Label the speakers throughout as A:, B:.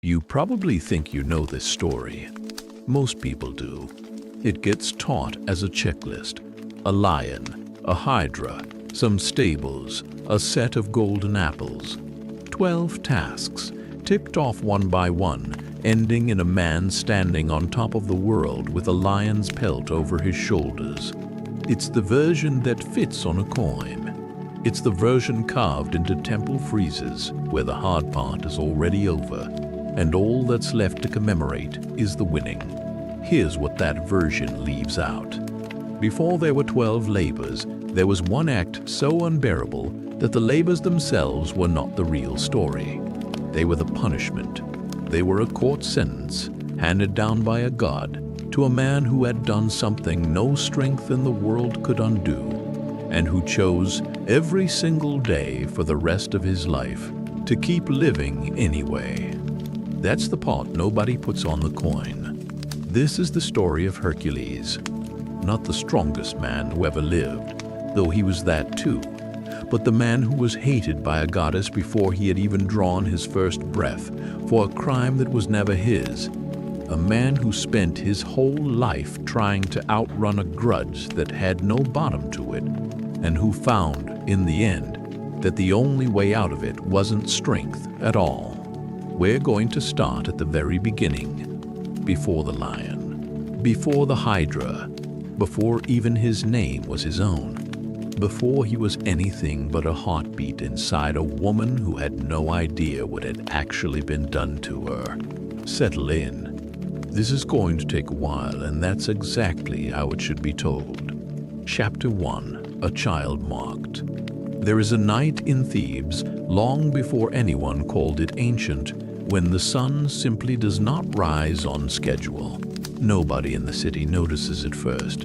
A: You probably think you know this story. Most people do. It gets taught as a checklist. A lion, a hydra, some stables, a set of golden apples. 12 tasks, ticked off one by one, ending in a man standing on top of the world with a lion's pelt over his shoulders. It's the version that fits on a coin. It's the version carved into temple friezes where the hard part is already over, and all that's left to commemorate is the winning. Here's what that version leaves out. Before there were 12 labors, there was one act so unbearable that the labors themselves were not the real story. They were the punishment. They were a court sentence handed down by a god to a man who had done something no strength in the world could undo, and who chose every single day for the rest of his life to keep living anyway. That's the part nobody puts on the coin. This is the story of Hercules. Not the strongest man who ever lived, though he was that too, but the man who was hated by a goddess before he had even drawn his first breath for a crime that was never his. A man who spent his whole life trying to outrun a grudge that had no bottom to it, and who found, in the end, that the only way out of it wasn't strength at all. We're going to start at the very beginning, before the lion, before the hydra, before even his name was his own, before he was anything but a heartbeat inside a woman who had no idea what had actually been done to her. Settle in. This is going to take a while, and that's exactly how it should be told. Chapter 1. A Child Mocked. There is a night in Thebes, long before anyone called it ancient, when the sun simply does not rise on schedule. Nobody in the city notices it first.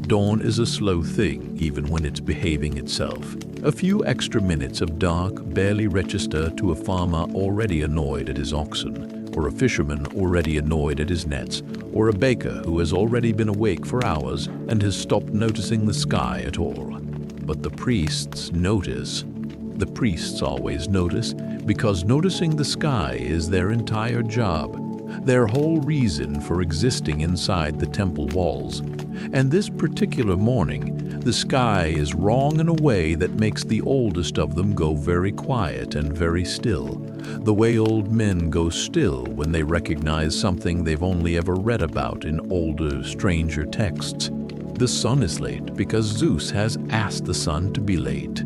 A: Dawn is a slow thing, even when it's behaving itself. A few extra minutes of dark barely register to a farmer already annoyed at his oxen, or a fisherman already annoyed at his nets, or a baker who has already been awake for hours and has stopped noticing the sky at all. But the priests notice. The priests always notice, because noticing the sky is their entire job, their whole reason for existing inside the temple walls. And this particular morning, the sky is wrong in a way that makes the oldest of them go very quiet and very still, the way old men go still when they recognize something they've only ever read about in older, stranger texts. The sun is late because Zeus has asked the sun to be late.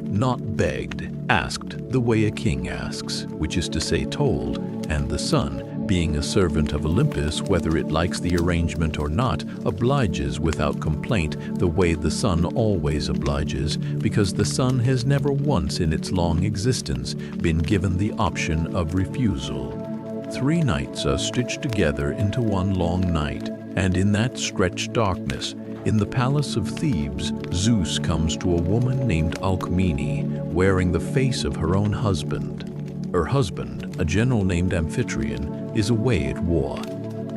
A: Not begged, asked the way a king asks, which is to say told, and the sun, being a servant of Olympus, whether it likes the arrangement or not, obliges without complaint the way the sun always obliges, because the sun has never once in its long existence been given the option of refusal. 3 nights are stitched together into one long night, and in that stretched darkness, in the palace of Thebes, Zeus comes to a woman named Alcmene, wearing the face of her own husband. Her husband, a general named Amphitryon, is away at war,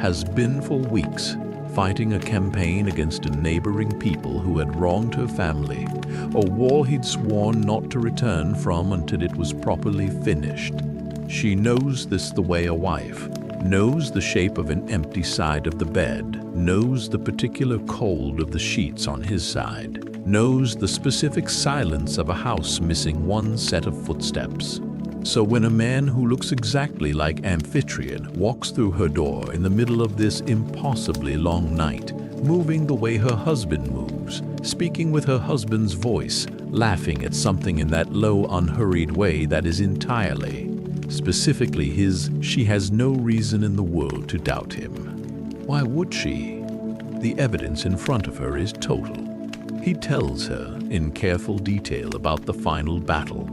A: has been for weeks, fighting a campaign against a neighboring people who had wronged her family, a war he'd sworn not to return from until it was properly finished. She knows this the way a wife knows the shape of an empty side of the bed, knows the particular cold of the sheets on his side, knows the specific silence of a house missing one set of footsteps. So when a man who looks exactly like Amphitryon walks through her door in the middle of this impossibly long night, moving the way her husband moves, speaking with her husband's voice, laughing at something in that low, unhurried way that is entirely, specifically his, she has no reason in the world to doubt him. Why would she? The evidence in front of her is total. He tells her in careful detail about the final battle,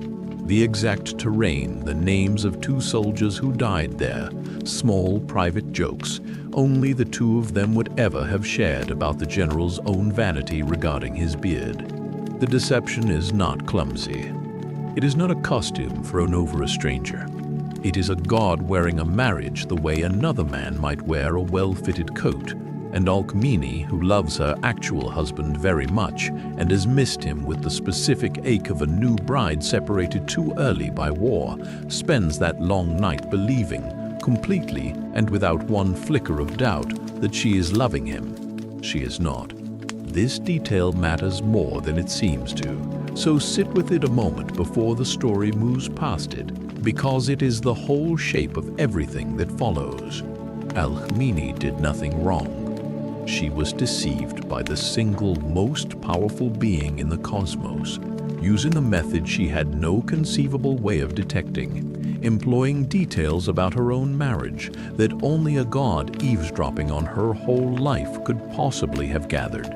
A: the exact terrain, the names of 2 soldiers who died there, small private jokes only the 2 of them would ever have shared about the general's own vanity regarding his beard. The deception is not clumsy. It is not a costume thrown over a stranger. It is a god wearing a marriage the way another man might wear a well-fitted coat, and Alcmene, who loves her actual husband very much and has missed him with the specific ache of a new bride separated too early by war, spends that long night believing, completely and without one flicker of doubt that she is loving him. She is not. This detail matters more than it seems to, so sit with it a moment before the story moves past it, because it is the whole shape of everything that follows. Alcmene did nothing wrong. She was deceived by the single most powerful being in the cosmos, using a method she had no conceivable way of detecting, employing details about her own marriage that only a god eavesdropping on her whole life could possibly have gathered.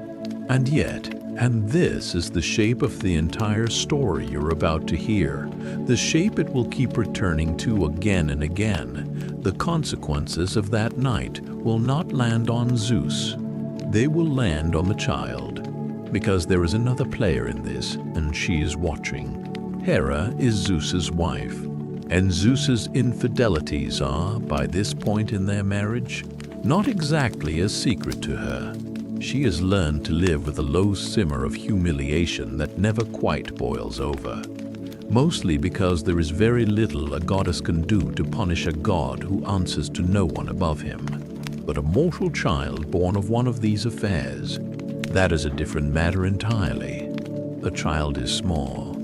A: And yet, and this is the shape of the entire story you're about to hear, the shape it will keep returning to again and again, the consequences of that night will not land on Zeus. They will land on the child, because there is another player in this, and she is watching. Hera is Zeus's wife, and Zeus's infidelities are, by this point in their marriage, not exactly a secret to her. She has learned to live with a low simmer of humiliation that never quite boils over, mostly because there is very little a goddess can do to punish a god who answers to no one above him. But a mortal child born of one of these affairs, that is a different matter entirely. A child is small.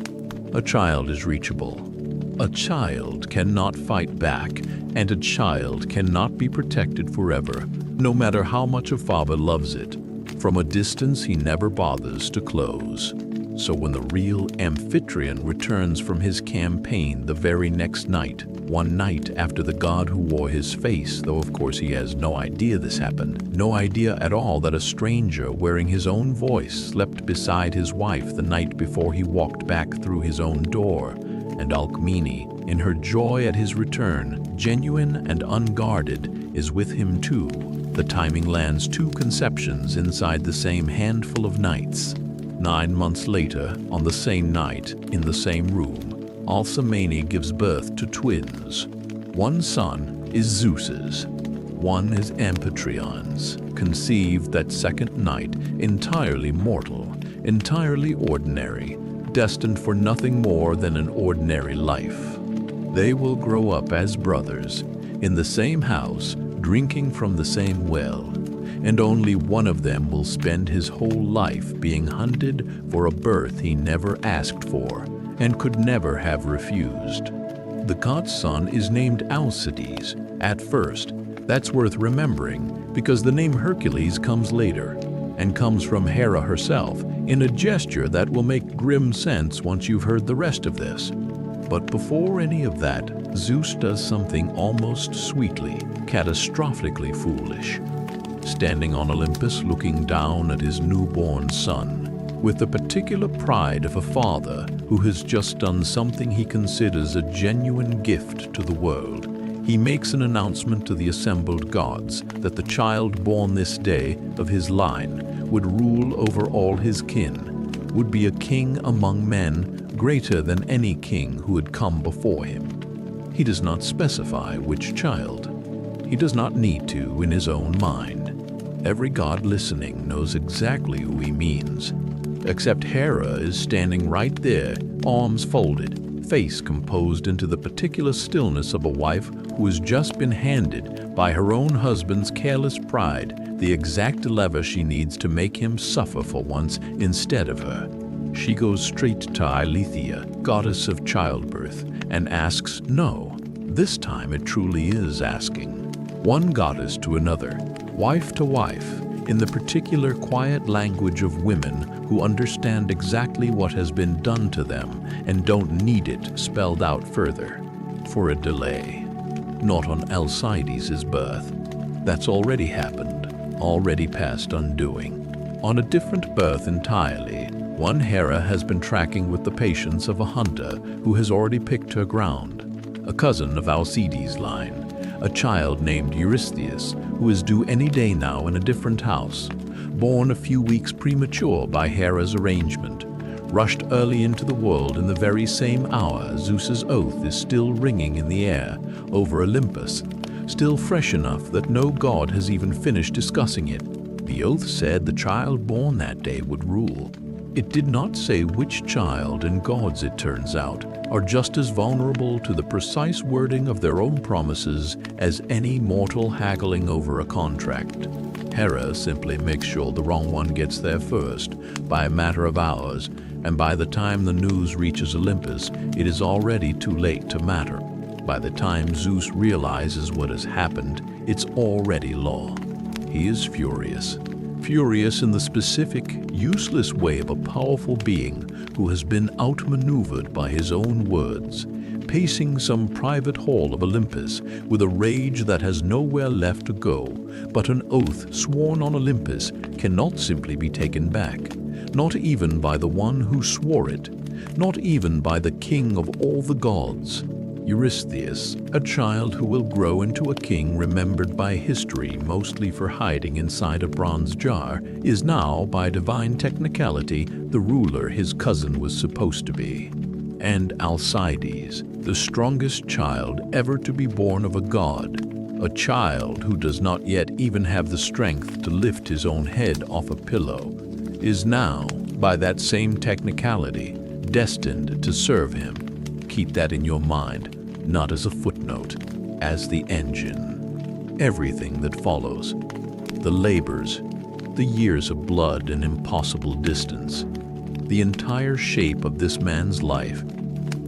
A: A child is reachable. A child cannot fight back, and a child cannot be protected forever, no matter how much a father loves it. From a distance, he never bothers to close. So when the real Amphitryon returns from his campaign the very next night, one night after the god who wore his face, though of course he has no idea this happened, no idea at all that a stranger wearing his own voice slept beside his wife the night before he walked back through his own door, and Alcmene, in her joy at his return, genuine and unguarded, is with him too. The timing lands two conceptions inside the same handful of nights. 9 months later, on the same night, in the same room, Alcmene gives birth to twins. One son is Zeus's, one is Amphitrion's, conceived that second night, entirely mortal, entirely ordinary, destined for nothing more than an ordinary life. They will grow up as brothers, in the same house, drinking from the same well, and only one of them will spend his whole life being hunted for a birth he never asked for and could never have refused. The god's son is named Alcides at first. That's worth remembering because the name Hercules comes later and comes from Hera herself in a gesture that will make grim sense once you've heard the rest of this. But before any of that, Zeus does something almost sweetly, catastrophically foolish. Standing on Olympus looking down at his newborn son, with the particular pride of a father who has just done something he considers a genuine gift to the world, he makes an announcement to the assembled gods that the child born this day of his line would rule over all his kin, would be a king among men greater than any king who had come before him. He does not specify which child. He does not need to in his own mind. Every god listening knows exactly who he means, except Hera is standing right there, arms folded, face composed into the particular stillness of a wife who has just been handed by her own husband's careless pride the exact lever she needs to make him suffer for once instead of her. She goes straight to Eileithyia, goddess of childbirth, and asks no. This time it truly is asking. One goddess to another, wife to wife, in the particular quiet language of women who understand exactly what has been done to them and don't need it spelled out further. For a delay. Not on Alcides' birth. That's already happened, already past undoing. On a different birth entirely, one Hera has been tracking with the patience of a hunter who has already picked her ground. A cousin of Alcides' line. A child named Eurystheus, who is due any day now in a different house, born a few weeks premature by Hera's arrangement, rushed early into the world in the very same hour Zeus's oath is still ringing in the air over Olympus, still fresh enough that no god has even finished discussing it. The oath said the child born that day would rule. It did not say which child and gods, it turns out, are just as vulnerable to the precise wording of their own promises as any mortal haggling over a contract. Hera simply makes sure the wrong one gets there first, by a matter of hours, and by the time the news reaches Olympus, it is already too late to matter. By the time Zeus realizes what has happened, it's already law. He is furious. Furious in the specific, useless way of a powerful being who has been outmaneuvered by his own words, pacing some private hall of Olympus with a rage that has nowhere left to go, but an oath sworn on Olympus cannot simply be taken back, not even by the one who swore it, not even by the king of all the gods. Eurystheus, a child who will grow into a king remembered by history mostly for hiding inside a bronze jar, is now, by divine technicality, the ruler his cousin was supposed to be. And Alcides, the strongest child ever to be born of a god, a child who does not yet even have the strength to lift his own head off a pillow, is now, by that same technicality, destined to serve him. Keep that in your mind, not as a footnote, as the engine. Everything that follows, the labors, the years of blood and impossible distance, the entire shape of this man's life,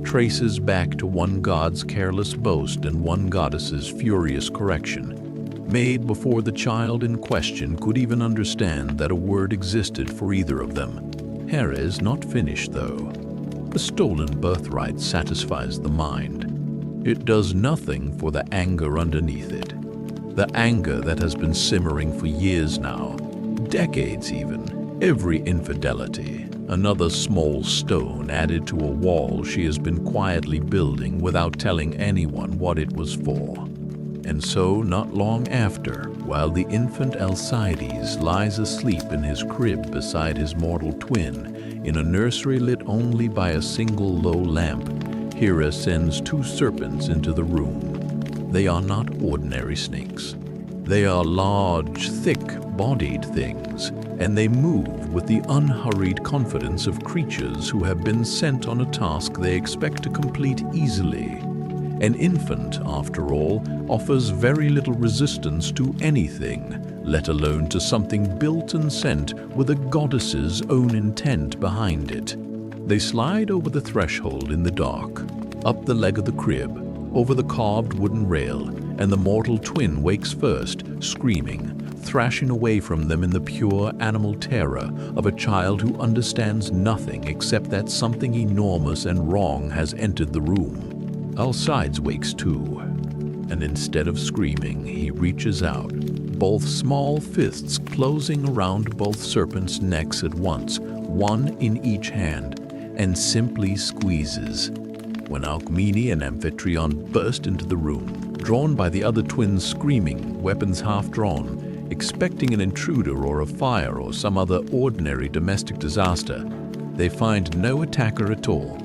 A: traces back to one god's careless boast and one goddess's furious correction, made before the child in question could even understand that a word existed for either of them. Hera is not finished, though. The stolen birthright satisfies the mind. It does nothing for the anger underneath it. The anger that has been simmering for years now, decades even. Every infidelity, another small stone added to a wall she has been quietly building without telling anyone what it was for. And so, not long after, while the infant Alcides lies asleep in his crib beside his mortal twin, in a nursery lit only by a single low lamp, Hera sends two serpents into the room. They are not ordinary snakes. They are large, thick-bodied things, and they move with the unhurried confidence of creatures who have been sent on a task they expect to complete easily. An infant, after all, offers very little resistance to anything, let alone to something built and sent with a goddess's own intent behind it. They slide over the threshold in the dark, up the leg of the crib, over the carved wooden rail, and the mortal twin wakes first, screaming, thrashing away from them in the pure animal terror of a child who understands nothing except that something enormous and wrong has entered the room. Alcides wakes too, and instead of screaming, he reaches out, both small fists closing around both serpents' necks at once, one in each hand, and simply squeezes. When Alcmene and Amphitryon burst into the room, drawn by the other twins screaming, weapons half drawn, expecting an intruder or a fire or some other ordinary domestic disaster, they find no attacker at all.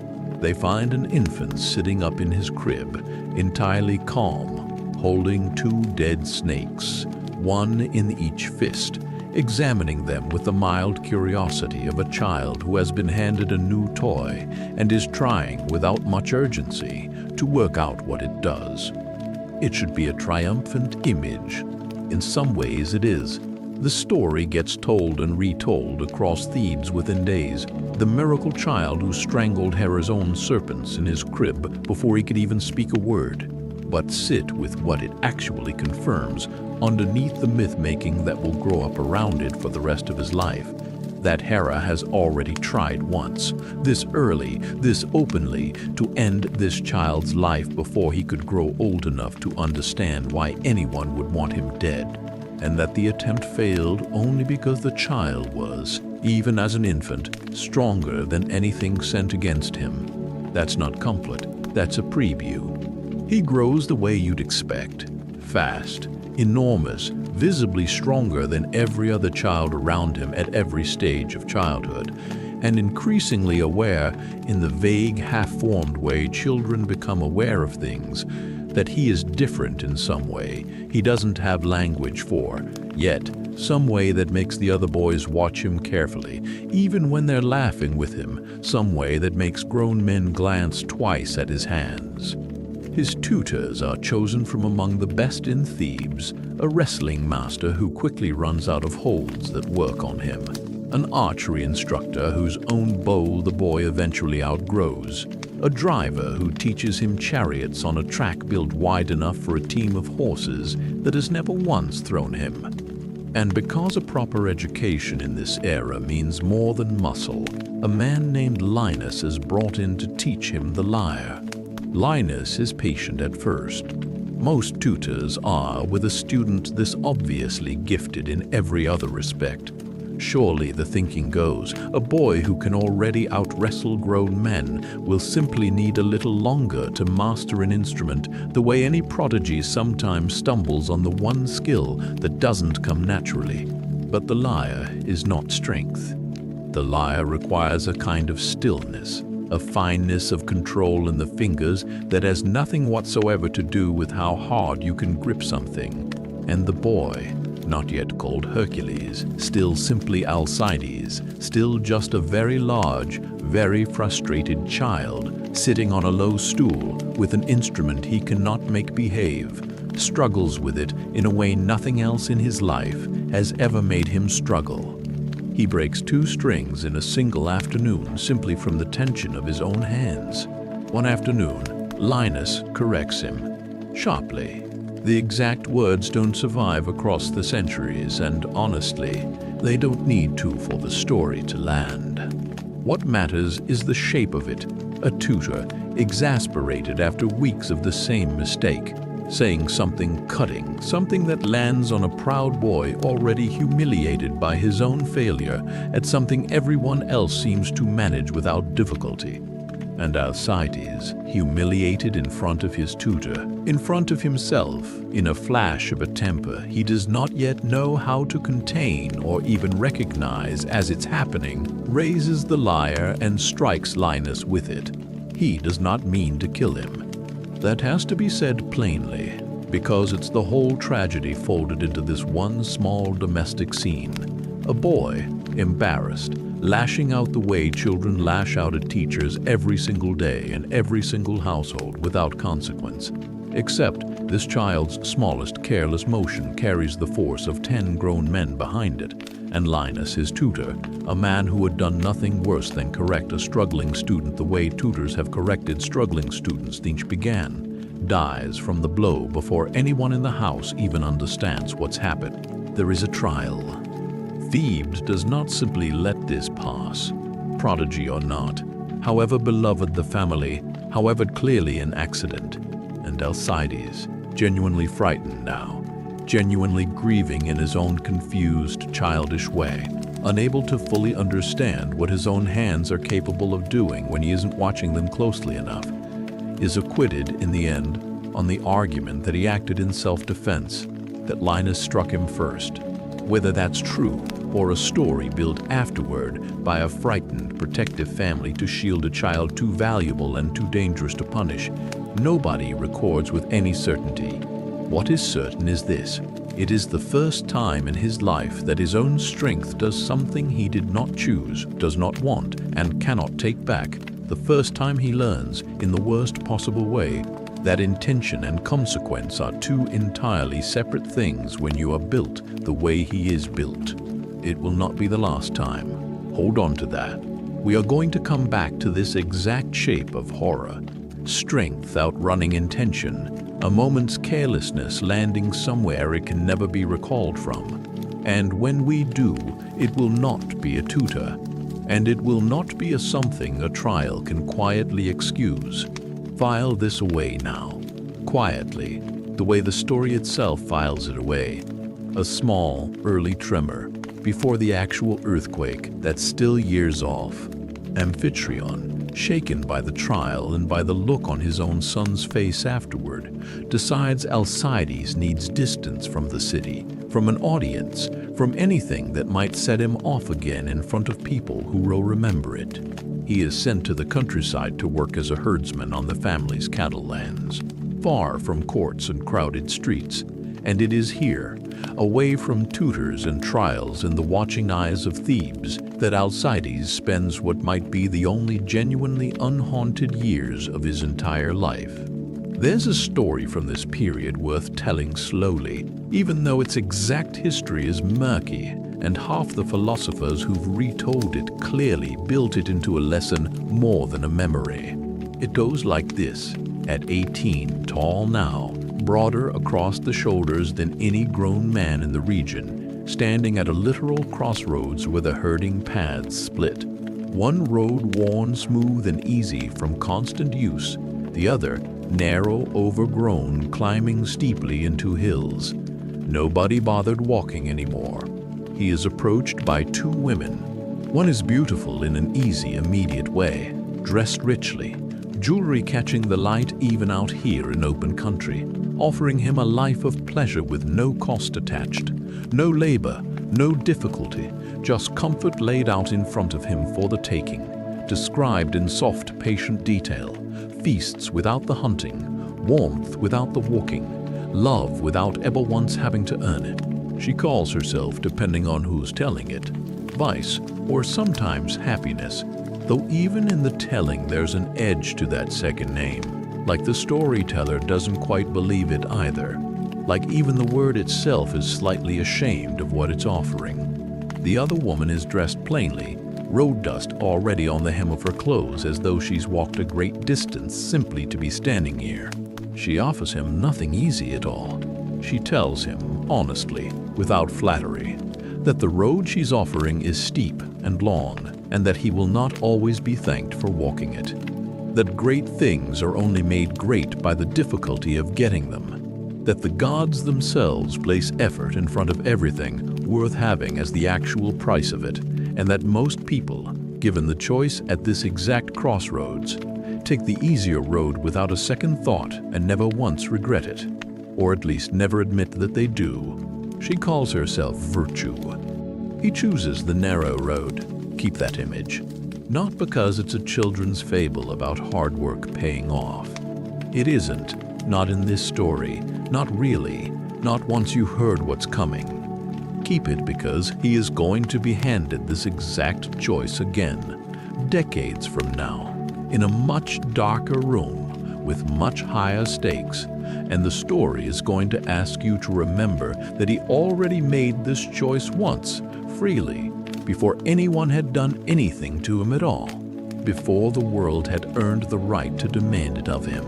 A: They find an infant sitting up in his crib, entirely calm, holding two dead snakes, one in each fist, examining them with the mild curiosity of a child who has been handed a new toy and is trying, without much urgency, to work out what it does. It should be a triumphant image. In some ways it is. The story gets told and retold across Thebes within days. The miracle child who strangled Hera's own serpents in his crib before he could even speak a word. But sit with what it actually confirms underneath the myth-making that will grow up around it for the rest of his life. That Hera has already tried once, this early, this openly, to end this child's life before he could grow old enough to understand why anyone would want him dead. And that the attempt failed only because the child was, even as an infant, stronger than anything sent against him. That's not comfort, that's a preview. He grows the way you'd expect. Fast, enormous, visibly stronger than every other child around him at every stage of childhood, and increasingly aware in the vague, half-formed way children become aware of things, that he is different in some way he doesn't have language for, yet some way that makes the other boys watch him carefully, even when they're laughing with him, some way that makes grown men glance twice at his hands. His tutors are chosen from among the best in Thebes, a wrestling master who quickly runs out of holds that work on him, an archery instructor whose own bow the boy eventually outgrows, a driver who teaches him chariots on a track built wide enough for a team of horses that has never once thrown him. And because a proper education in this era means more than muscle, a man named Linus is brought in to teach him the lyre. Linus is patient at first. Most tutors are with a student this obviously gifted in every other respect. Surely, the thinking goes, a boy who can already out-wrestle grown men will simply need a little longer to master an instrument the way any prodigy sometimes stumbles on the one skill that doesn't come naturally. But the lyre is not strength. The lyre requires a kind of stillness, a fineness of control in the fingers that has nothing whatsoever to do with how hard you can grip something. And the boy, not yet called Hercules, still simply Alcides, still just a very large, very frustrated child, sitting on a low stool with an instrument he cannot make behave, struggles with it in a way nothing else in his life has ever made him struggle. He breaks 2 strings in a single afternoon simply from the tension of his own hands. One afternoon, Linus corrects him, sharply. The exact words don't survive across the centuries, and honestly, they don't need to for the story to land. What matters is the shape of it, a tutor, exasperated after weeks of the same mistake, saying something cutting, something that lands on a proud boy already humiliated by his own failure at something everyone else seems to manage without difficulty. And Alcides, humiliated in front of his tutor, in front of himself, in a flash of a temper he does not yet know how to contain or even recognize as it's happening, raises the lyre and strikes Linus with it. He does not mean to kill him. That has to be said plainly, because it's the whole tragedy folded into this one small domestic scene. A boy, embarrassed, lashing out the way children lash out at teachers every single day in every single household without consequence. Except this child's smallest careless motion carries the force of 10 grown men behind it, and Linus, his tutor, a man who had done nothing worse than correct a struggling student the way tutors have corrected struggling students since began, dies from the blow before anyone in the house even understands what's happened. There is a trial. Thebes does not simply let this pass, prodigy or not, however beloved the family, however clearly an accident. And Alcides, genuinely frightened now, genuinely grieving in his own confused, childish way, unable to fully understand what his own hands are capable of doing when he isn't watching them closely enough, is acquitted in the end on the argument that he acted in self-defense, that Linus struck him first. Whether that's true or a story built afterward by a frightened, protective family to shield a child too valuable and too dangerous to punish, nobody records with any certainty. What is certain is this: it is the first time in his life that his own strength does something he did not choose, does not want, and cannot take back. The first time he learns, in the worst possible way, that intention and consequence are 2 entirely separate things when you are built the way he is built. It will not be the last time. Hold on to that. We are going to come back to this exact shape of horror. Strength outrunning intention, a moment's carelessness landing somewhere it can never be recalled from. And when we do, it will not be a tutor, and it will not be a something a trial can quietly excuse. File this away now, quietly, the way the story itself files it away. A small, early tremor before the actual earthquake that's still years off. Amphitryon, shaken by the trial and by the look on his own son's face afterward, decides Alcides needs distance from the city, from an audience, from anything that might set him off again in front of people who will remember it. He is sent to the countryside to work as a herdsman on the family's cattle lands. far from courts and crowded streets. And it is here, away from tutors and trials in the watching eyes of Thebes, that Alcides spends what might be the only genuinely unhaunted years of his entire life. There's a story from this period worth telling slowly, even though its exact history is murky, and half the philosophers who've retold it clearly built it into a lesson more than a memory. It goes like this. At 18, tall now, broader across the shoulders than any grown man in the region, standing at a literal crossroads where the herding paths split. One road worn smooth and easy from constant use, the other narrow, overgrown, climbing steeply into hills. Nobody bothered walking anymore. He is approached by two women. One is beautiful in an easy, immediate way, dressed richly, jewelry catching the light even out here in open country, offering him a life of pleasure with no cost attached, no labor, no difficulty, just comfort laid out in front of him for the taking, described in soft, patient detail, feasts without the hunting, warmth without the walking, love without ever once having to earn it. She calls herself, depending on who's telling it, vice or sometimes happiness, though even in the telling there's an edge to that second name. Like the storyteller doesn't quite believe it either. Like even the word itself is slightly ashamed of what it's offering. The other woman is dressed plainly, road dust already on the hem of her clothes as though she's walked a great distance simply to be standing here. She offers him nothing easy at all. She tells him, honestly, without flattery, that the road she's offering is steep and long, and that he will not always be thanked for walking it. That great things are only made great by the difficulty of getting them. That the gods themselves place effort in front of everything worth having as the actual price of it, and that most people, given the choice at this exact crossroads, take the easier road without a second thought and never once regret it, or at least never admit that they do. She calls herself virtue. He chooses the narrow road, keep that image, not because it's a children's fable about hard work paying off. It isn't, not in this story, not really, not once you heard what's coming. Keep it because he is going to be handed this exact choice again, decades from now, in a much darker room with much higher stakes, and the story is going to ask you to remember that he already made this choice once, freely, before anyone had done anything to him at all, before the world had earned the right to demand it of him,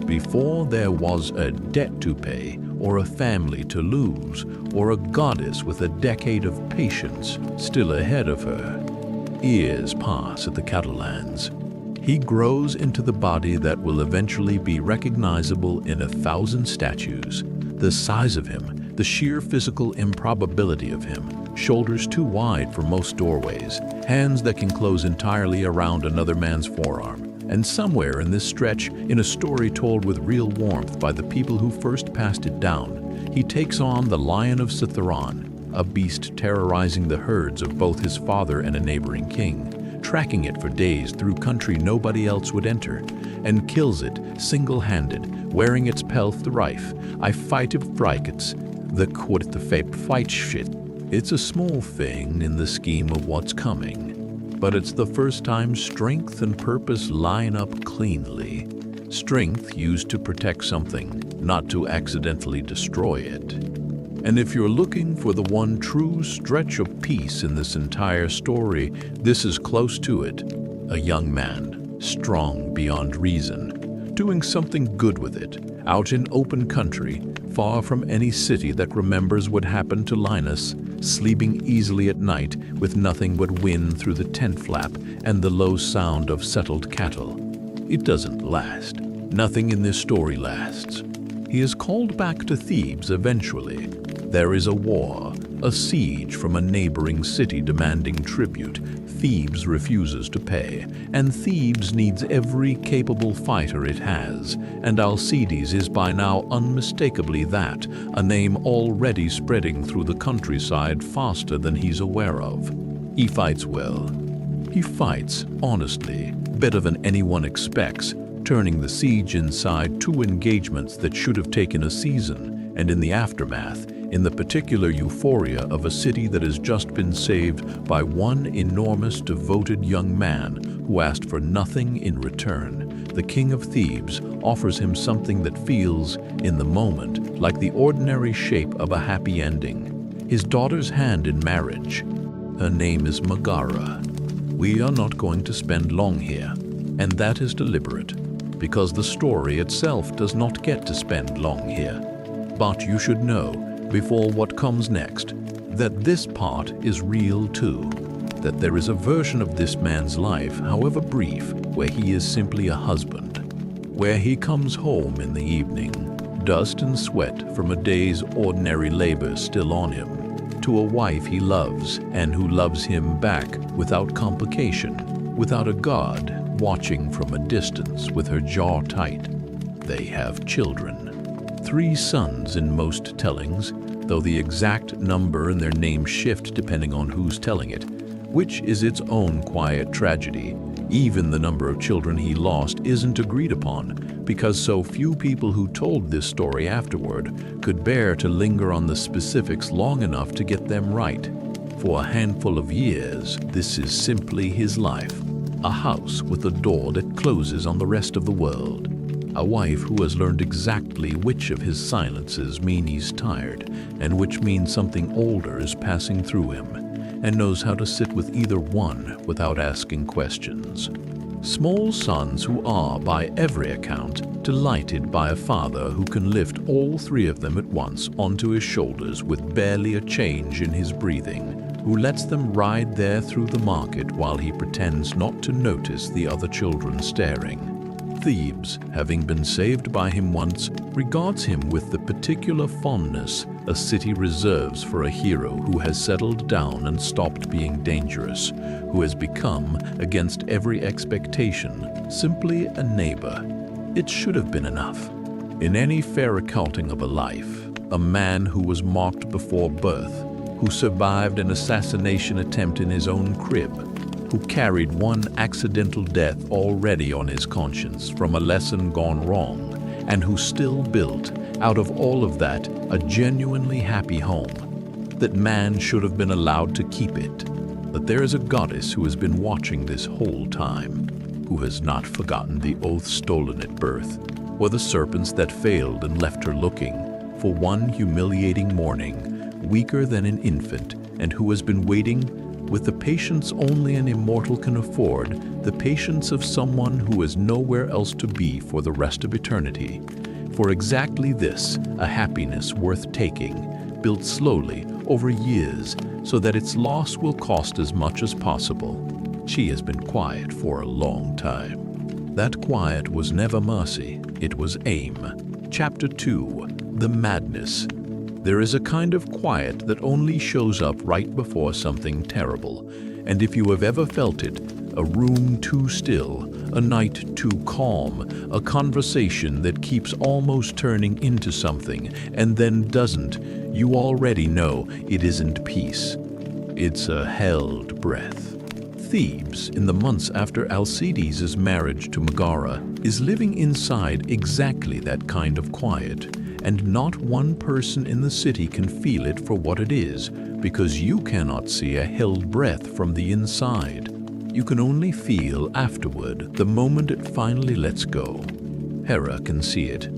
A: before there was a debt to pay, or a family to lose, or a goddess with a decade of patience still ahead of her. Years pass at the Catalans. He grows into the body that will eventually be recognizable in 1,000 statues. The size of him, the sheer physical improbability of him, shoulders too wide for most doorways, hands that can close entirely around another man's forearm. And somewhere in this stretch, in a story told with real warmth by the people who first passed it down, he takes on the Lion of Cithaeron, a beast terrorizing the herds of both his father and a neighboring king, tracking it for days through country nobody else would enter, and kills it single-handed, wearing its pelf the rife. I fight it frikets, the quote the fape fight shit. It's a small thing in the scheme of what's coming. But it's the first time strength and purpose line up cleanly. Strength used to protect something, not to accidentally destroy it. And if you're looking for the one true stretch of peace in this entire story, this is close to it. A young man, strong beyond reason, doing something good with it, out in open country, far from any city that remembers what happened to Linus, sleeping easily at night with nothing but wind through the tent flap and the low sound of settled cattle. It doesn't last. Nothing in this story lasts. He is called back to Thebes eventually. There is a war, a siege from a neighboring city demanding tribute. Thebes refuses to pay, and Thebes needs every capable fighter it has, and Alcides is by now unmistakably that, a name already spreading through the countryside faster than he's aware of. He fights well. He fights, honestly, better than anyone expects, turning the siege inside 2 engagements that should have taken a season, and in the aftermath, in the particular euphoria of a city that has just been saved by one enormous devoted young man who asked for nothing in return, the King of Thebes offers him something that feels, in the moment, like the ordinary shape of a happy ending. His daughter's hand in marriage. Her name is Megara. We are not going to spend long here, and that is deliberate, because the story itself does not get to spend long here. But you should know, before what comes next, that this part is real too, that there is a version of this man's life, however brief, where he is simply a husband, where he comes home in the evening, dust and sweat from a day's ordinary labor still on him, to a wife he loves and who loves him back without complication, without a god watching from a distance with her jaw tight. They have children. 3 sons in most tellings, though the exact number and their names shift depending on who's telling it, which is its own quiet tragedy. Even the number of children he lost isn't agreed upon, because so few people who told this story afterward could bear to linger on the specifics long enough to get them right. For a handful of years, this is simply his life. A house with a door that closes on the rest of the world. A wife who has learned exactly which of his silences mean he's tired, and which means something older is passing through him, and knows how to sit with either one without asking questions. Small sons who are, by every account, delighted by a father who can lift all 3 of them at once onto his shoulders with barely a change in his breathing, who lets them ride there through the market while he pretends not to notice the other children staring. Thebes, having been saved by him once, regards him with the particular fondness a city reserves for a hero who has settled down and stopped being dangerous, who has become, against every expectation, simply a neighbor. It should have been enough. In any fair accounting of a life, a man who was mocked before birth, who survived an assassination attempt in his own crib, who carried one accidental death already on his conscience from a lesson gone wrong, and who still built, out of all of that, a genuinely happy home. That man should have been allowed to keep it. That there is a goddess who has been watching this whole time, who has not forgotten the oath stolen at birth, or the serpents that failed and left her looking, for one humiliating morning, weaker than an infant, and who has been waiting with the patience only an immortal can afford, the patience of someone who has nowhere else to be for the rest of eternity. For exactly this, a happiness worth taking, built slowly over years, so that its loss will cost as much as possible. She has been quiet for a long time. That quiet was never mercy, it was aim. Chapter 2, The Madness. There is a kind of quiet that only shows up right before something terrible, and if you have ever felt it, a room too still, a night too calm, a conversation that keeps almost turning into something and then doesn't, you already know it isn't peace. It's a held breath. Thebes, in the months after Alcides' marriage to Megara, is living inside exactly that kind of quiet. And not one person in the city can feel it for what it is, because you cannot see a held breath from the inside. You can only feel afterward, the moment it finally lets go. Hera can see it.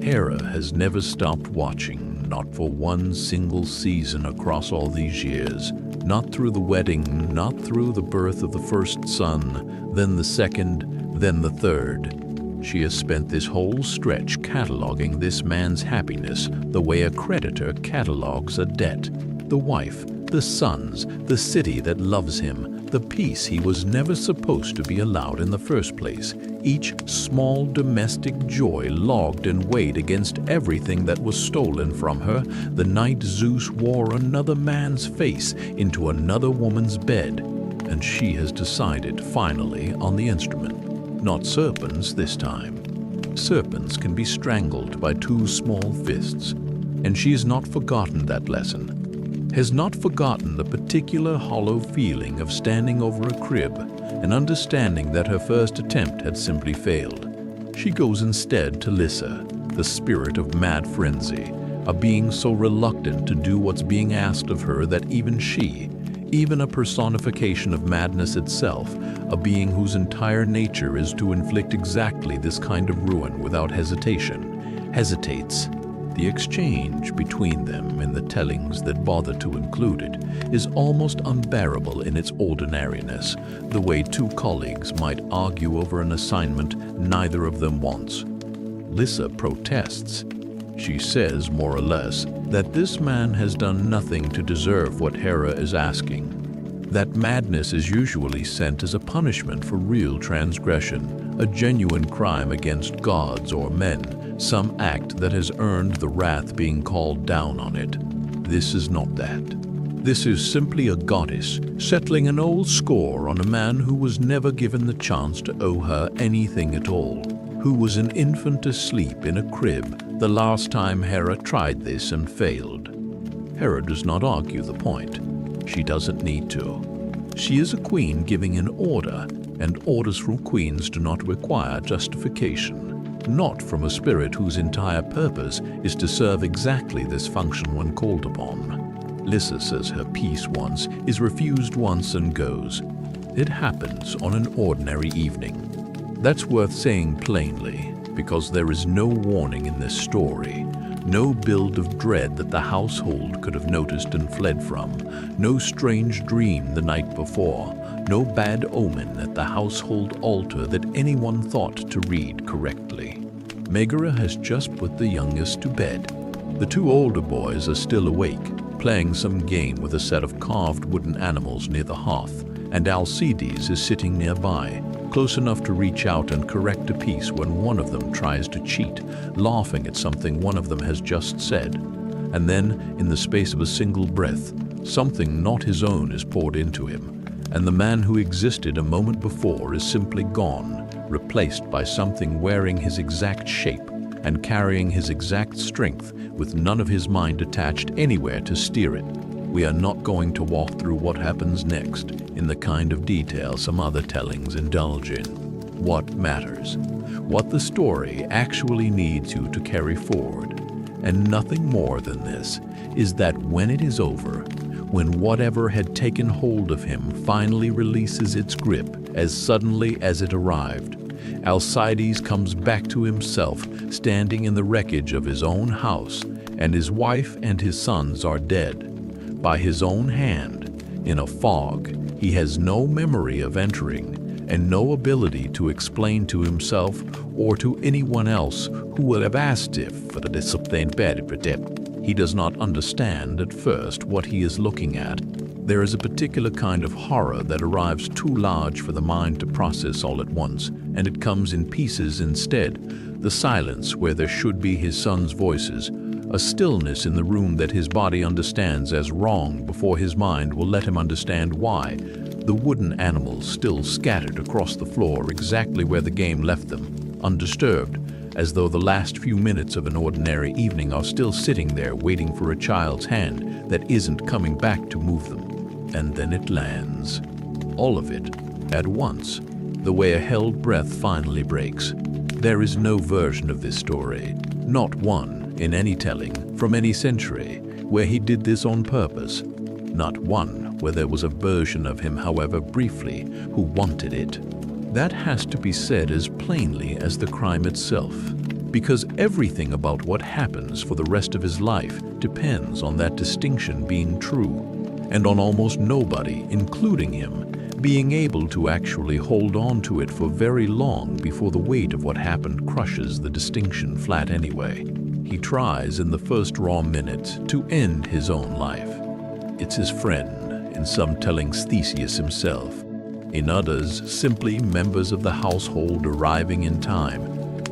A: Hera has never stopped watching, not for one single season across all these years. Not through the wedding, not through the birth of the first son, then the second, then the third. She has spent this whole stretch cataloging this man's happiness the way a creditor catalogs a debt. The wife, the sons, the city that loves him, the peace he was never supposed to be allowed in the first place. Each small domestic joy logged and weighed against everything that was stolen from her the night Zeus wore another man's face into another woman's bed. And she has decided finally on the instrument. Not serpents this time. Serpents can be strangled by 2 small fists, and she has not forgotten that lesson. Has not forgotten the particular hollow feeling of standing over a crib and understanding that her first attempt had simply failed. She goes instead to Lyssa, the spirit of mad frenzy, a being so reluctant to do what's being asked of her that even she, even a personification of madness itself, a being whose entire nature is to inflict exactly this kind of ruin without hesitation, hesitates. The exchange between them in the tellings that bother to include it is almost unbearable in its ordinariness, the way two colleagues might argue over an assignment neither of them wants. Lyssa protests. She says, more or less, that this man has done nothing to deserve what Hera is asking. That madness is usually sent as a punishment for real transgression, a genuine crime against gods or men, some act that has earned the wrath being called down on it. This is not that. This is simply a goddess settling an old score on a man who was never given the chance to owe her anything at all, who was an infant asleep in a crib the last time Hera tried this and failed. Hera does not argue the point. She doesn't need to. She is a queen giving an order, and orders from queens do not require justification, not from a spirit whose entire purpose is to serve exactly this function when called upon. Lyssa says her piece once, is refused once and goes. It happens on an ordinary evening. That's worth saying plainly, because there is no warning in this story, no build of dread that the household could have noticed and fled from, no strange dream the night before, no bad omen at the household altar that anyone thought to read correctly. Megara has just put the youngest to bed. The two older boys are still awake, playing some game with a set of carved wooden animals near the hearth, and Alcides is sitting nearby, close enough to reach out and correct a piece when one of them tries to cheat, laughing at something one of them has just said. And then, in the space of a single breath, something not his own is poured into him, and the man who existed a moment before is simply gone, replaced by something wearing his exact shape and carrying his exact strength, with none of his mind attached anywhere to steer it. We are not going to walk through what happens next in the kind of detail some other tellings indulge in. What matters, what the story actually needs you to carry forward, and nothing more than this, is that when it is over, when whatever had taken hold of him finally releases its grip as suddenly as it arrived, Alcides comes back to himself, standing in the wreckage of his own house, and his wife and his sons are dead. By his own hand, in a fog he has no memory of entering, and no ability to explain to himself or to anyone else who would have asked if he does not understand at first what he is looking at. There is a particular kind of horror that arrives too large for the mind to process all at once, and it comes in pieces instead. The silence where there should be his sons' voices, a stillness in the room that his body understands as wrong before his mind will let him understand why. The wooden animals still scattered across the floor exactly where the game left them, undisturbed, as though the last few minutes of an ordinary evening are still sitting there waiting for a child's hand that isn't coming back to move them. And then it lands. All of it, at once, the way a held breath finally breaks. There is no version of this story, not one, in any telling, from any century, where he did this on purpose. Not one where there was a version of him, however briefly, who wanted it. That has to be said as plainly as the crime itself, because everything about what happens for the rest of his life depends on that distinction being true, and on almost nobody, including him, being able to actually hold on to it for very long before the weight of what happened crushes the distinction flat anyway. He tries in the first raw minute to end his own life. It's his friend, in some tellings Theseus himself, in others simply members of the household arriving in time,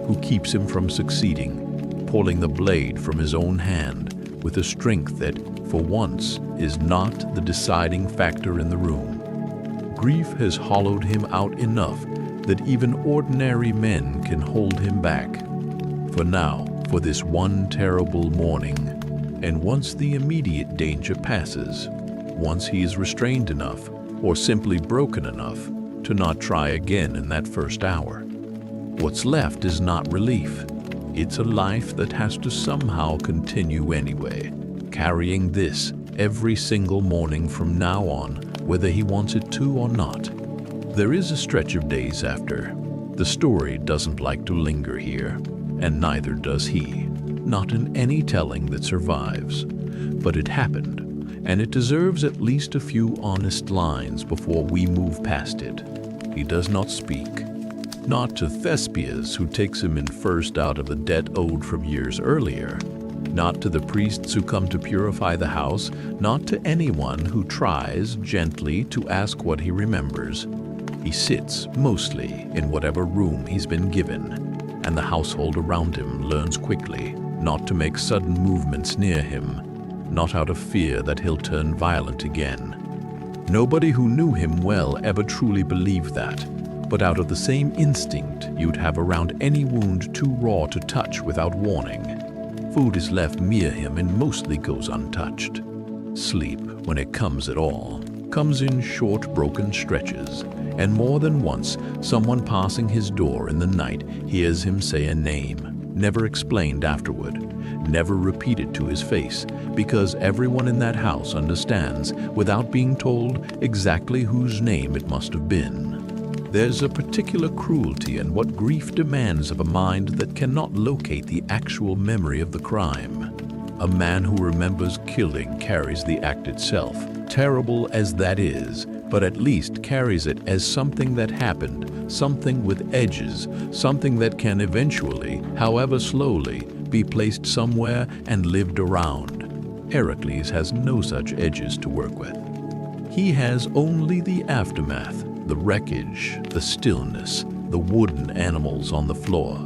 A: who keeps him from succeeding, pulling the blade from his own hand with a strength that, for once, is not the deciding factor in the room. Grief has hollowed him out enough that even ordinary men can hold him back. For now, for this one terrible morning, and once the immediate danger passes, once he is restrained enough, or simply broken enough, to not try again in that first hour. What's left is not relief. It's a life that has to somehow continue anyway, carrying this every single morning from now on, whether he wants it to or not. There is a stretch of days after. The story doesn't like to linger here, and neither does he, not in any telling that survives. But it happened, and it deserves at least a few honest lines before we move past it. He does not speak. Not to Thespius, who takes him in first out of the debt owed from years earlier. Not to the priests who come to purify the house. Not to anyone who tries gently to ask what he remembers. He sits mostly in whatever room he's been given, and the household around him learns quickly not to make sudden movements near him, not out of fear that he'll turn violent again. Nobody who knew him well ever truly believed that, but out of the same instinct you'd have around any wound too raw to touch without warning. Food is left near him and mostly goes untouched. Sleep, when it comes at all, comes in short, broken stretches, and more than once, someone passing his door in the night hears him say a name, never explained afterward, never repeated to his face, because everyone in that house understands, without being told, exactly whose name it must have been. There's a particular cruelty in what grief demands of a mind that cannot locate the actual memory of the crime. A man who remembers killing carries the act itself, terrible as that is, but at least carries it as something that happened, something with edges, something that can eventually, however slowly, be placed somewhere and lived around. Hercules has no such edges to work with. He has only the aftermath, the wreckage, the stillness, the wooden animals on the floor,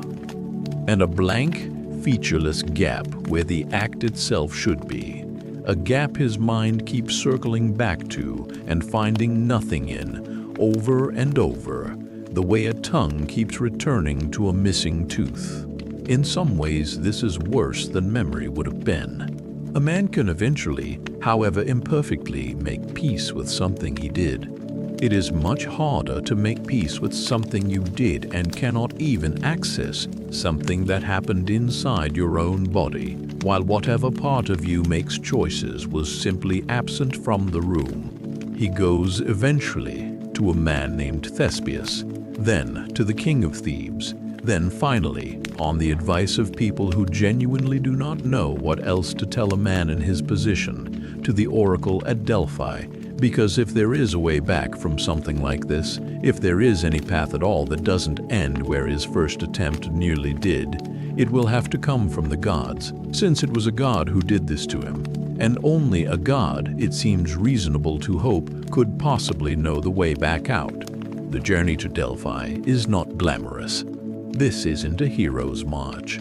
A: and a blank, featureless gap where the act itself should be. A gap his mind keeps circling back to and finding nothing in, over and over, the way a tongue keeps returning to a missing tooth. In some ways, this is worse than memory would have been. A man can eventually, however imperfectly, make peace with something he did. It is much harder to make peace with something you did and cannot even access, something that happened inside your own body, while whatever part of you makes choices was simply absent from the room. He goes eventually to a man named Thespius, then to the king of Thebes, then finally, on the advice of people who genuinely do not know what else to tell a man in his position, to the oracle at Delphi, because if there is a way back from something like this, if there is any path at all that doesn't end where his first attempt nearly did, it will have to come from the gods, since it was a god who did this to him. And only a god, it seems reasonable to hope, could possibly know the way back out. The journey to Delphi is not glamorous. This isn't a hero's march.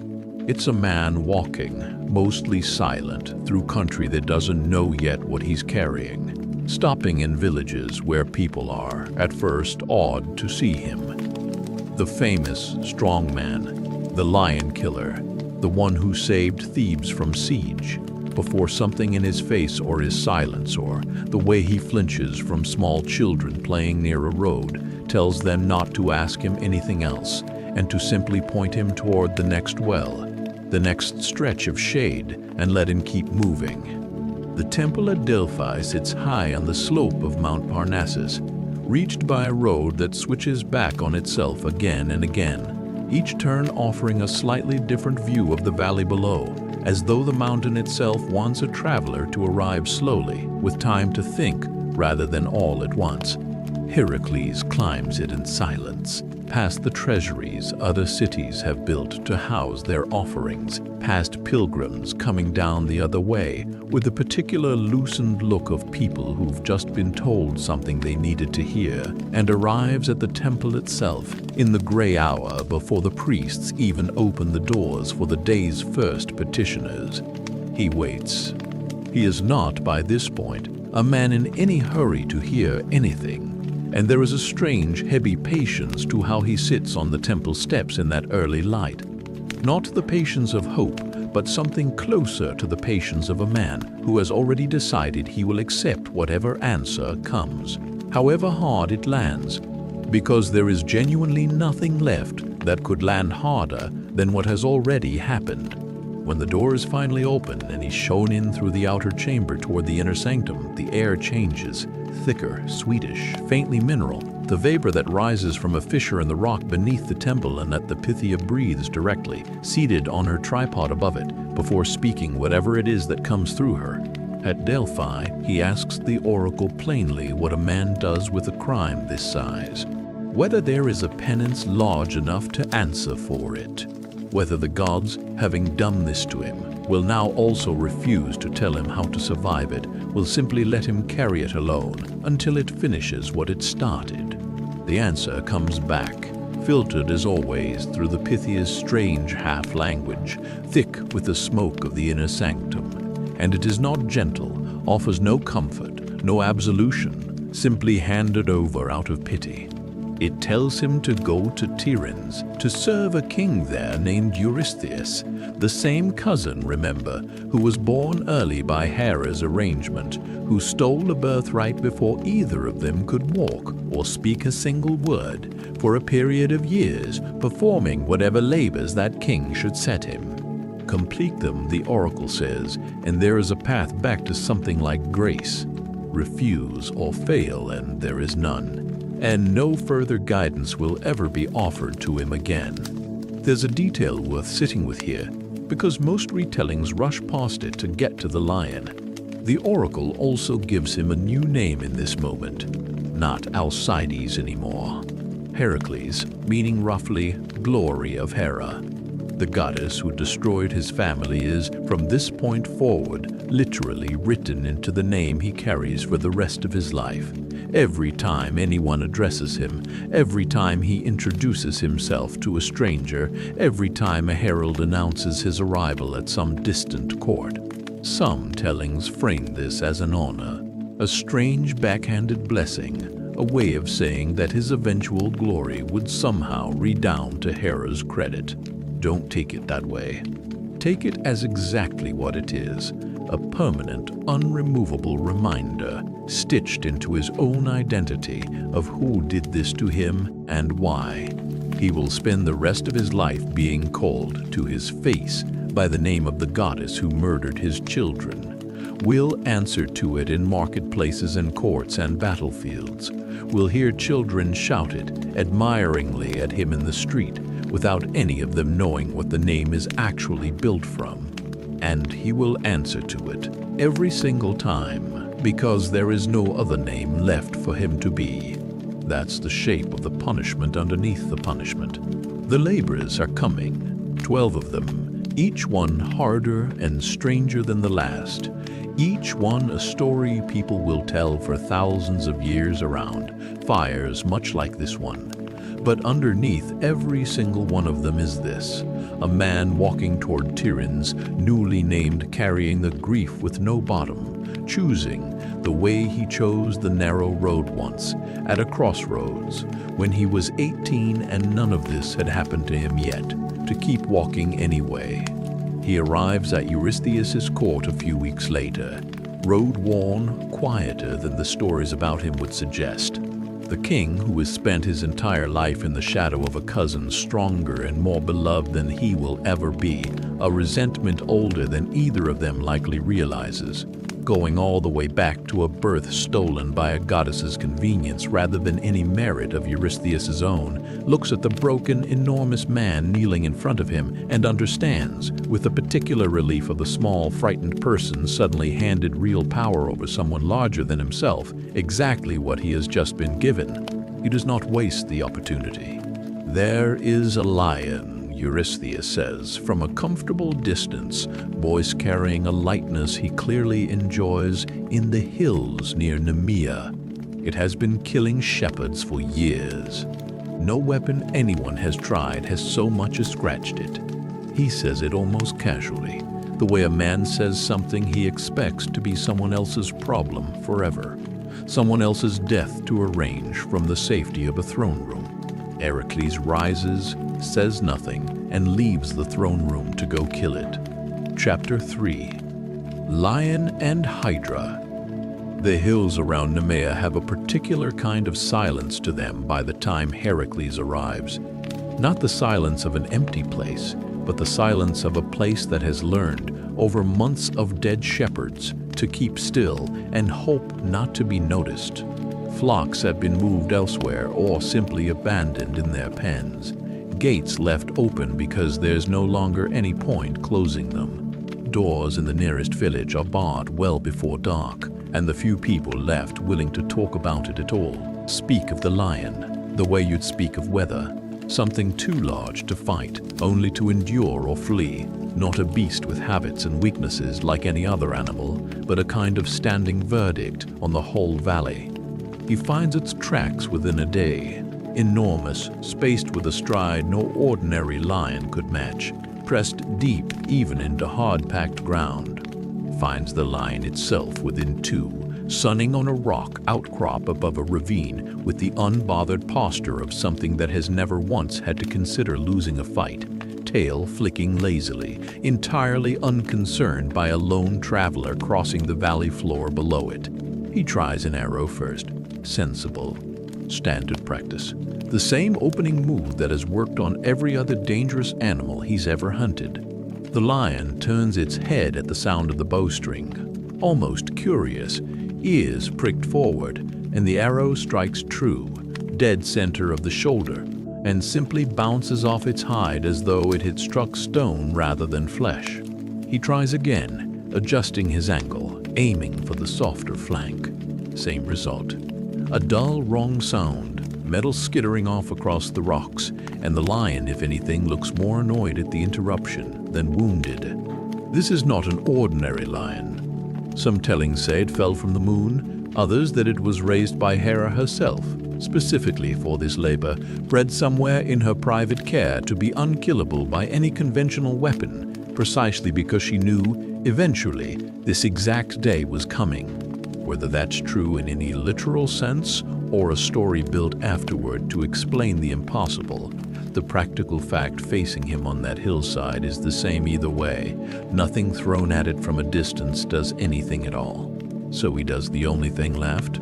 A: It's a man walking, mostly silent, through country that doesn't know yet what he's carrying. Stopping in villages where people are, at first, awed to see him. The famous strong man, the lion killer, the one who saved Thebes from siege, before something in his face or his silence or the way he flinches from small children playing near a road tells them not to ask him anything else and to simply point him toward the next well, the next stretch of shade, and let him keep moving. The temple at Delphi sits high on the slope of Mount Parnassus, reached by a road that switches back on itself again and again, each turn offering a slightly different view of the valley below, as though the mountain itself wants a traveler to arrive slowly, with time to think rather than all at once. Hercules climbs it in silence, past the treasuries other cities have built to house their offerings, past pilgrims coming down the other way with a particular loosened look of people who've just been told something they needed to hear, and arrives at the temple itself in the gray hour before the priests even open the doors for the day's first petitioners. He waits. He is not, by this point, a man in any hurry to hear anything. And there is a strange, heavy patience to how he sits on the temple steps in that early light. Not the patience of hope, but something closer to the patience of a man who has already decided he will accept whatever answer comes, however hard it lands, because there is genuinely nothing left, that could land harder than what has already happened. When the door is finally open and he's shown in through the outer chamber toward the inner sanctum, the air changes, thicker, sweetish, faintly mineral. The vapor that rises from a fissure in the rock beneath the temple, and that the Pythia breathes directly, seated on her tripod above it, before speaking whatever it is that comes through her. At Delphi, he asks the oracle plainly what a man does with a crime this size, whether there is a penance large enough to answer for it, whether the gods, having done this to him, will now also refuse to tell him how to survive it, will simply let him carry it alone until it finishes what it started. The answer comes back, filtered as always through the Pythia's strange half-language, thick with the smoke of the inner sanctum. And it is not gentle, offers no comfort, no absolution, simply handed over out of pity. It tells him to go to Tiryns, to serve a king there named Eurystheus, the same cousin, remember, who was born early by Hera's arrangement, who stole a birthright before either of them could walk or speak a single word, for a period of years, performing whatever labors that king should set him. Complete them, the oracle says, and there is a path back to something like grace. Refuse or fail, and there is none. And no further guidance will ever be offered to him again. There's a detail worth sitting with here, because most retellings rush past it to get to the lion. The oracle also gives him a new name in this moment, not Alcides anymore. Hercules, meaning roughly glory of Hera. The goddess who destroyed his family is, from this point forward, literally written into the name he carries for the rest of his life. Every time anyone addresses him, every time he introduces himself to a stranger, every time a herald announces his arrival at some distant court. Some tellings frame this as an honor, a strange backhanded blessing, a way of saying that his eventual glory would somehow redound to Hera's credit. Don't take it that way. Take it as exactly what it is, a permanent, unremovable reminder, stitched into his own identity of who did this to him and why. He will spend the rest of his life being called to his face by the name of the goddess who murdered his children. Will answer to it in marketplaces and courts and battlefields. Will hear children shout it admiringly at him in the street, without any of them knowing what the name is actually built from. And he will answer to it every single time, because there is no other name left for him to be. That's the shape of the punishment underneath the punishment. The laborers are coming, 12 of them, each one harder and stranger than the last. Each one a story people will tell for thousands of years around, fires much like this one. But underneath every single one of them is this: a man walking toward Tiryns, newly named, carrying the grief with no bottom, choosing the way he chose the narrow road once, at a crossroads, when he was 18 and none of this had happened to him yet, to keep walking anyway. He arrives at Eurystheus' court a few weeks later, road-worn, quieter than the stories about him would suggest. The king, who has spent his entire life in the shadow of a cousin stronger and more beloved than he will ever be, a resentment older than either of them likely realizes, going all the way back to a birth stolen by a goddess's convenience rather than any merit of Eurystheus' own, looks at the broken, enormous man kneeling in front of him and understands, with the particular relief of the small, frightened person suddenly handed real power over someone larger than himself, exactly what he has just been given. He does not waste the opportunity. There is a lion, Eurystheus says, from a comfortable distance, voice carrying a lightness he clearly enjoys, in the hills near Nemea. It has been killing shepherds for years. No weapon anyone has tried has so much as scratched it. He says it almost casually, the way a man says something he expects to be someone else's problem forever, someone else's death to arrange from the safety of a throne room. Hercules rises, says nothing, and leaves the throne room to go kill it. Chapter 3. Lion and Hydra. The hills around Nemea have a particular kind of silence to them by the time Hercules arrives. Not the silence of an empty place, but the silence of a place that has learned, over months of dead shepherds, to keep still and hope not to be noticed. Flocks have been moved elsewhere or simply abandoned in their pens. Gates left open because there's no longer any point closing them. Doors in the nearest village are barred well before dark, and the few people left willing to talk about it at all speak of the lion, the way you'd speak of weather, something too large to fight, only to endure or flee, not a beast with habits and weaknesses like any other animal, but a kind of standing verdict on the whole valley. He finds its tracks within a day, enormous, spaced with a stride no ordinary lion could match, pressed deep even into hard-packed ground. Finds the lion itself within two, sunning on a rock outcrop above a ravine with the unbothered posture of something that has never once had to consider losing a fight, tail flicking lazily, entirely unconcerned by a lone traveler crossing the valley floor below it. He tries an arrow first. Sensible. Standard practice. The same opening move that has worked on every other dangerous animal he's ever hunted. The lion turns its head at the sound of the bowstring, almost curious, ears pricked forward, and the arrow strikes true, dead center of the shoulder, and simply bounces off its hide as though it had struck stone rather than flesh. He tries again, adjusting his angle, aiming for the softer flank. Same result. A dull, wrong sound, metal skittering off across the rocks, and the lion, if anything, looks more annoyed at the interruption than wounded. This is not an ordinary lion. Some tellings say it fell from the moon, others that it was raised by Hera herself, specifically for this labor, bred somewhere in her private care to be unkillable by any conventional weapon, precisely because she knew, eventually, this exact day was coming. Whether that's true in any literal sense or a story built afterward to explain the impossible, the practical fact facing him on that hillside is the same either way. Nothing thrown at it from a distance does anything at all. So he does the only thing left.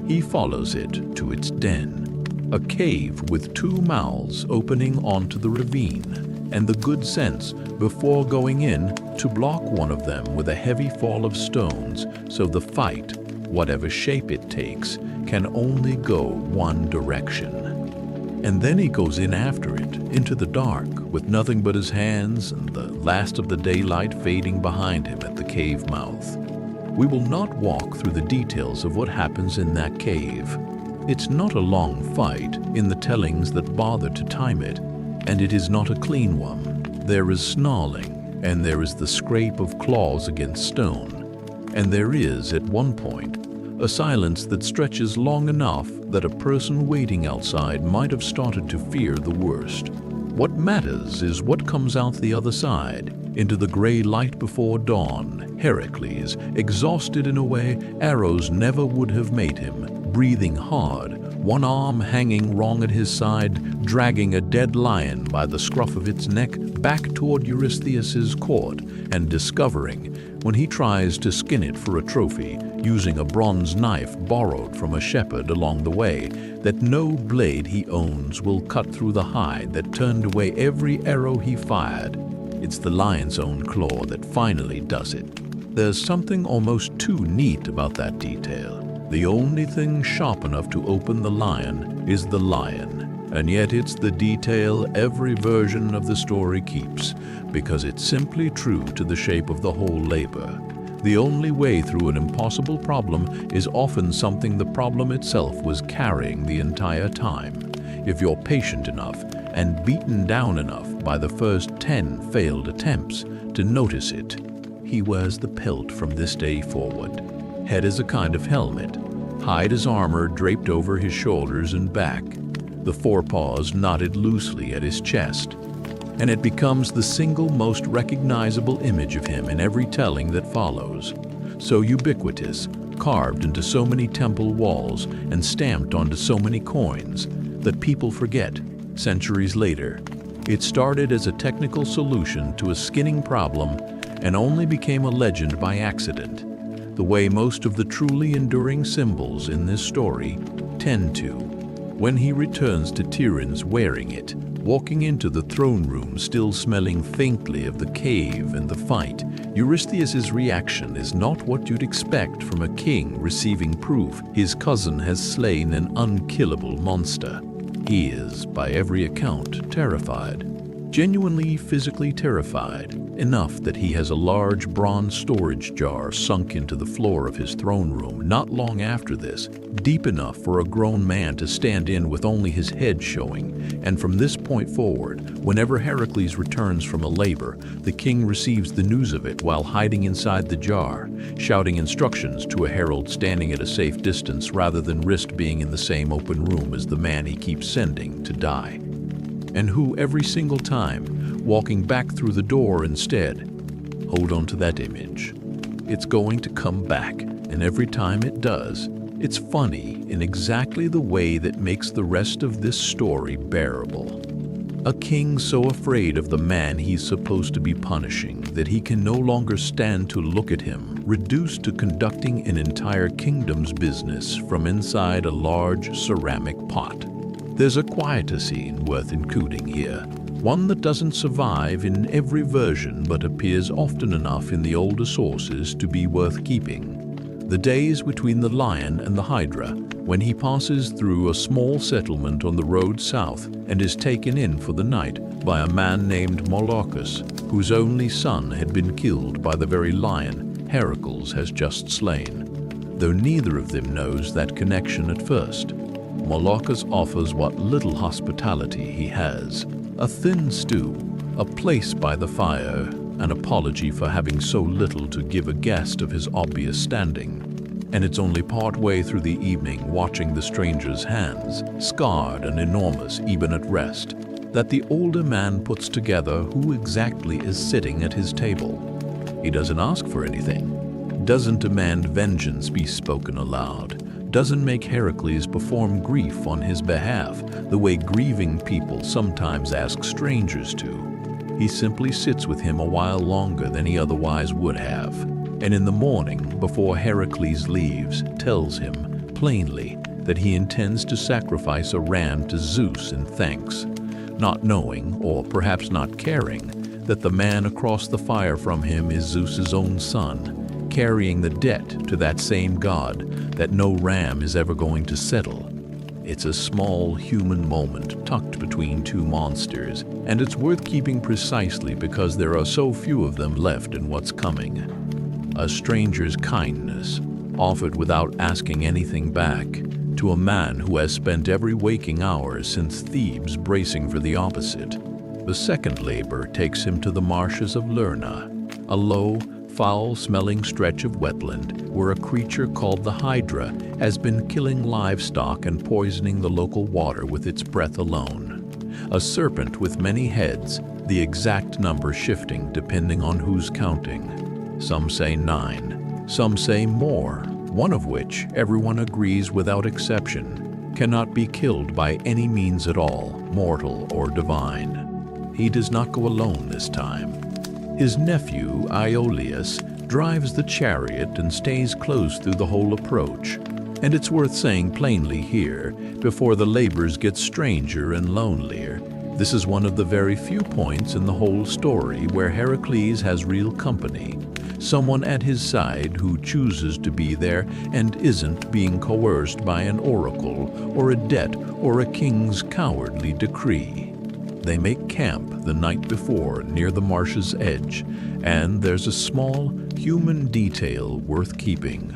A: He follows it to its den, a cave with two mouths opening onto the ravine, and the good sense, before going in, to block one of them with a heavy fall of stones so the fight, whatever shape it takes, can only go one direction. And then he goes in after it, into the dark, with nothing but his hands and the last of the daylight fading behind him at the cave mouth. We will not walk through the details of what happens in that cave. It's not a long fight in the tellings that bother to time it, and it is not a clean one. There is snarling, and there is the scrape of claws against stone, and there is, at one point, a silence that stretches long enough that a person waiting outside might have started to fear the worst. What matters is what comes out the other side, into the gray light before dawn. Hercules, exhausted in a way arrows never would have made him, breathing hard, one arm hanging wrong at his side, dragging a dead lion by the scruff of its neck back toward Eurystheus's court, and discovering, when he tries to skin it for a trophy, using a bronze knife borrowed from a shepherd along the way, that no blade he owns will cut through the hide that turned away every arrow he fired. It's the lion's own claw that finally does it. There's something almost too neat about that detail. The only thing sharp enough to open the lion is the lion, and yet it's the detail every version of the story keeps, because it's simply true to the shape of the whole labor. The only way through an impossible problem is often something the problem itself was carrying the entire time. If you're patient enough and beaten down enough by the first 10 failed attempts to notice it. He wears the pelt from this day forward. Head is a kind of helmet, hide is armor draped over his shoulders and back, the forepaws knotted loosely at his chest, and it becomes the single most recognizable image of him in every telling that follows. So ubiquitous, carved into so many temple walls and stamped onto so many coins, that people forget, centuries later, it started as a technical solution to a skinning problem and only became a legend by accident, the way most of the truly enduring symbols in this story tend to. When he returns to Tiryns wearing it, Walking into the throne room still smelling faintly of the cave and the fight, Eurystheus' reaction is not what you'd expect from a king receiving proof his cousin has slain an unkillable monster. He is, by every account, terrified. Genuinely physically terrified, enough that he has a large bronze storage jar sunk into the floor of his throne room not long after this, deep enough for a grown man to stand in with only his head showing, and from this point forward, whenever Hercules returns from a labor, the king receives the news of it while hiding inside the jar, shouting instructions to a herald standing at a safe distance rather than risk being in the same open room as the man he keeps sending to die. And who every single time, walking back through the door instead. Hold on to that image. It's going to come back, and every time it does, it's funny in exactly the way that makes the rest of this story bearable. A king so afraid of the man he's supposed to be punishing that he can no longer stand to look at him, reduced to conducting an entire kingdom's business from inside a large ceramic pot. There's a quieter scene worth including here, one that doesn't survive in every version but appears often enough in the older sources to be worth keeping. The days between the lion and the hydra, when he passes through a small settlement on the road south and is taken in for the night by a man named Molocchus, whose only son had been killed by the very lion Hercules has just slain. Though neither of them knows that connection at first, Molocchus offers what little hospitality he has: a thin stew, a place by the fire, an apology for having so little to give a guest of his obvious standing. And it's only part way through the evening, watching the stranger's hands, scarred and enormous even at rest, that the older man puts together who exactly is sitting at his table. He doesn't ask for anything, doesn't demand vengeance be spoken aloud, doesn't make Hercules perform grief on his behalf the way grieving people sometimes ask strangers to. He simply sits with him a while longer than he otherwise would have, and in the morning, before Hercules leaves, tells him plainly that he intends to sacrifice a ram to Zeus in thanks, not knowing, or perhaps not caring, that the man across the fire from him is Zeus's own son, carrying the debt to that same god that no ram is ever going to settle. It's a small human moment tucked between two monsters, and it's worth keeping precisely because there are so few of them left in what's coming. A stranger's kindness, offered without asking anything back, to a man who has spent every waking hour since Thebes bracing for the opposite. The second labor takes him to the marshes of Lerna, a low, foul-smelling stretch of wetland where a creature called the Hydra has been killing livestock and poisoning the local water with its breath alone. A serpent with many heads, the exact number shifting depending on who's counting. Some say 9, some say more, one of which everyone agrees without exception cannot be killed by any means at all, mortal or divine. He does not go alone this time. His nephew, Iolaus, drives the chariot and stays close through the whole approach. And it's worth saying plainly here, before the labors get stranger and lonelier, this is one of the very few points in the whole story where Hercules has real company, someone at his side who chooses to be there and isn't being coerced by an oracle or a debt or a king's cowardly decree. They make camp the night before near the marsh's edge, and there's a small human detail worth keeping.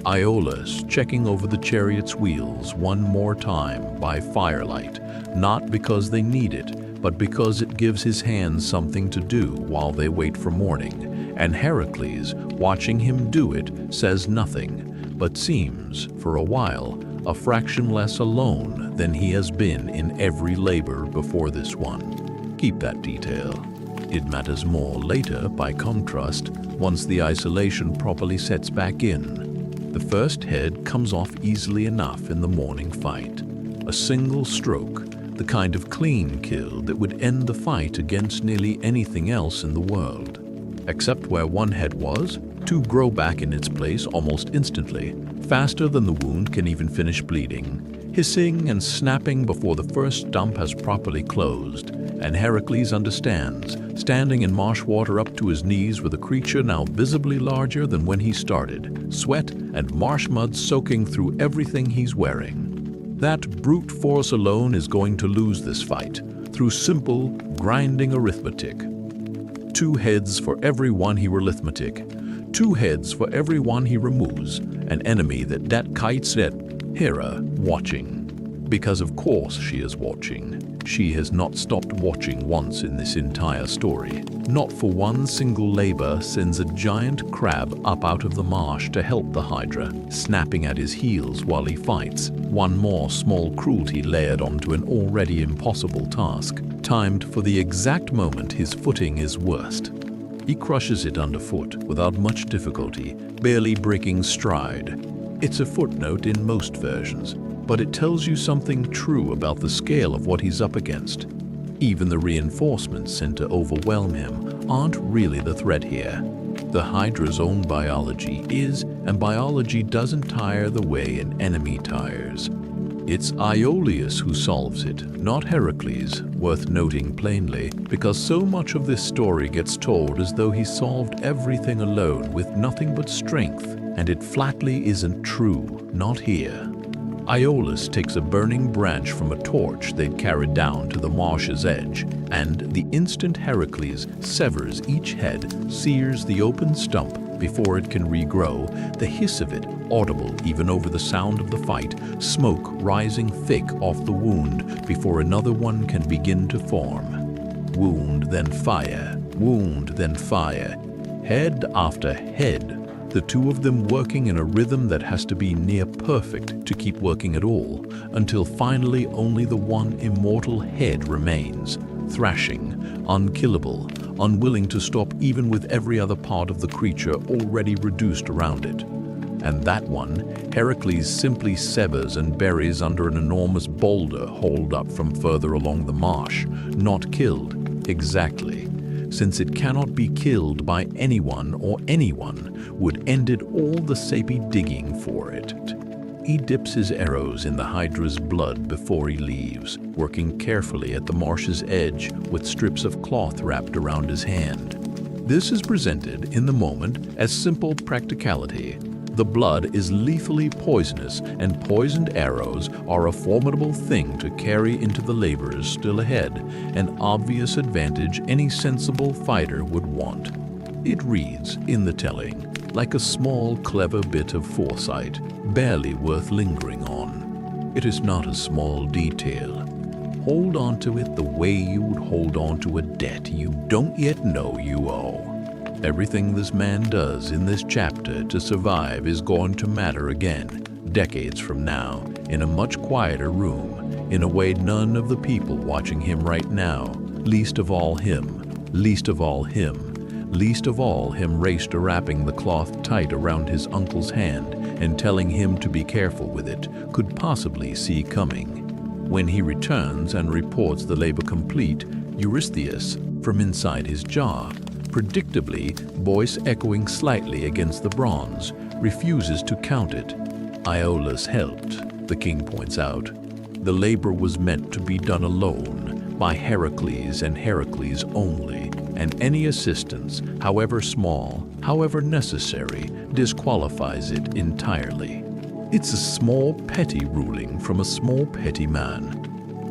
A: Iolaus checking over the chariot's wheels one more time by firelight, not because they need it, but because it gives his hands something to do while they wait for morning, and Hercules, watching him do it, says nothing, but seems, for a while, a fraction less alone than he has been in every labor before this one. Keep that detail. It matters more later, by contrast, once the isolation properly sets back in. The first head comes off easily enough in the morning fight. A single stroke, the kind of clean kill that would end the fight against nearly anything else in the world. Except where one head was, two grow back in its place almost instantly, faster than the wound can even finish bleeding, hissing and snapping before the first stump has properly closed, and Hercules understands, standing in marsh water up to his knees with a creature now visibly larger than when he started, sweat and marsh mud soaking through everything he's wearing. That brute force alone is going to lose this fight through simple, grinding arithmetic. 2 heads for every one he arithmetic. 2 heads for every one he removes. An enemy that kites at Hera watching. Because of course she is watching. She has not stopped watching once in this entire story. Not for one single labor sends a giant crab up out of the marsh to help the Hydra, snapping at his heels while he fights. One more small cruelty layered onto an already impossible task, timed for the exact moment his footing is worst. He crushes it underfoot without much difficulty, barely breaking stride. It's a footnote in most versions, but it tells you something true about the scale of what he's up against. Even the reinforcements sent to overwhelm him aren't really the threat here. The Hydra's own biology is, and biology doesn't tire the way an enemy tires. It's Iolaus who solves it, not Hercules, worth noting plainly, because so much of this story gets told as though he solved everything alone with nothing but strength, and it flatly isn't true, not here. Iolaus takes a burning branch from a torch they'd carried down to the marsh's edge, and the instant Hercules severs each head, sears the open stump before it can regrow, the hiss of it audible even over the sound of the fight, smoke rising thick off the wound before another one can begin to form. Wound, then fire, head after head. The 2 of them working in a rhythm that has to be near perfect to keep working at all, until finally only the one immortal head remains, thrashing, unkillable, unwilling to stop even with every other part of the creature already reduced around it. And that one, Hercules simply severs and buries under an enormous boulder hauled up from further along the marsh, not killed, exactly. Since it cannot be killed by anyone or anyone, would end it all the sapy digging for it. He dips his arrows in the Hydra's blood before he leaves, working carefully at the marsh's edge with strips of cloth wrapped around his hand. This is presented in the moment as simple practicality. The blood is lethally poisonous, and poisoned arrows are a formidable thing to carry into the labors still ahead, an obvious advantage any sensible fighter would want. It reads, in the telling, like a small, clever bit of foresight, barely worth lingering on. It is not a small detail. Hold on to it the way you would hold on to a debt you don't yet know you owe. Everything this man does in this chapter to survive is going to matter again, decades from now, in a much quieter room, in a way none of the people watching him right now, least of all him raced to wrapping the cloth tight around his uncle's hand and telling him to be careful with it, could possibly see coming. When he returns and reports the labor complete, Eurystheus, from inside his jar, predictably, voice echoing slightly against the bronze, refuses to count it. Iolaus helped, the king points out. The labor was meant to be done alone, by Hercules and Hercules only, and any assistance, however small, however necessary, disqualifies it entirely. It's a small petty ruling from a small petty man,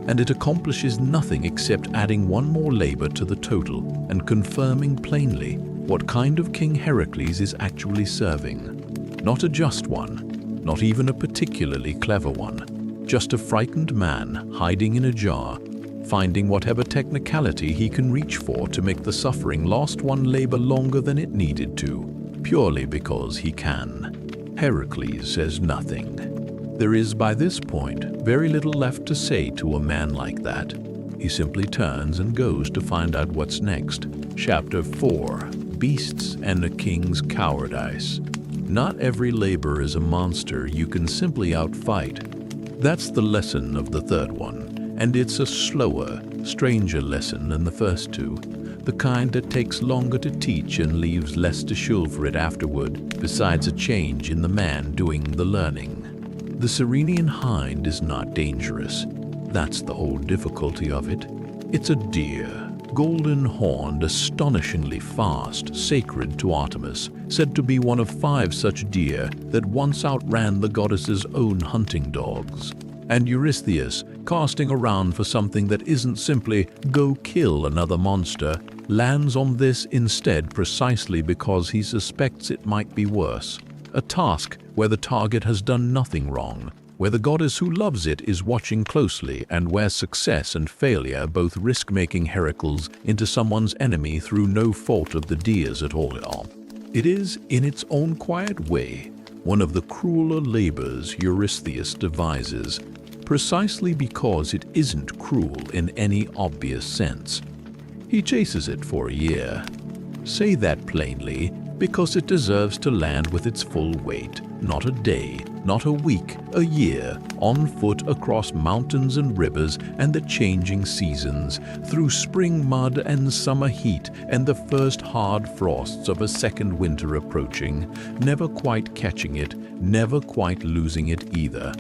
A: and it accomplishes nothing except adding one more labor to the total and confirming plainly what kind of king Hercules is actually serving. Not a just one, not even a particularly clever one, just a frightened man hiding in a jar, finding whatever technicality he can reach for to make the suffering last one labor longer than it needed to, purely because he can. Hercules says nothing. There is, by this point, very little left to say to a man like that. He simply turns and goes to find out what's next. Chapter 4. Beasts and a King's Cowardice. Not every labor is a monster you can simply outfight. That's the lesson of the third one, and it's a slower, stranger lesson than the first 2, the kind that takes longer to teach and leaves less to show for it afterward, besides a change in the man doing the learning. The Ceryneian hind is not dangerous. That's the whole difficulty of it. It's a deer, golden-horned, astonishingly fast, sacred to Artemis, said to be one of 5 such deer that once outran the goddess's own hunting dogs. And Eurystheus, casting around for something that isn't simply go kill another monster, lands on this instead precisely because he suspects it might be worse. A task where the target has done nothing wrong, where the goddess who loves it is watching closely, and where success and failure both risk making Hercules into someone's enemy through no fault of the deer's at all. It is, in its own quiet way, one of the crueler labors Eurystheus devises, precisely because it isn't cruel in any obvious sense. He chases it for a year. Say that plainly, because it deserves to land with its full weight, not a day, not a week, a year, on foot across mountains and rivers and the changing seasons, through spring mud and summer heat and the first hard frosts of a second winter approaching, never quite catching it, never quite losing it either.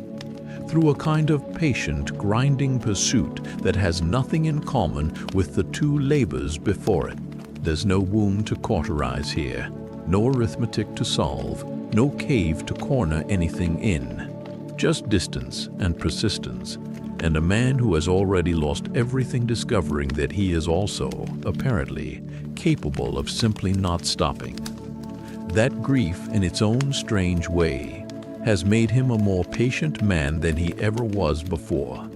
A: Through a kind of patient, grinding pursuit that has nothing in common with the 2 labors before it. There's no womb to cauterize here, no arithmetic to solve, no cave to corner anything in. Just distance and persistence, and a man who has already lost everything discovering that he is also, apparently, capable of simply not stopping. That grief, in its own strange way, has made him a more patient man than he ever was before,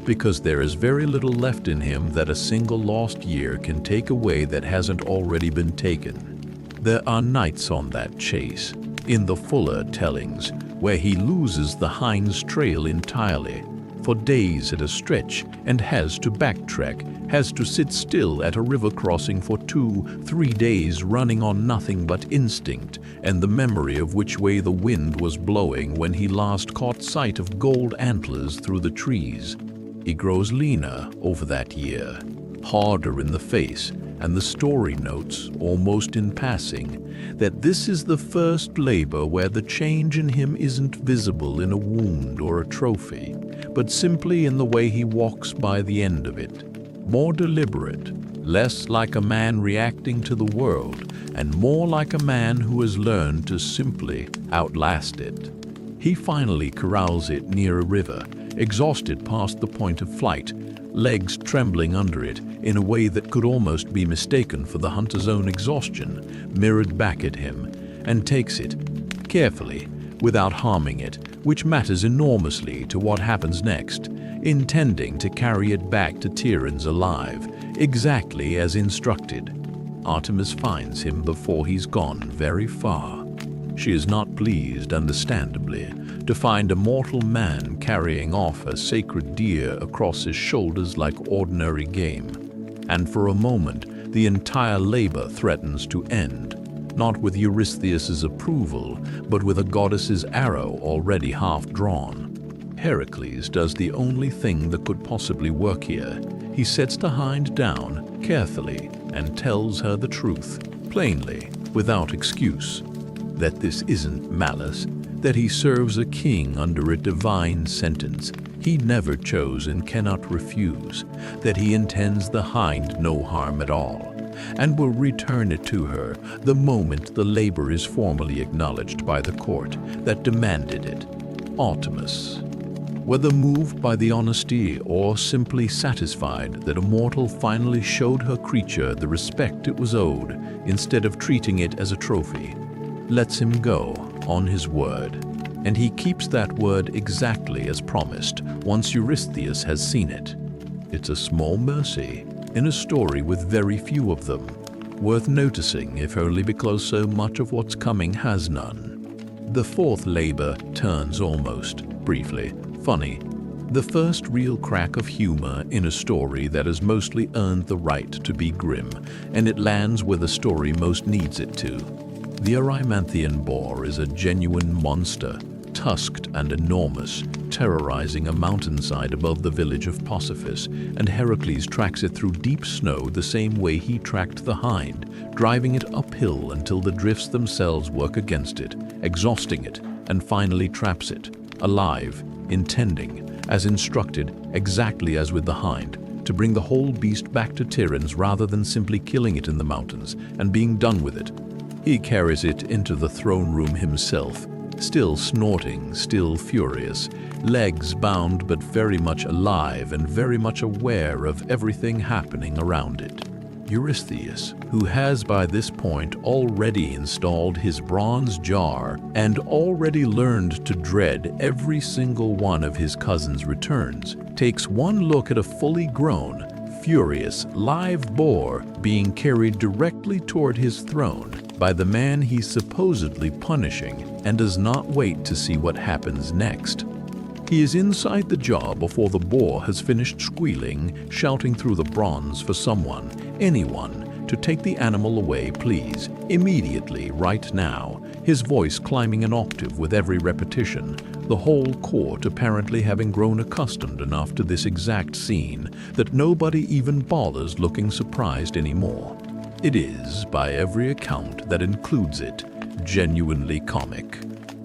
A: because there is very little left in him that a single lost year can take away that hasn't already been taken. There are nights on that chase, in the fuller tellings, where he loses the hind's trail entirely, for days at a stretch, and has to backtrack, has to sit still at a river crossing for 2-3 days running on nothing but instinct and the memory of which way the wind was blowing when he last caught sight of gold antlers through the trees. He grows leaner over that year, harder in the face, and the story notes, almost in passing, that this is the first labor where the change in him isn't visible in a wound or a trophy, but simply in the way he walks by the end of it. More deliberate, less like a man reacting to the world, and more like a man who has learned to simply outlast it. He finally corrals it near a river, exhausted past the point of flight, legs trembling under it in a way that could almost be mistaken for the hunter's own exhaustion, mirrored back at him, and takes it, carefully, without harming it, which matters enormously to what happens next, intending to carry it back to Tiryns alive, exactly as instructed. Artemis finds him before he's gone very far. She is not pleased, understandably, to find a mortal man carrying off a sacred deer across his shoulders like ordinary game. And for a moment, the entire labor threatens to end, not with Eurystheus's approval, but with a goddess's arrow already half drawn. Hercules does the only thing that could possibly work here. He sets the hind down carefully and tells her the truth, plainly, without excuse, that this isn't malice, that he serves a king under a divine sentence he never chose and cannot refuse, that he intends the hind no harm at all, and will return it to her the moment the labor is formally acknowledged by the court that demanded it. Artemis, whether moved by the honesty or simply satisfied that a mortal finally showed her creature the respect it was owed instead of treating it as a trophy, lets him go on his word, and he keeps that word exactly as promised once Eurystheus has seen it. It's a small mercy in a story with very few of them, worth noticing if only because so much of what's coming has none. The 4th labor turns almost, briefly, funny, the first real crack of humor in a story that has mostly earned the right to be grim, and it lands where the story most needs it to. The Erymanthian boar is a genuine monster, tusked and enormous, terrorizing a mountainside above the village of Posiphis, and Hercules tracks it through deep snow the same way he tracked the hind, driving it uphill until the drifts themselves work against it, exhausting it, and finally traps it, alive, intending, as instructed, exactly as with the hind, to bring the whole beast back to Tiryns rather than simply killing it in the mountains and being done with it. He carries it into the throne room himself, still snorting, still furious, legs bound but very much alive and very much aware of everything happening around it. Eurystheus, who has by this point already installed his bronze jar and already learned to dread every single one of his cousin's returns, takes one look at a fully grown, furious, live boar being carried directly toward his throne by the man he's supposedly punishing and does not wait to see what happens next. He is inside the jar before the boar has finished squealing, shouting through the bronze for someone, anyone, to take the animal away, please, immediately, right now, his voice climbing an octave with every repetition, the whole court apparently having grown accustomed enough to this exact scene that nobody even bothers looking surprised anymore. It is, by every account that includes it, genuinely comic.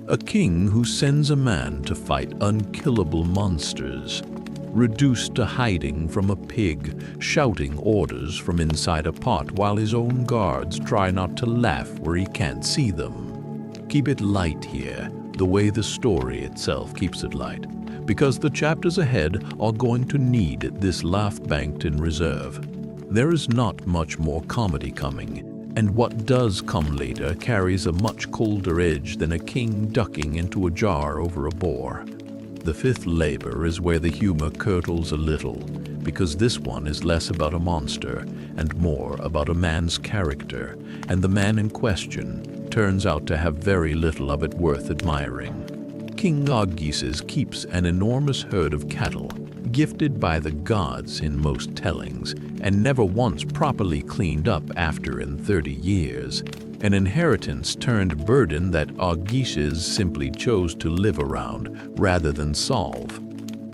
A: A king who sends a man to fight unkillable monsters, reduced to hiding from a pig, shouting orders from inside a pot while his own guards try not to laugh where he can't see them. Keep it light here, the way the story itself keeps it light, because the chapters ahead are going to need this laugh banked in reserve. There is not much more comedy coming, and what does come later carries a much colder edge than a king ducking into a jar over a boar. The fifth labor is where the humor curdles a little, because this one is less about a monster and more about a man's character, and the man in question turns out to have very little of it worth admiring. King Argises keeps an enormous herd of cattle, gifted by the gods in most tellings, and never once properly cleaned up after in 30 years, an inheritance turned burden that Argises simply chose to live around rather than solve.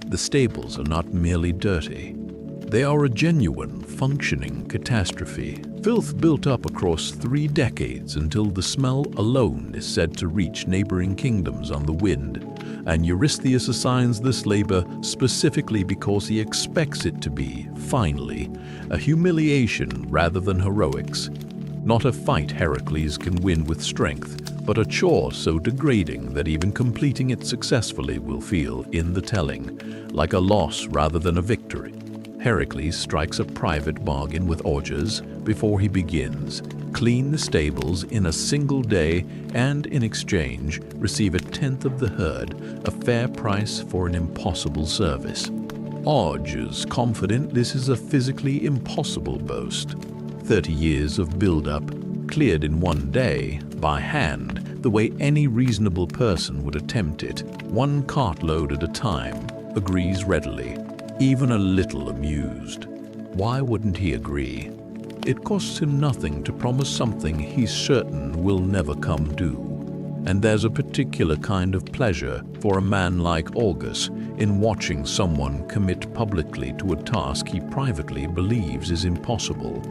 A: The stables are not merely dirty. They are a genuine, functioning catastrophe. Filth built up across 3 decades until the smell alone is said to reach neighboring kingdoms on the wind, and Eurystheus assigns this labor specifically because he expects it to be, finally, a humiliation rather than heroics. Not a fight Hercules can win with strength, but a chore so degrading that even completing it successfully will feel, in the telling, like a loss rather than a victory. Hercules strikes a private bargain with Augeas before he begins, clean the stables in a single day, and in exchange receive 1/10 of the herd, a fair price for an impossible service. Augeas confident this is a physically impossible boast. 30 years of build-up, cleared in one day, by hand, the way any reasonable person would attempt it, one cartload at a time, agrees readily, even a little amused. Why wouldn't he agree? It costs him nothing to promise something he's certain will never come due. And there's a particular kind of pleasure for a man like Augeas in watching someone commit publicly to a task he privately believes is impossible.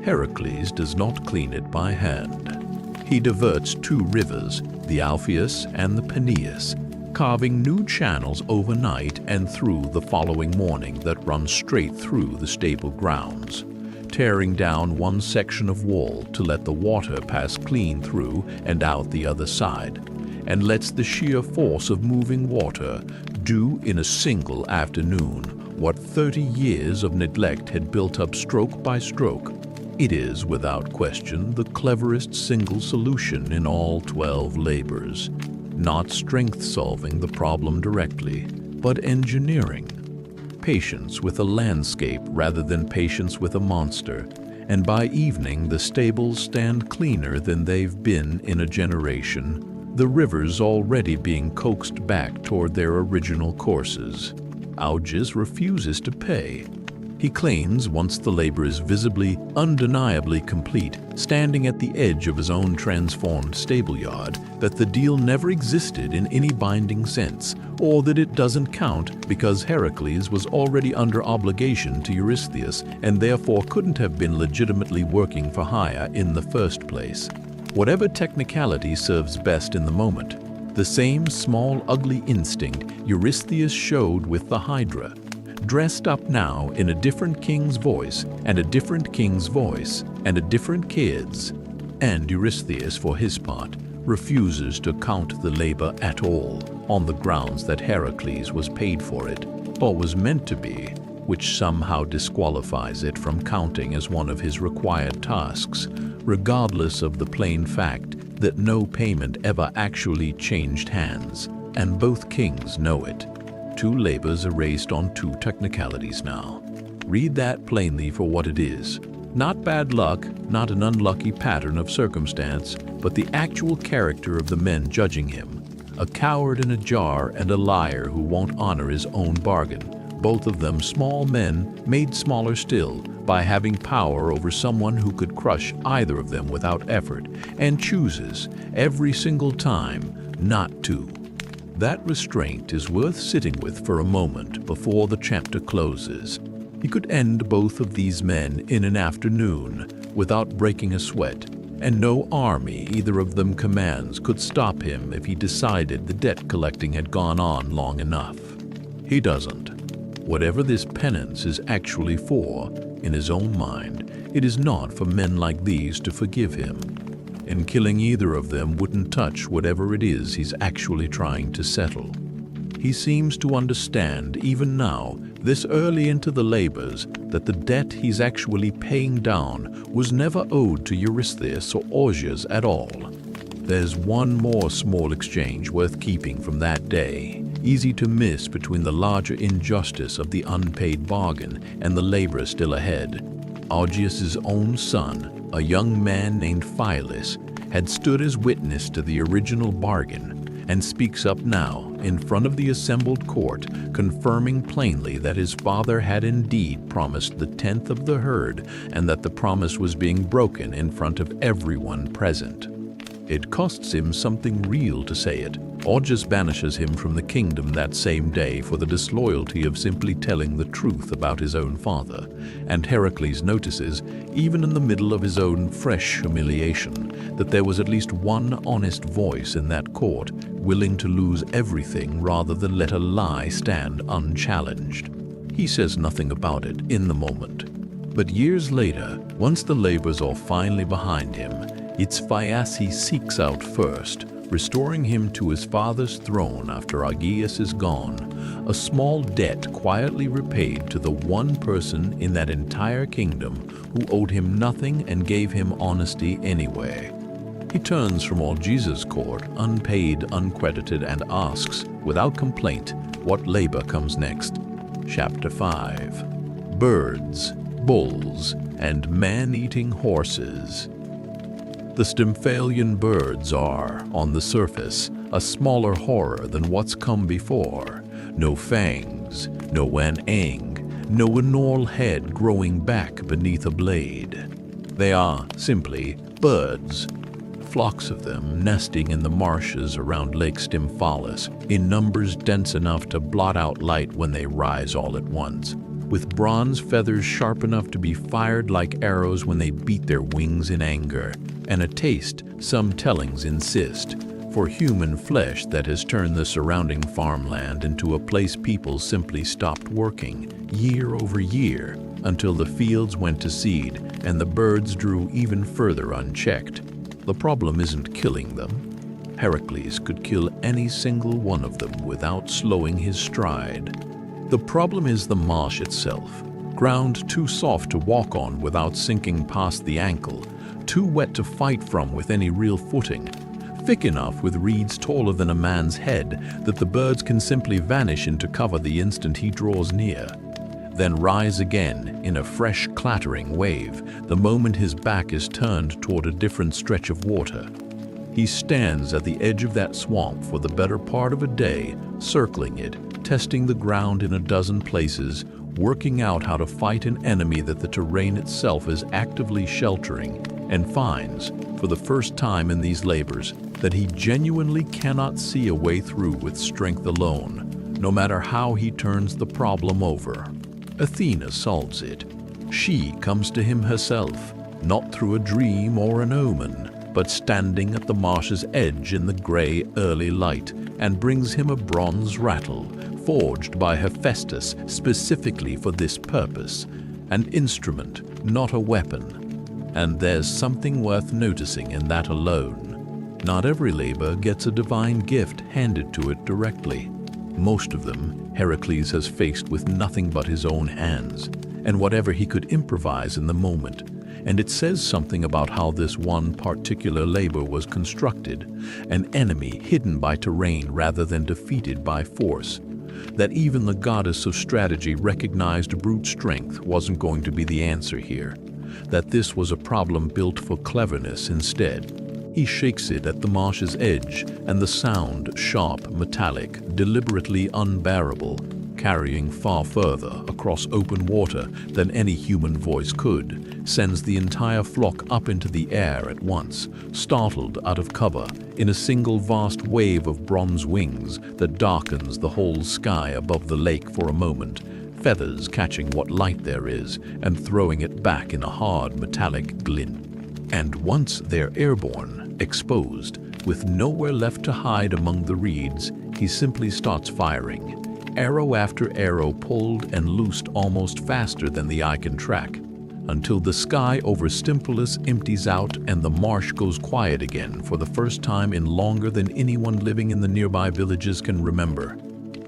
A: Hercules does not clean it by hand. He diverts 2 rivers, the Alpheus and the Peneus, carving new channels overnight and through the following morning that run straight through the stable grounds, tearing down one section of wall to let the water pass clean through and out the other side, and lets the sheer force of moving water do in a single afternoon what 30 years of neglect had built up stroke by stroke. It is, without question, the cleverest single solution in all 12 labors. Not strength solving the problem directly, but engineering. Patience with a landscape rather than patience with a monster, and by evening the stables stand cleaner than they've been in a generation, the rivers already being coaxed back toward their original courses. Augeas refuses to pay. He claims once the labor is visibly, undeniably complete, standing at the edge of his own transformed stableyard, that the deal never existed in any binding sense, or that it doesn't count because Hercules was already under obligation to Eurystheus and therefore couldn't have been legitimately working for hire in the first place. Whatever technicality serves best in the moment, the same small ugly instinct Eurystheus showed with the Hydra. dressed up now in a different king's voice, and a different king's voice, and a different kid's. And Eurystheus, for his part, refuses to count the labor at all, on the grounds that Hercules was paid for it, or was meant to be, which somehow disqualifies it from counting as one of his required tasks, regardless of the plain fact that no payment ever actually changed hands, and both kings know it. Two labors erased on two technicalities now. Read that plainly for what it is. Not bad luck, not an unlucky pattern of circumstance, but the actual character of the men judging him. A coward in a jar and a liar who won't honor his own bargain. Both of them small men, made smaller still by having power over someone who could crush either of them without effort, and chooses, every single time, not to. That restraint is worth sitting with for a moment before the chapter closes. He could end both of these men in an afternoon without breaking a sweat, and no army either of them commands could stop him if he decided the debt collecting had gone on long enough. He doesn't. Whatever this penance is actually for, in his own mind, it is not for men like these to forgive him. And killing either of them wouldn't touch whatever it is he's actually trying to settle. He seems to understand, even now, this early into the labors, that the debt he's actually paying down was never owed to Eurystheus or Augeas at all. There's one more small exchange worth keeping from that day, easy to miss between the larger injustice of the unpaid bargain and the labor still ahead. Augeas' own son, a young man named Phylis, had stood as witness to the original bargain, and speaks up now in front of the assembled court, confirming plainly that his father had indeed promised the 10th of the herd, and that the promise was being broken in front of everyone present. It costs him something real to say it. Augeas banishes him from the kingdom that same day for the disloyalty of simply telling the truth about his own father, and Hercules notices, even in the middle of his own fresh humiliation, that there was at least one honest voice in that court willing to lose everything rather than let a lie stand unchallenged. He says nothing about it in the moment. But years later, once the labors are finally behind him, it's Phylis he seeks out first, restoring him to his father's throne after Augeas is gone, a small debt quietly repaid to the one person in that entire kingdom who owed him nothing and gave him honesty anyway. He turns from Augeas' court, unpaid, uncredited, and asks, without complaint, what labor comes next. Chapter 5. Birds, Bulls, and Man-Eating Horses. The Stymphalian birds are, on the surface, a smaller horror than what's come before. No fangs, no wan-ang, no enormous head growing back beneath a blade. They are, simply, birds. Flocks of them nesting in the marshes around Lake Stymphalis, in numbers dense enough to blot out light when they rise all at once, with bronze feathers sharp enough to be fired like arrows when they beat their wings in anger, and a taste, some tellings insist, for human flesh that has turned the surrounding farmland into a place people simply stopped working, year over year, until the fields went to seed and the birds drew even further unchecked. The problem isn't killing them. Hercules could kill any single one of them without slowing his stride. The problem is the marsh itself, ground too soft to walk on without sinking past the ankle, too wet to fight from with any real footing, thick enough with reeds taller than a man's head that the birds can simply vanish into cover the instant he draws near, then rise again in a fresh clattering wave the moment his back is turned toward a different stretch of water. He stands at the edge of that swamp for the better part of a day, circling it, testing the ground in a dozen places, working out how to fight an enemy that the terrain itself is actively sheltering, and finds, for the first time in these labors, that he genuinely cannot see a way through with strength alone, no matter how he turns the problem over. Athena solves it. She comes to him herself, not through a dream or an omen, but standing at the marsh's edge in the gray early light, and brings him a bronze rattle, forged by Hephaestus specifically for this purpose, an instrument, not a weapon. And there's something worth noticing in that alone. Not every labor gets a divine gift handed to it directly. Most of them, Hercules has faced with nothing but his own hands, and whatever he could improvise in the moment. And it says something about how this one particular labor was constructed, an enemy hidden by terrain rather than defeated by force. That even the goddess of strategy recognized brute strength wasn't going to be the answer here. That this was a problem built for cleverness instead. He shakes it at the marsh's edge, and the sound, sharp, metallic, deliberately unbearable, carrying far further across open water than any human voice could, sends the entire flock up into the air at once, startled out of cover, in a single vast wave of bronze wings that darkens the whole sky above the lake for a moment, feathers catching what light there is and throwing it back in a hard metallic glint. And once they're airborne, exposed, with nowhere left to hide among the reeds, he simply starts firing. Arrow after arrow pulled and loosed almost faster than the eye can track, until the sky over Stymphalus empties out and the marsh goes quiet again for the first time in longer than anyone living in the nearby villages can remember.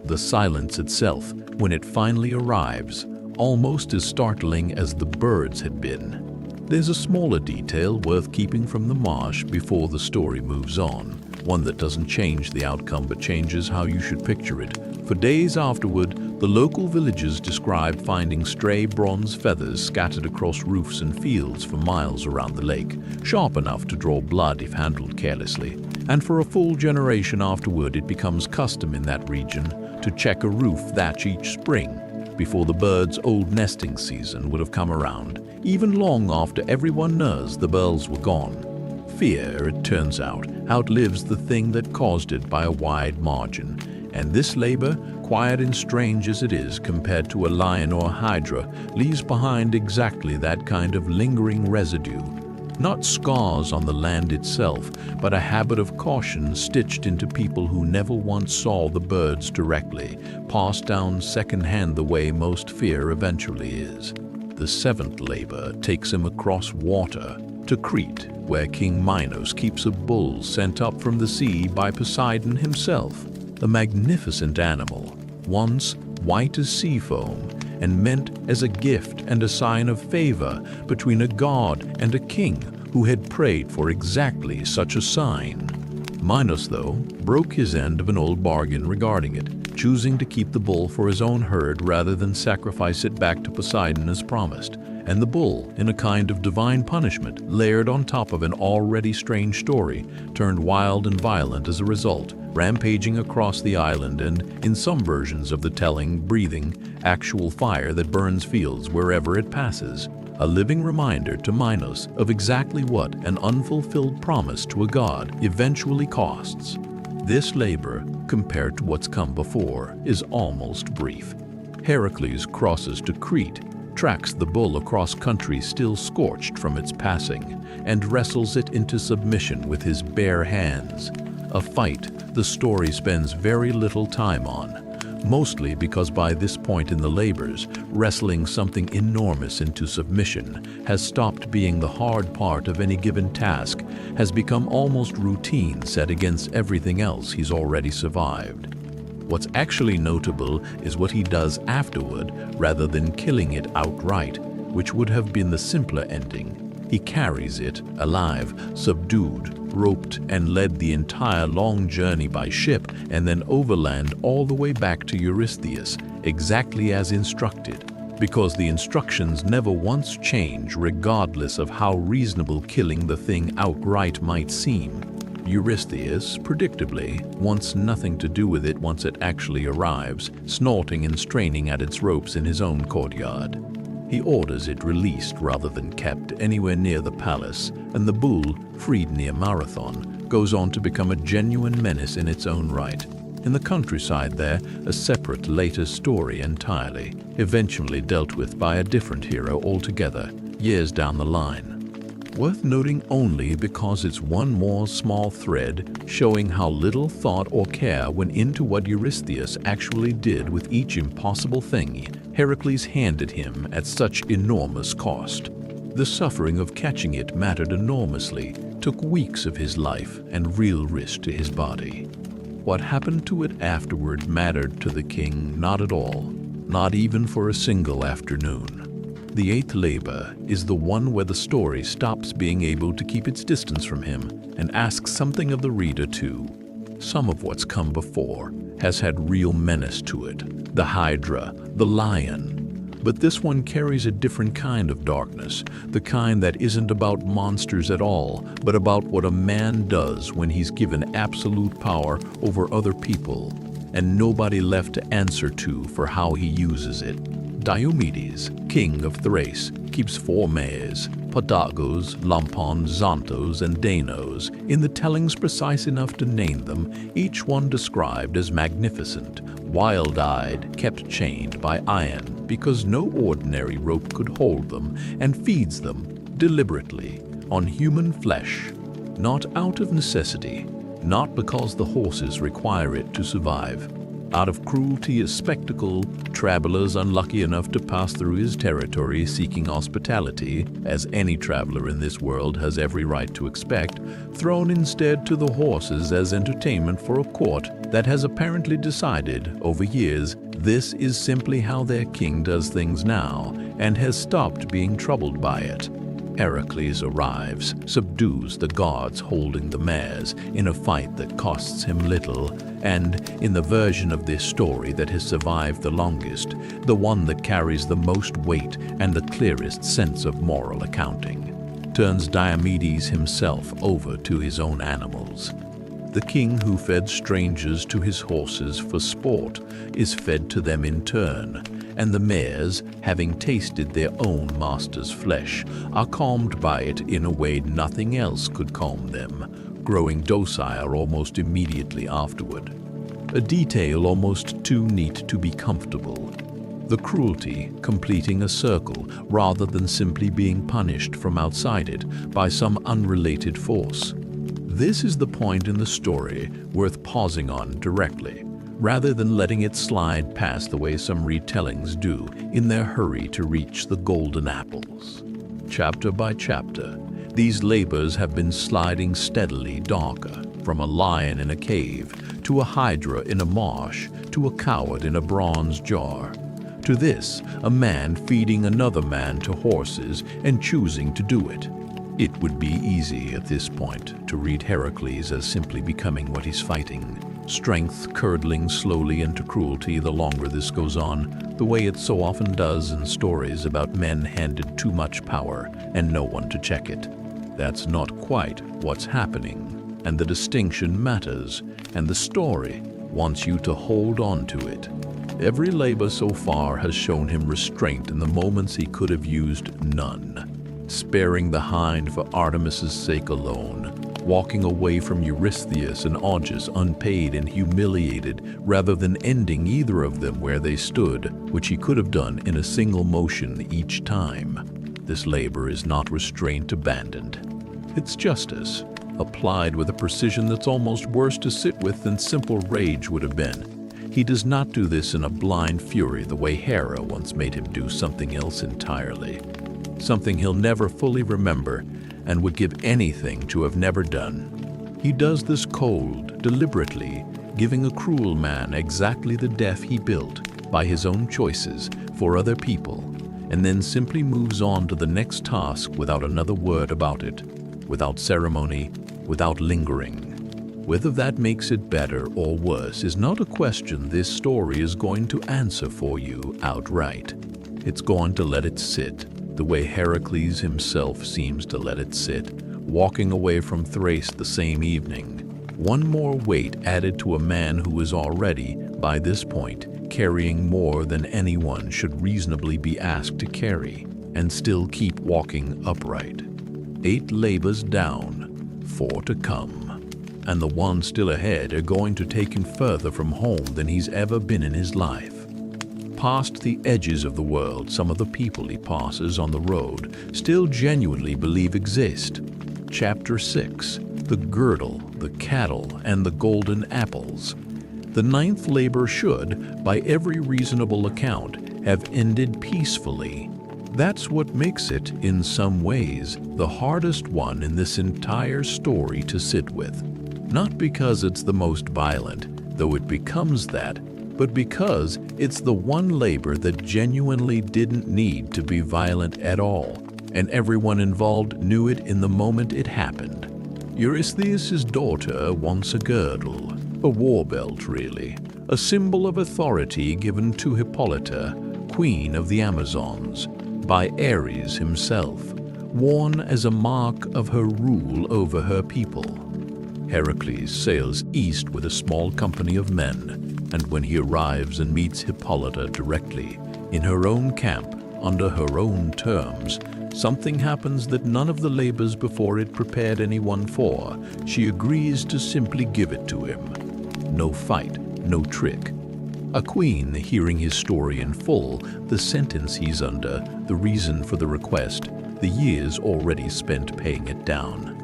A: The silence itself, when it finally arrives, almost as startling as the birds had been. There's a smaller detail worth keeping from the marsh before the story moves on, one that doesn't change the outcome but changes how you should picture it. For days afterward, the local villagers describe finding stray bronze feathers scattered across roofs and fields for miles around the lake, sharp enough to draw blood if handled carelessly. And for a full generation afterward, it becomes custom in that region to check a roof thatch each spring, before the birds' old nesting season would have come around, even long after everyone knows the bells were gone. Fear, it turns out, outlives the thing that caused it by a wide margin. And this labor, quiet and strange as it is compared to a lion or a hydra, leaves behind exactly that kind of lingering residue. Not scars on the land itself, but a habit of caution stitched into people who never once saw the birds directly, passed down secondhand the way most fear eventually is. The seventh labor takes him across water to Crete, where King Minos keeps a bull sent up from the sea by Poseidon himself. A magnificent animal, once white as sea foam, and meant as a gift and a sign of favor between a god and a king who had prayed for exactly such a sign. Minos, though, broke his end of an old bargain regarding it, choosing to keep the bull for his own herd rather than sacrifice it back to Poseidon as promised. And the bull, in a kind of divine punishment, layered on top of an already strange story, turned wild and violent as a result, rampaging across the island and, in some versions of the telling, breathing actual fire that burns fields wherever it passes. A living reminder to Minos of exactly what an unfulfilled promise to a god eventually costs. This labor, compared to what's come before, is almost brief. Hercules crosses to Crete, tracks the bull across country still scorched from its passing, and wrestles it into submission with his bare hands. A fight the story spends very little time on, mostly because by this point in the labors, wrestling something enormous into submission has stopped being the hard part of any given task, has become almost routine set against everything else he's already survived. What's actually notable is what he does afterward rather than killing it outright, which would have been the simpler ending. He carries it, alive, subdued, roped, and led the entire long journey by ship and then overland all the way back to Eurystheus, exactly as instructed, because the instructions never once change regardless of how reasonable killing the thing outright might seem. Eurystheus, predictably, wants nothing to do with it once it actually arrives, snorting and straining at its ropes in his own courtyard. He orders it released rather than kept anywhere near the palace, and the bull, freed near Marathon, goes on to become a genuine menace in its own right. In the countryside there, a separate later story entirely, eventually dealt with by a different hero altogether, years down the line. Worth noting only because it's one more small thread showing how little thought or care went into what Eurystheus actually did with each impossible thing Hercules handed him at such enormous cost. The suffering of catching it mattered enormously, took weeks of his life and real risk to his body. What happened to it afterward mattered to the king not at all, not even for a single afternoon. The eighth labor is the one where the story stops being able to keep its distance from him and asks something of the reader too. Some of what's come before has had real menace to it, the Hydra, the lion. But this one carries a different kind of darkness, the kind that isn't about monsters at all, but about what a man does when he's given absolute power over other people, and nobody left to answer to for how he uses it. Diomedes, king of Thrace, keeps 4 mares, Patagos, Lampons, Xanthos, and Danos, in the tellings precise enough to name them, each one described as magnificent, wild-eyed, kept chained by iron because no ordinary rope could hold them, and feeds them, deliberately, on human flesh, not out of necessity, not because the horses require it to survive. Out of cruelty as spectacle, travelers unlucky enough to pass through his territory seeking hospitality, as any traveler in this world has every right to expect, thrown instead to the horses as entertainment for a court that has apparently decided, over years, this is simply how their king does things now, and has stopped being troubled by it. Hercules arrives, subdues the gods holding the mares in a fight that costs him little, and, in the version of this story that has survived the longest, the one that carries the most weight and the clearest sense of moral accounting, turns Diomedes himself over to his own animals. The king who fed strangers to his horses for sport is fed to them in turn, and the mares, having tasted their own master's flesh, are calmed by it in a way nothing else could calm them, growing docile almost immediately afterward. A detail almost too neat to be comfortable. The cruelty completing a circle rather than simply being punished from outside it by some unrelated force. This is the point in the story worth pausing on directly, rather than letting it slide past the way some retellings do in their hurry to reach the golden apples. Chapter by chapter, these labors have been sliding steadily darker, from a lion in a cave, to a hydra in a marsh, to a coward in a bronze jar. To this, a man feeding another man to horses and choosing to do it. It would be easy at this point to read Hercules as simply becoming what he's fighting, strength curdling slowly into cruelty the longer this goes on, the way it so often does in stories about men handed too much power and no one to check it. That's not quite what's happening, and the distinction matters, and the story wants you to hold on to it. Every labor so far has shown him restraint in the moments he could have used none. Sparing the hind for Artemis's sake alone, walking away from Eurystheus and Augeas unpaid and humiliated rather than ending either of them where they stood, which he could have done in a single motion each time. This labor is not restraint abandoned. It's justice, applied with a precision that's almost worse to sit with than simple rage would have been. He does not do this in a blind fury the way Hera once made him do something else entirely. Something he'll never fully remember and would give anything to have never done. He does this cold, deliberately, giving a cruel man exactly the death he built by his own choices for other people, and then simply moves on to the next task without another word about it, without ceremony, without lingering. Whether that makes it better or worse is not a question this story is going to answer for you outright. It's going to let it sit, the way Hercules himself seems to let it sit, walking away from Thrace the same evening. One more weight added to a man who is already, by this point, carrying more than anyone should reasonably be asked to carry, and still keep walking upright. 8 labors down, 4 to come, and the ones still ahead are going to take him further from home than he's ever been in his life. past the edges of the world some of the people he passes on the road still genuinely believe exist. Chapter 6. The Girdle, the Cattle, and the Golden Apples. The ninth labor should, by every reasonable account, have ended peacefully. That's what makes it, in some ways, the hardest one in this entire story to sit with. Not because it's the most violent, though it becomes that, but because it's the one labor that genuinely didn't need to be violent at all, and everyone involved knew it in the moment it happened. Eurystheus' daughter wants a girdle, a war belt really, a symbol of authority given to Hippolyta, queen of the Amazons, by Ares himself, worn as a mark of her rule over her people. Hercules sails east with a small company of men, and when he arrives and meets Hippolyta directly, in her own camp, under her own terms, something happens that none of the labors before it prepared anyone for. She agrees to simply give it to him. No fight, no trick. A queen, hearing his story in full, the sentence he's under, the reason for the request, the years already spent paying it down.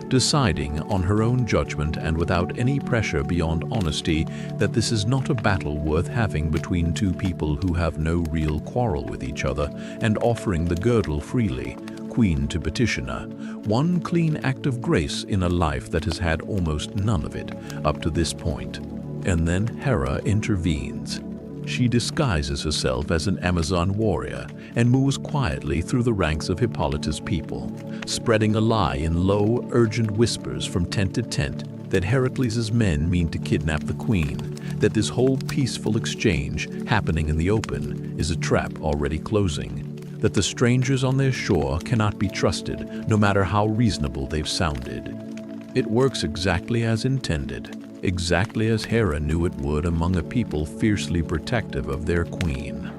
A: Deciding on her own judgment and without any pressure beyond honesty that this is not a battle worth having between two people who have no real quarrel with each other, and offering the girdle freely, queen to petitioner, one clean act of grace in a life that has had almost none of it up to this point. And then Hera intervenes. She disguises herself as an Amazon warrior and moves quietly through the ranks of Hippolyta's people, spreading a lie in low, urgent whispers from tent to tent that Heracles' men mean to kidnap the queen, that this whole peaceful exchange happening in the open is a trap already closing, that the strangers on their shore cannot be trusted no matter how reasonable they've sounded. It works exactly as intended. Exactly as Hera knew it would among a people fiercely protective of their queen.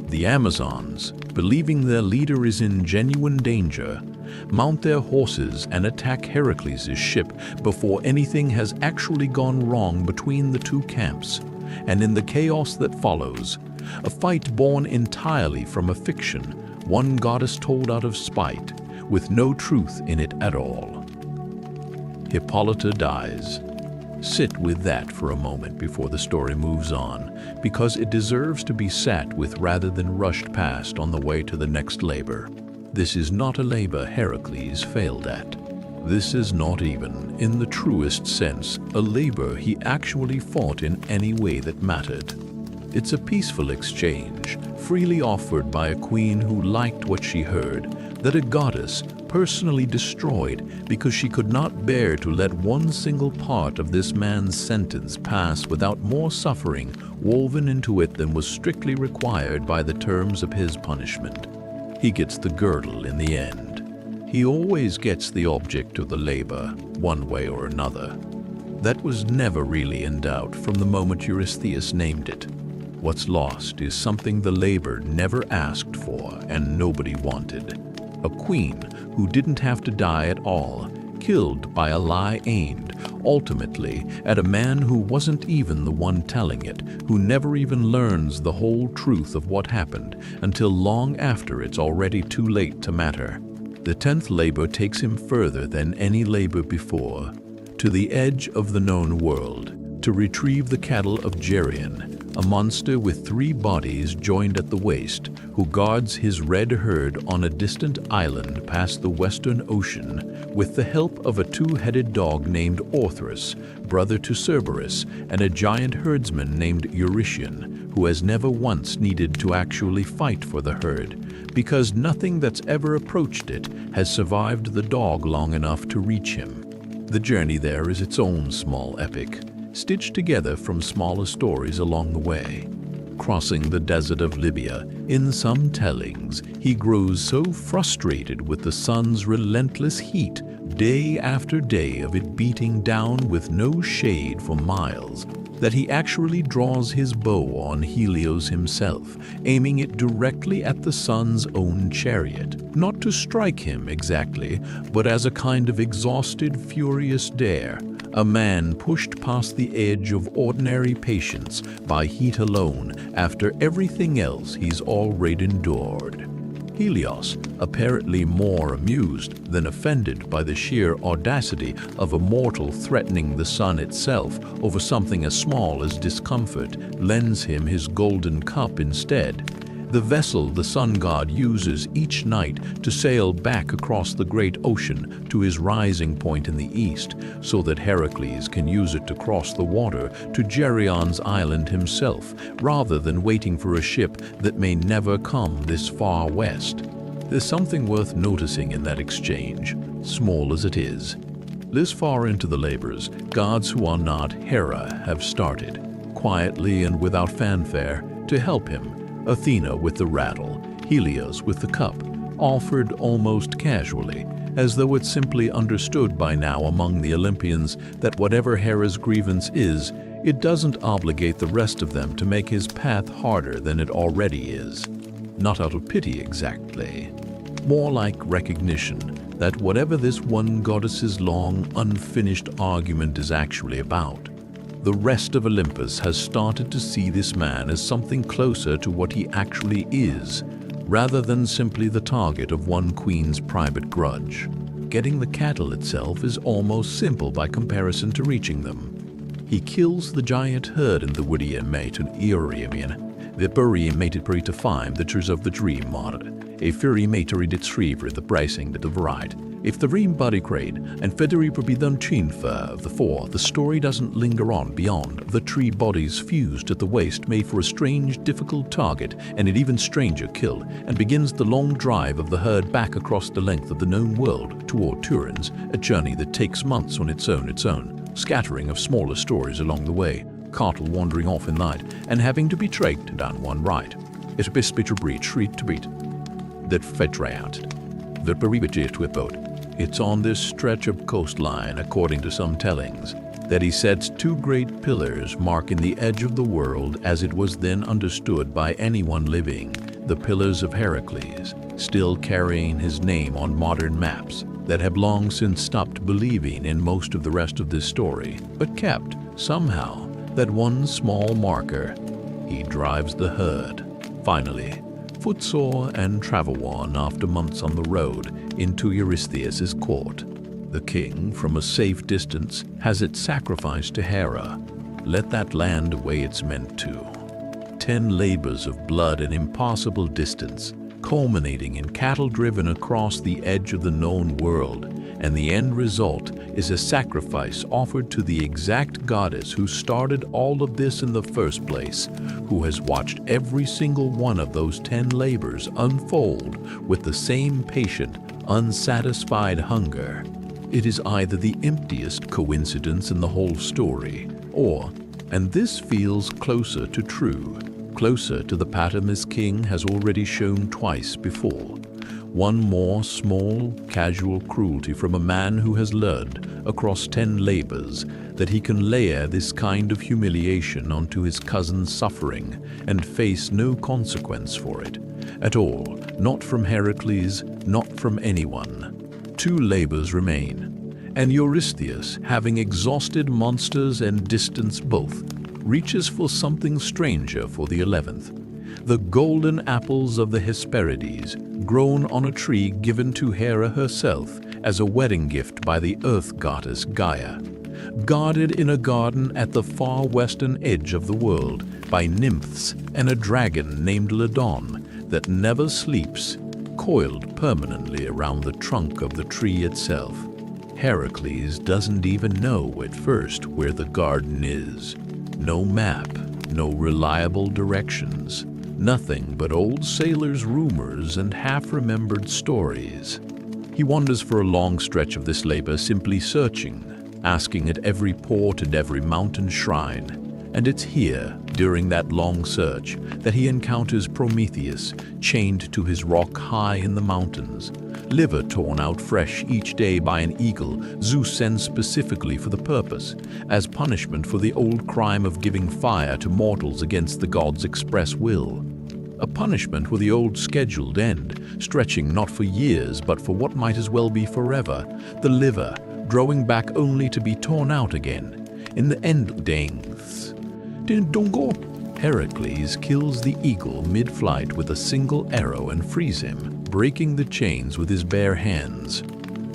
A: The Amazons, believing their leader is in genuine danger, mount their horses and attack Heracles' ship before anything has actually gone wrong between the two camps. And in the chaos that follows, a fight born entirely from a fiction, one goddess told out of spite, with no truth in it at all. Hippolyta dies. Sit with that for a moment before the story moves on, because it deserves to be sat with rather than rushed past on the way to the next labor. This is not a labor Heracles failed at. This is not even, in the truest sense, a labor he actually fought in any way that mattered. It's a peaceful exchange, freely offered by a queen who liked what she heard, that a goddess personally destroyed because she could not bear to let one single part of this man's sentence pass without more suffering woven into it than was strictly required by the terms of his punishment. He gets the girdle in the end. He always gets the object of the labor, one way or another. That was never really in doubt from the moment Eurystheus named it. What's lost is something the labor never asked for and nobody wanted. A queen who didn't have to die at all, killed by a lie aimed, ultimately, at a man who wasn't even the one telling it, who never even learns the whole truth of what happened until long after it's already too late to matter. The 10th labor takes him further than any labor before, to the edge of the known world, to retrieve the cattle of Geryon, a monster with 3 bodies joined at the waist, who guards his red herd on a distant island past the Western Ocean, with the help of a 2-headed dog named Orthrus, brother to Cerberus, and a giant herdsman named Eurytion, who has never once needed to actually fight for the herd, because nothing that's ever approached it has survived the dog long enough to reach him. The journey there is its own small epic, stitched together from smaller stories along the way. Crossing the desert of Libya, in some tellings, he grows so frustrated with the sun's relentless heat, day after day of it beating down with no shade for miles, that he actually draws his bow on Helios himself, aiming it directly at the sun's own chariot, not to strike him exactly, but as a kind of exhausted, furious dare, A man pushed past the edge of ordinary patience by heat alone after everything else he's already endured. Helios, apparently more amused than offended by the sheer audacity of a mortal threatening the sun itself over something as small as discomfort, lends him his golden cup instead. The vessel the sun god uses each night to sail back across the great ocean to his rising point in the east, so that Hercules can use it to cross the water to Gerion's island himself, rather than waiting for a ship that may never come this far west. There's something worth noticing in that exchange, small as it is. This far into the labors, gods who are not Hera have started, quietly and without fanfare, to help him. Athena with the rattle, Helios with the cup, offered almost casually, as though it's simply understood by now among the Olympians that whatever Hera's grievance is, it doesn't obligate the rest of them to make his path harder than it already is. Not out of pity exactly, more like recognition that whatever this one goddess's long, unfinished argument is actually about, the rest of Olympus has started to see this man as something closer to what he actually is, rather than simply the target of one queen's private grudge. Getting the cattle itself is almost simple by comparison to reaching them. He kills the giant herd in the Woodier mate and Euriemian, the Buri mated to find the truths of the dream mod, a fury matery det skriver the bracing that of right. If the dream body crade and federi be done chinfa of the four, the story doesn't linger on beyond the tree bodies fused at the waist made for a strange, difficult target and an even stranger kill, and begins the long drive of the herd back across the length of the known world toward Turin's, a journey that takes months on its own, scattering of smaller stories along the way, cattle wandering off in night and having to be tracked down one right. It's a bispitcher breach street to beat that fedreat. The beribit to a boat. It's on this stretch of coastline, according to some tellings, that he sets two great pillars marking the edge of the world as it was then understood by anyone living, the Pillars of Hercules, still carrying his name on modern maps that have long since stopped believing in most of the rest of this story, but kept, somehow, that one small marker. He drives the herd, finally, footsore and travel-worn after months on the road, into Eurystheus' court. The king, from a safe distance, has it sacrificed to Hera. Let that land the way it's meant to. 10 labors of blood and impossible distance, culminating in cattle driven across the edge of the known world, and the end result is a sacrifice offered to the exact goddess who started all of this in the first place, who has watched every single one of those 10 labors unfold with the same patient, unsatisfied hunger. It is either the emptiest coincidence in the whole story, or, and this feels closer to true, closer to the pattern this king has already shown twice before, one more small, casual cruelty from a man who has learned, across 10 labors, that he can layer this kind of humiliation onto his cousin's suffering and face no consequence for it, at all, not from Heracles, not from anyone. 2 labors remain, and Eurystheus, having exhausted monsters and distance both, reaches for something stranger for the 11th. The golden apples of the Hesperides, grown on a tree given to Hera herself as a wedding gift by the earth goddess Gaia, guarded in a garden at the far western edge of the world by nymphs and a dragon named Ladon that never sleeps, coiled permanently around the trunk of the tree itself. Heracles doesn't even know at first where the garden is. No map, no reliable directions, nothing but old sailors' rumors and half-remembered stories. He wanders for a long stretch of this labor simply searching, asking at every port and every mountain shrine. And it's here, during that long search, that he encounters Prometheus, chained to his rock high in the mountains, liver torn out fresh each day by an eagle Zeus sends specifically for the purpose, as punishment for the old crime of giving fire to mortals against the gods' express will. A punishment with the old scheduled end, stretching not for years but for what might as well be forever, the liver, drawing back only to be torn out again. In the endings, Hercules kills the eagle mid-flight with a single arrow and frees him, breaking the chains with his bare hands.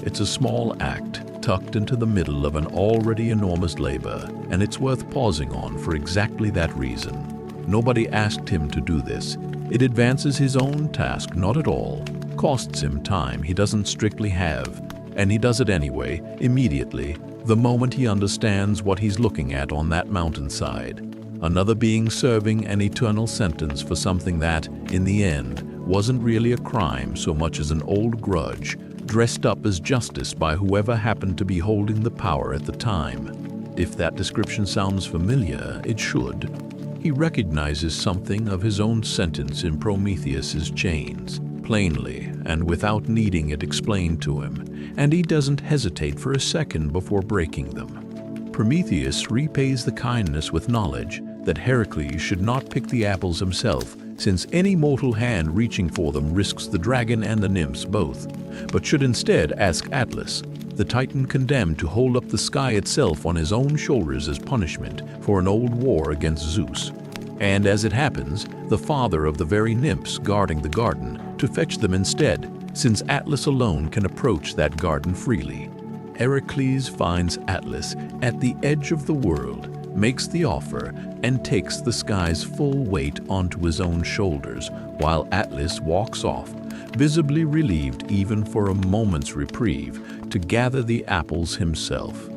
A: It's a small act, tucked into the middle of an already enormous labor, and it's worth pausing on for exactly that reason. Nobody asked him to do this. It advances his own task not at all, costs him time he doesn't strictly have, and he does it anyway, immediately, the moment he understands what he's looking at on that mountainside. Another being serving an eternal sentence for something that, in the end, wasn't really a crime so much as an old grudge, dressed up as justice by whoever happened to be holding the power at the time. If that description sounds familiar, it should. He recognizes something of his own sentence in Prometheus's chains, plainly and without needing it explained to him, and he doesn't hesitate for a second before breaking them. Prometheus repays the kindness with knowledge that Hercules should not pick the apples himself, since any mortal hand reaching for them risks the dragon and the nymphs both, but should instead ask Atlas, the Titan condemned to hold up the sky itself on his own shoulders as punishment for an old war against Zeus. And as it happens, the father of the very nymphs guarding the garden, to fetch them instead, since Atlas alone can approach that garden freely. Hercules finds Atlas at the edge of the world, makes the offer, and takes the sky's full weight onto his own shoulders, while Atlas walks off, visibly relieved even for a moment's reprieve, to gather the apples himself.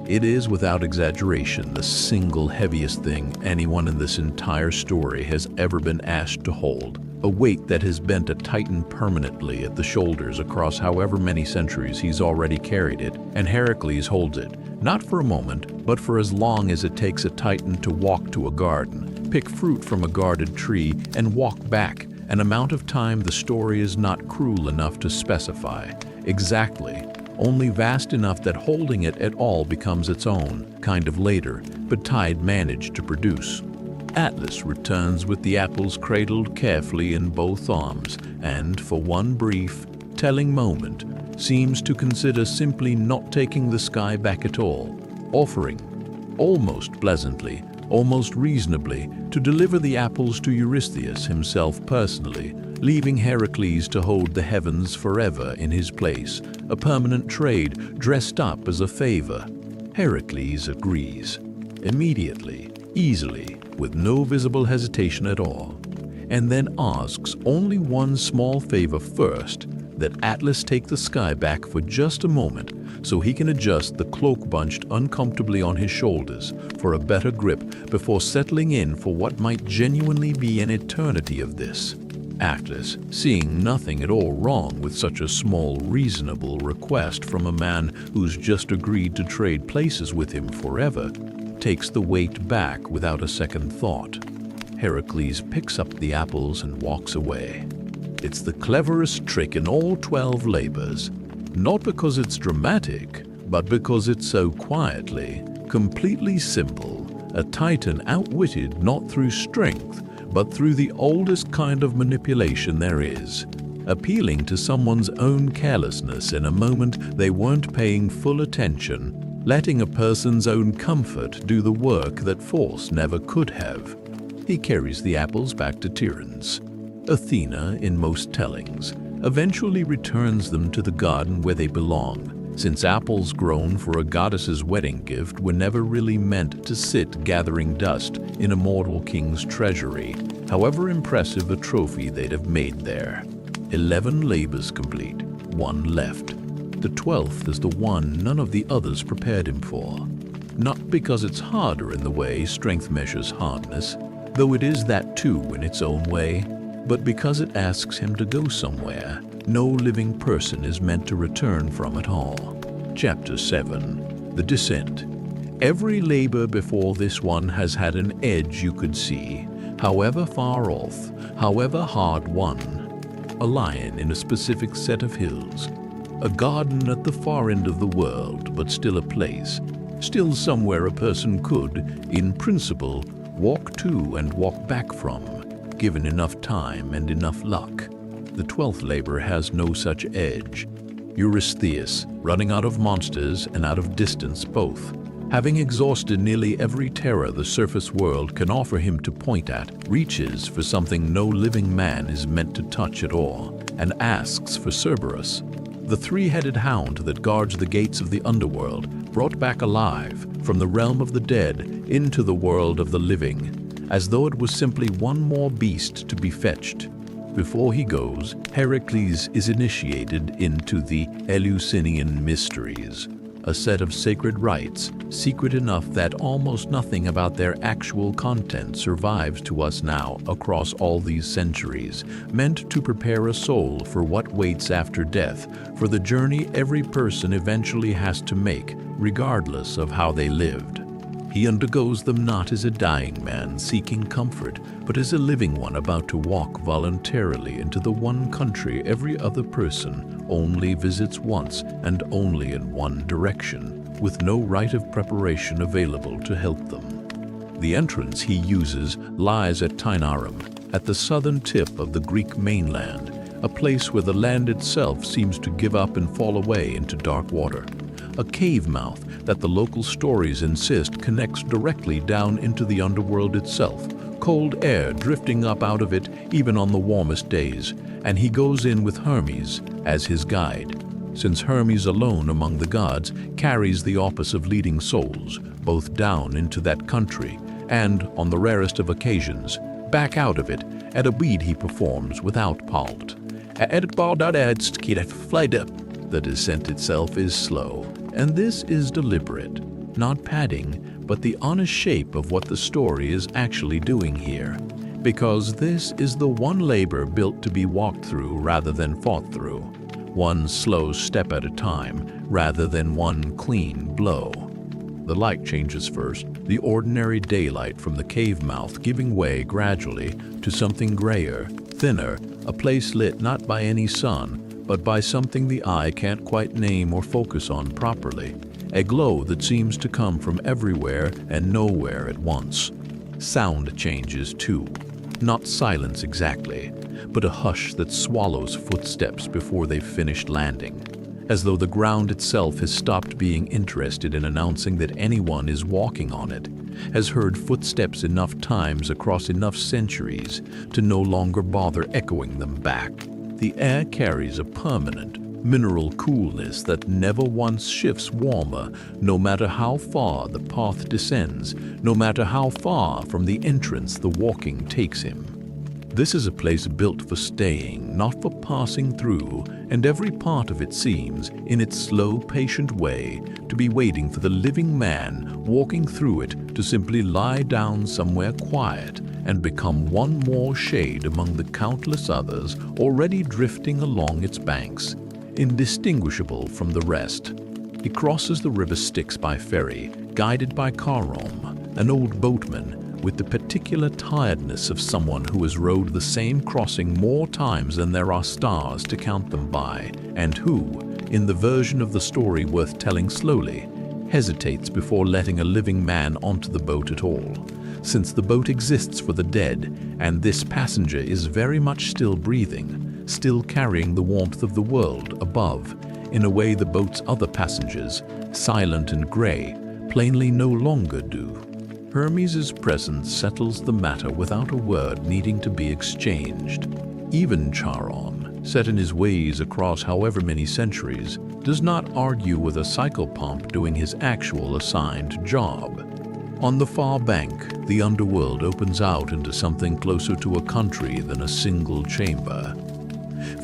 A: It is, without exaggeration, the single heaviest thing anyone in this entire story has ever been asked to hold, a weight that has bent a Titan permanently at the shoulders across however many centuries he's already carried it, and Hercules holds it, not for a moment, but for as long as it takes a Titan to walk to a garden, pick fruit from a guarded tree, and walk back, an amount of time the story is not cruel enough to specify. Exactly. Only vast enough that holding it at all becomes its own, kind of later, but Tide managed to produce. Atlas returns with the apples cradled carefully in both arms, and for one brief, telling moment, seems to consider simply not taking the sky back at all, offering, almost pleasantly, almost reasonably, to deliver the apples to Eurystheus himself personally, leaving Hercules to hold the heavens forever in his place, a permanent trade dressed up as a favor. Hercules agrees, immediately, easily, with no visible hesitation at all, and then asks only one small favor first, that Atlas take the sky back for just a moment so he can adjust the cloak bunched uncomfortably on his shoulders for a better grip before settling in for what might genuinely be an eternity of this. Atlas, seeing nothing at all wrong with such a small, reasonable request from a man who's just agreed to trade places with him forever, takes the weight back without a second thought. Hercules picks up the apples and walks away. It's the cleverest trick in all 12 labors, not because it's dramatic, but because it's so quietly, completely simple, a Titan outwitted not through strength, but through the oldest kind of manipulation there is, appealing to someone's own carelessness in a moment they weren't paying full attention, letting a person's own comfort do the work that force never could have. He carries the apples back to Tiryns. Athena, in most tellings, eventually returns them to the garden where they belong, since apples grown for a goddess's wedding gift were never really meant to sit gathering dust in a mortal king's treasury, however impressive a trophy they'd have made there. 11 labors complete, one left. The 12th is the one none of the others prepared him for. Not because it's harder in the way strength measures hardness, though it is that too in its own way, but because it asks him to go somewhere no living person is meant to return from at all. Chapter 7. The Descent. Every labor before this one has had an edge you could see, however far off, however hard won. A lion in a specific set of hills. A garden at the far end of the world, but still a place. Still somewhere a person could, in principle, walk to and walk back from, given enough time and enough luck. The 12th labor has no such edge. Eurystheus, running out of monsters and out of distance both. Having exhausted nearly every terror the surface world can offer him to point at, reaches for something no living man is meant to touch at all, and asks for Cerberus, the three-headed hound that guards the gates of the underworld, brought back alive from the realm of the dead into the world of the living, as though it was simply one more beast to be fetched. Before he goes, Hercules is initiated into the Eleusinian mysteries, a set of sacred rites, secret enough that almost nothing about their actual content survives to us now across all these centuries, meant to prepare a soul for what waits after death, for the journey every person eventually has to make, regardless of how they lived. He undergoes them not as a dying man seeking comfort, but as a living one about to walk voluntarily into the one country every other person only visits once and only in one direction, with no rite of preparation available to help them. The entrance he uses lies at Tainarum, at the southern tip of the Greek mainland, a place where the land itself seems to give up and fall away into dark water. A cave mouth that the local stories insist connects directly down into the underworld itself, cold air drifting up out of it even on the warmest days, and he goes in with Hermes as his guide, since Hermes alone among the gods carries the office of leading souls, both down into that country and, on the rarest of occasions, back out of it at a bead he performs without fault. The descent itself is slow, and this is deliberate, not padding, but the honest shape of what the story is actually doing here, because this is the one labor built to be walked through rather than fought through, one slow step at a time rather than one clean blow. The light changes first, the ordinary daylight from the cave mouth giving way gradually to something grayer, thinner, a place lit not by any sun, but by something the eye can't quite name or focus on properly, a glow that seems to come from everywhere and nowhere at once. Sound changes too, not silence exactly, but a hush that swallows footsteps before they've finished landing, as though the ground itself has stopped being interested in announcing that anyone is walking on it, has heard footsteps enough times across enough centuries to no longer bother echoing them back. The air carries a permanent, mineral coolness that never once shifts warmer, no matter how far the path descends, no matter how far from the entrance the walking takes him. This is a place built for staying, not for passing through, and every part of it seems, in its slow, patient way, to be waiting for the living man walking through it to simply lie down somewhere quiet and become one more shade among the countless others already drifting along its banks, indistinguishable from the rest. He crosses the river Styx by ferry, guided by Charon, an old boatman, with the particular tiredness of someone who has rowed the same crossing more times than there are stars to count them by, and who, in the version of the story worth telling slowly, hesitates before letting a living man onto the boat at all, since the boat exists for the dead, and this passenger is very much still breathing, still carrying the warmth of the world above, in a way the boat's other passengers, silent and gray, plainly no longer do. Hermes' presence settles the matter without a word needing to be exchanged. Even Charon, set in his ways across however many centuries, does not argue with a psychopomp doing his actual assigned job. On the far bank, the underworld opens out into something closer to a country than a single chamber.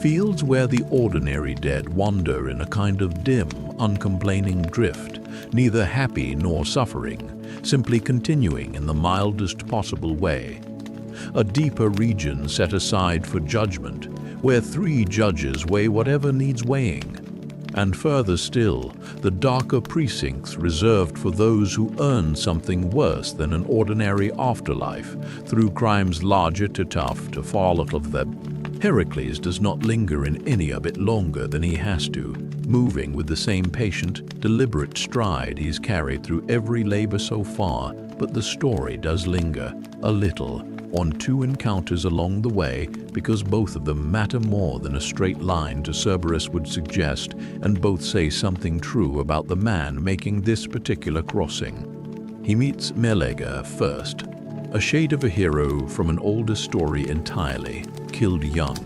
A: Fields where the ordinary dead wander in a kind of dim, uncomplaining drift, neither happy nor suffering, simply continuing in the mildest possible way. A deeper region set aside for judgment, where 3 judges weigh whatever needs weighing. And further still, the darker precincts reserved for those who earn something worse than an ordinary afterlife through crimes larger too tough to fall out of them. Hercules does not linger in any of it longer than he has to, moving with the same patient, deliberate stride he's carried through every labor so far, but the story does linger, a little, on 2 encounters along the way because both of them matter more than a straight line to Cerberus would suggest, and both say something true about the man making this particular crossing. He meets Melega first, a shade of a hero from an older story entirely, killed young,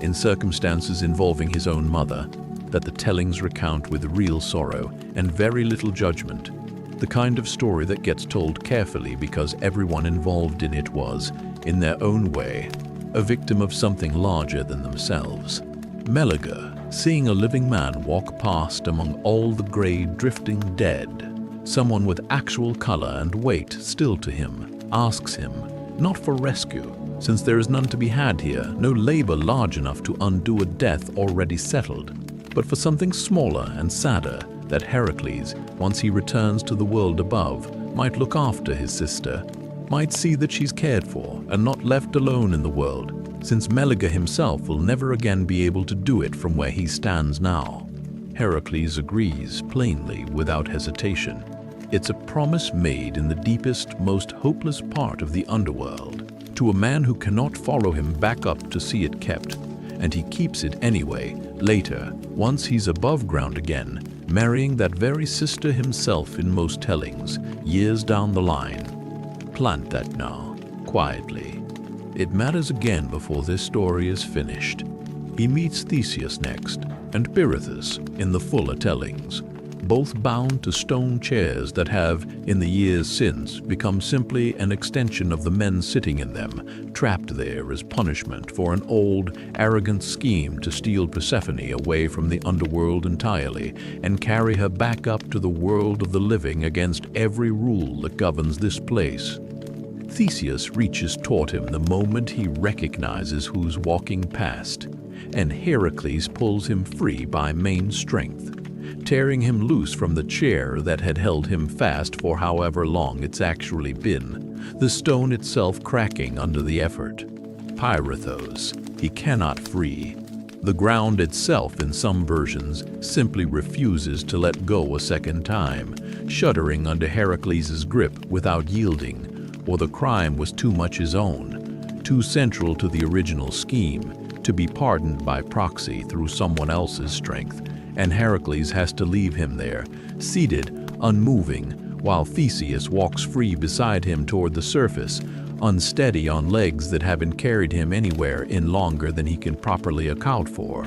A: in circumstances involving his own mother, that the tellings recount with real sorrow and very little judgment. The kind of story that gets told carefully because everyone involved in it was, in their own way, a victim of something larger than themselves. Melega, seeing a living man walk past among all the gray drifting dead, someone with actual color and weight still to him, asks him, not for rescue, since there is none to be had here, no labor large enough to undo a death already settled, but for something smaller and sadder, that Hercules, once he returns to the world above, might look after his sister, might see that she's cared for and not left alone in the world, since Melega himself will never again be able to do it from where he stands now. Hercules agrees plainly, without hesitation. It's a promise made in the deepest, most hopeless part of the underworld, to a man who cannot follow him back up to see it kept, and he keeps it anyway, later, once he's above ground again, marrying that very sister himself in most tellings, years down the line. Plant that now, quietly. It matters again before this story is finished. He meets Theseus next, and Pirithous in the fuller tellings, both bound to stone chairs that have, in the years since, become simply an extension of the men sitting in them, trapped there as punishment for an old, arrogant scheme to steal Persephone away from the underworld entirely and carry her back up to the world of the living against every rule that governs this place. Theseus reaches toward him the moment he recognizes who's walking past, and Heracles pulls him free by main strength, tearing him loose from the chair that had held him fast for however long it's actually been, the stone itself cracking under the effort. Pirithous, he cannot free. The ground itself, in some versions, simply refuses to let go a second time, shuddering under Heracles' grip without yielding, or the crime was too much his own, too central to the original scheme, to be pardoned by proxy through someone else's strength, and Heracles has to leave him there, seated, unmoving, while Theseus walks free beside him toward the surface, unsteady on legs that haven't carried him anywhere in longer than he can properly account for.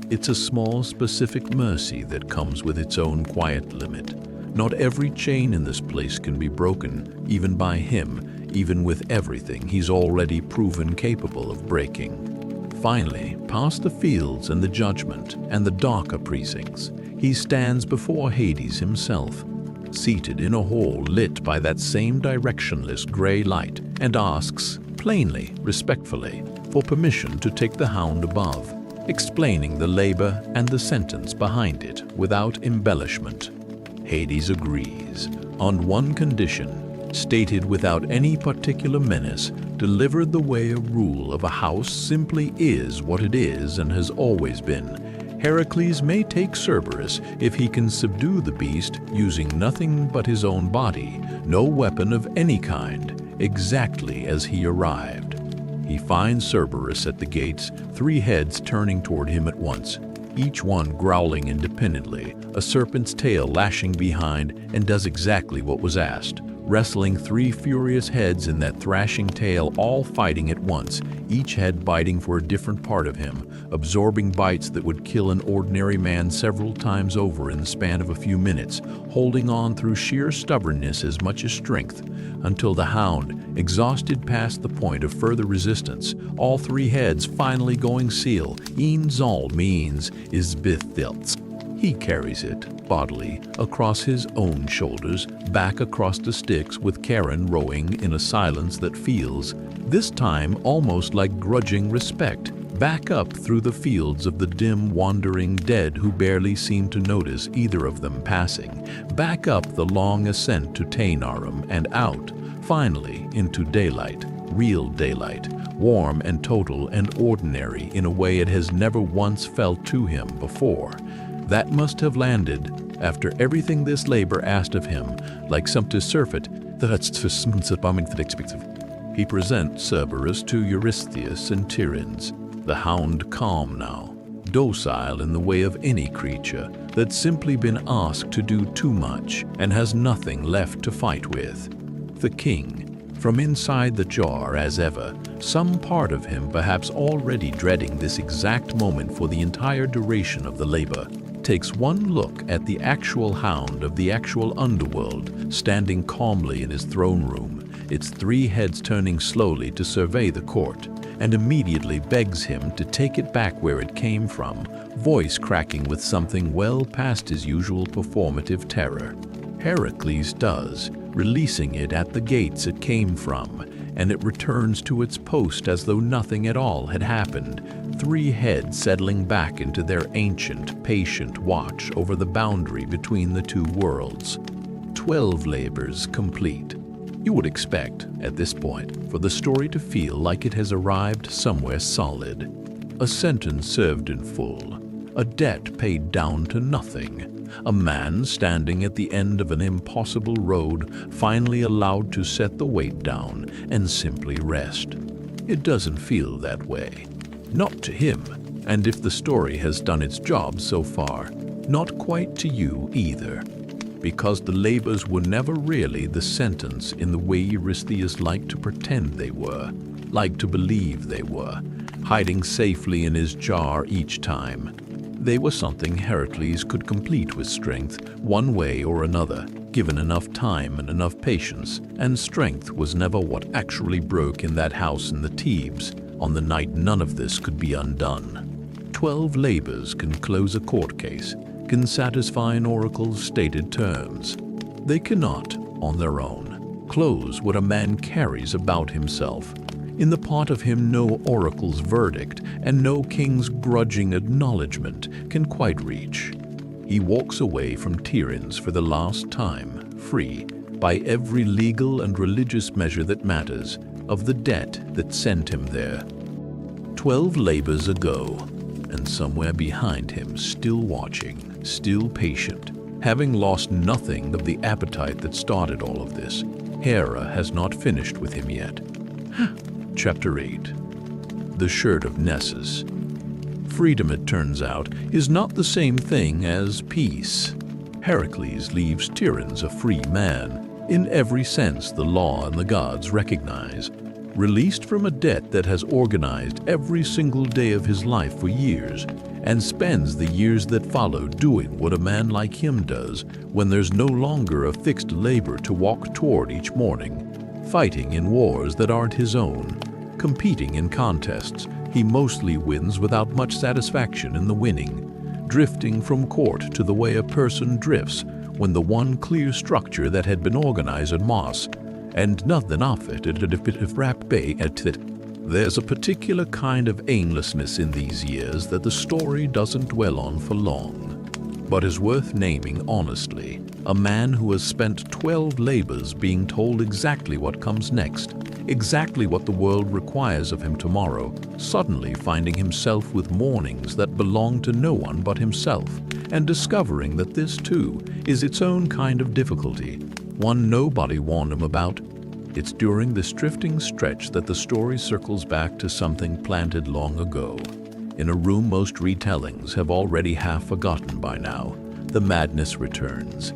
A: It's a small, specific mercy that comes with its own quiet limit. Not every chain in this place can be broken, even by him, even with everything he's already proven capable of breaking. Finally, past the fields and the judgment and the darker precincts, he stands before Hades himself, seated in a hall lit by that same directionless gray light, and asks, plainly, respectfully, for permission to take the hound above, explaining the labor and the sentence behind it without embellishment. Hades agrees, on one condition, stated without any particular menace, delivered the way a rule of a house simply is what it is and has always been. Heracles may take Cerberus if he can subdue the beast using nothing but his own body, no weapon of any kind, exactly as he arrived. He finds Cerberus at the gates, 3 heads turning toward him at once, each one growling independently, a serpent's tail lashing behind, and does exactly what was asked, wrestling 3 furious heads in that thrashing tail, all fighting at once, each head biting for a different part of him, absorbing bites that would kill an ordinary man several times over in the span of a few minutes, holding on through sheer stubbornness as much as strength, until the hound, exhausted past the point of further resistance, all 3 heads finally going seal, eens all means is bithilts. He carries it, bodily, across his own shoulders, back across the Styx with Charon rowing in a silence that feels, this time almost like grudging respect, back up through the fields of the dim, wandering dead who barely seem to notice either of them passing, back up the long ascent to Taenarum and out, finally, into daylight, real daylight, warm and total and ordinary in a way it has never once felt to him before. That must have landed, after everything this labor asked of him, like some to surfeit, that's for bombing that expected. He presents Cerberus to Eurystheus and Tiryns, the hound calm now, docile in the way of any creature that's simply been asked to do too much and has nothing left to fight with. The king, from inside the jar as ever, some part of him perhaps already dreading this exact moment for the entire duration of the labor, takes one look at the actual hound of the actual underworld standing calmly in his throne room, its three heads turning slowly to survey the court, and immediately begs him to take it back where it came from, voice cracking with something well past his usual performative terror. Hercules does, releasing it at the gates it came from, and it returns to its post as though nothing at all had happened, three heads settling back into their ancient, patient watch over the boundary between the two worlds. 12 labors complete. You would expect, at this point, for the story to feel like it has arrived somewhere solid. A sentence served in full, a debt paid down to nothing, a man standing at the end of an impossible road finally allowed to set the weight down and simply rest. It doesn't feel that way. Not to him, and if the story has done its job so far, not quite to you either. Because the labors were never really the sentence in the way Eurystheus liked to pretend they were, liked to believe they were, hiding safely in his jar each time. They were something Hercules could complete with strength, one way or another, given enough time and enough patience, and strength was never what actually broke in that house in the Thebes, on the night none of this could be undone. 12 labors can close a court case, can satisfy an oracle's stated terms. They cannot, on their own, close what a man carries about himself. In the part of him no oracle's verdict and no king's grudging acknowledgement can quite reach. He walks away from Tiryns for the last time, free, by every legal and religious measure that matters, of the debt that sent him there. 12 labors ago, and somewhere behind him, still watching, still patient, having lost nothing of the appetite that started all of this, Hera has not finished with him yet. Chapter 8. The Shirt of Nessus. Freedom, it turns out, is not the same thing as peace. Hercules leaves Tiryns a free man, in every sense the law and the gods recognize, released from a debt that has organized every single day of his life for years, and spends the years that follow doing what a man like him does when there's no longer a fixed labor to walk toward each morning, fighting in wars that aren't his own, competing in contests he mostly wins without much satisfaction in the winning, drifting from court to the way a person drifts when the one clear structure that had been organized at Moss, and nothing of it at a bit of rap bay at it. There's a particular kind of aimlessness in these years that the story doesn't dwell on for long, but is worth naming honestly. A man who has spent 12 labors being told exactly what comes next, exactly what the world requires of him tomorrow, suddenly finding himself with mornings that belong to no one but himself, and discovering that this too is its own kind of difficulty, one nobody warned him about. It's during this drifting stretch that the story circles back to something planted long ago, in a room most retellings have already half forgotten by now. The madness returns.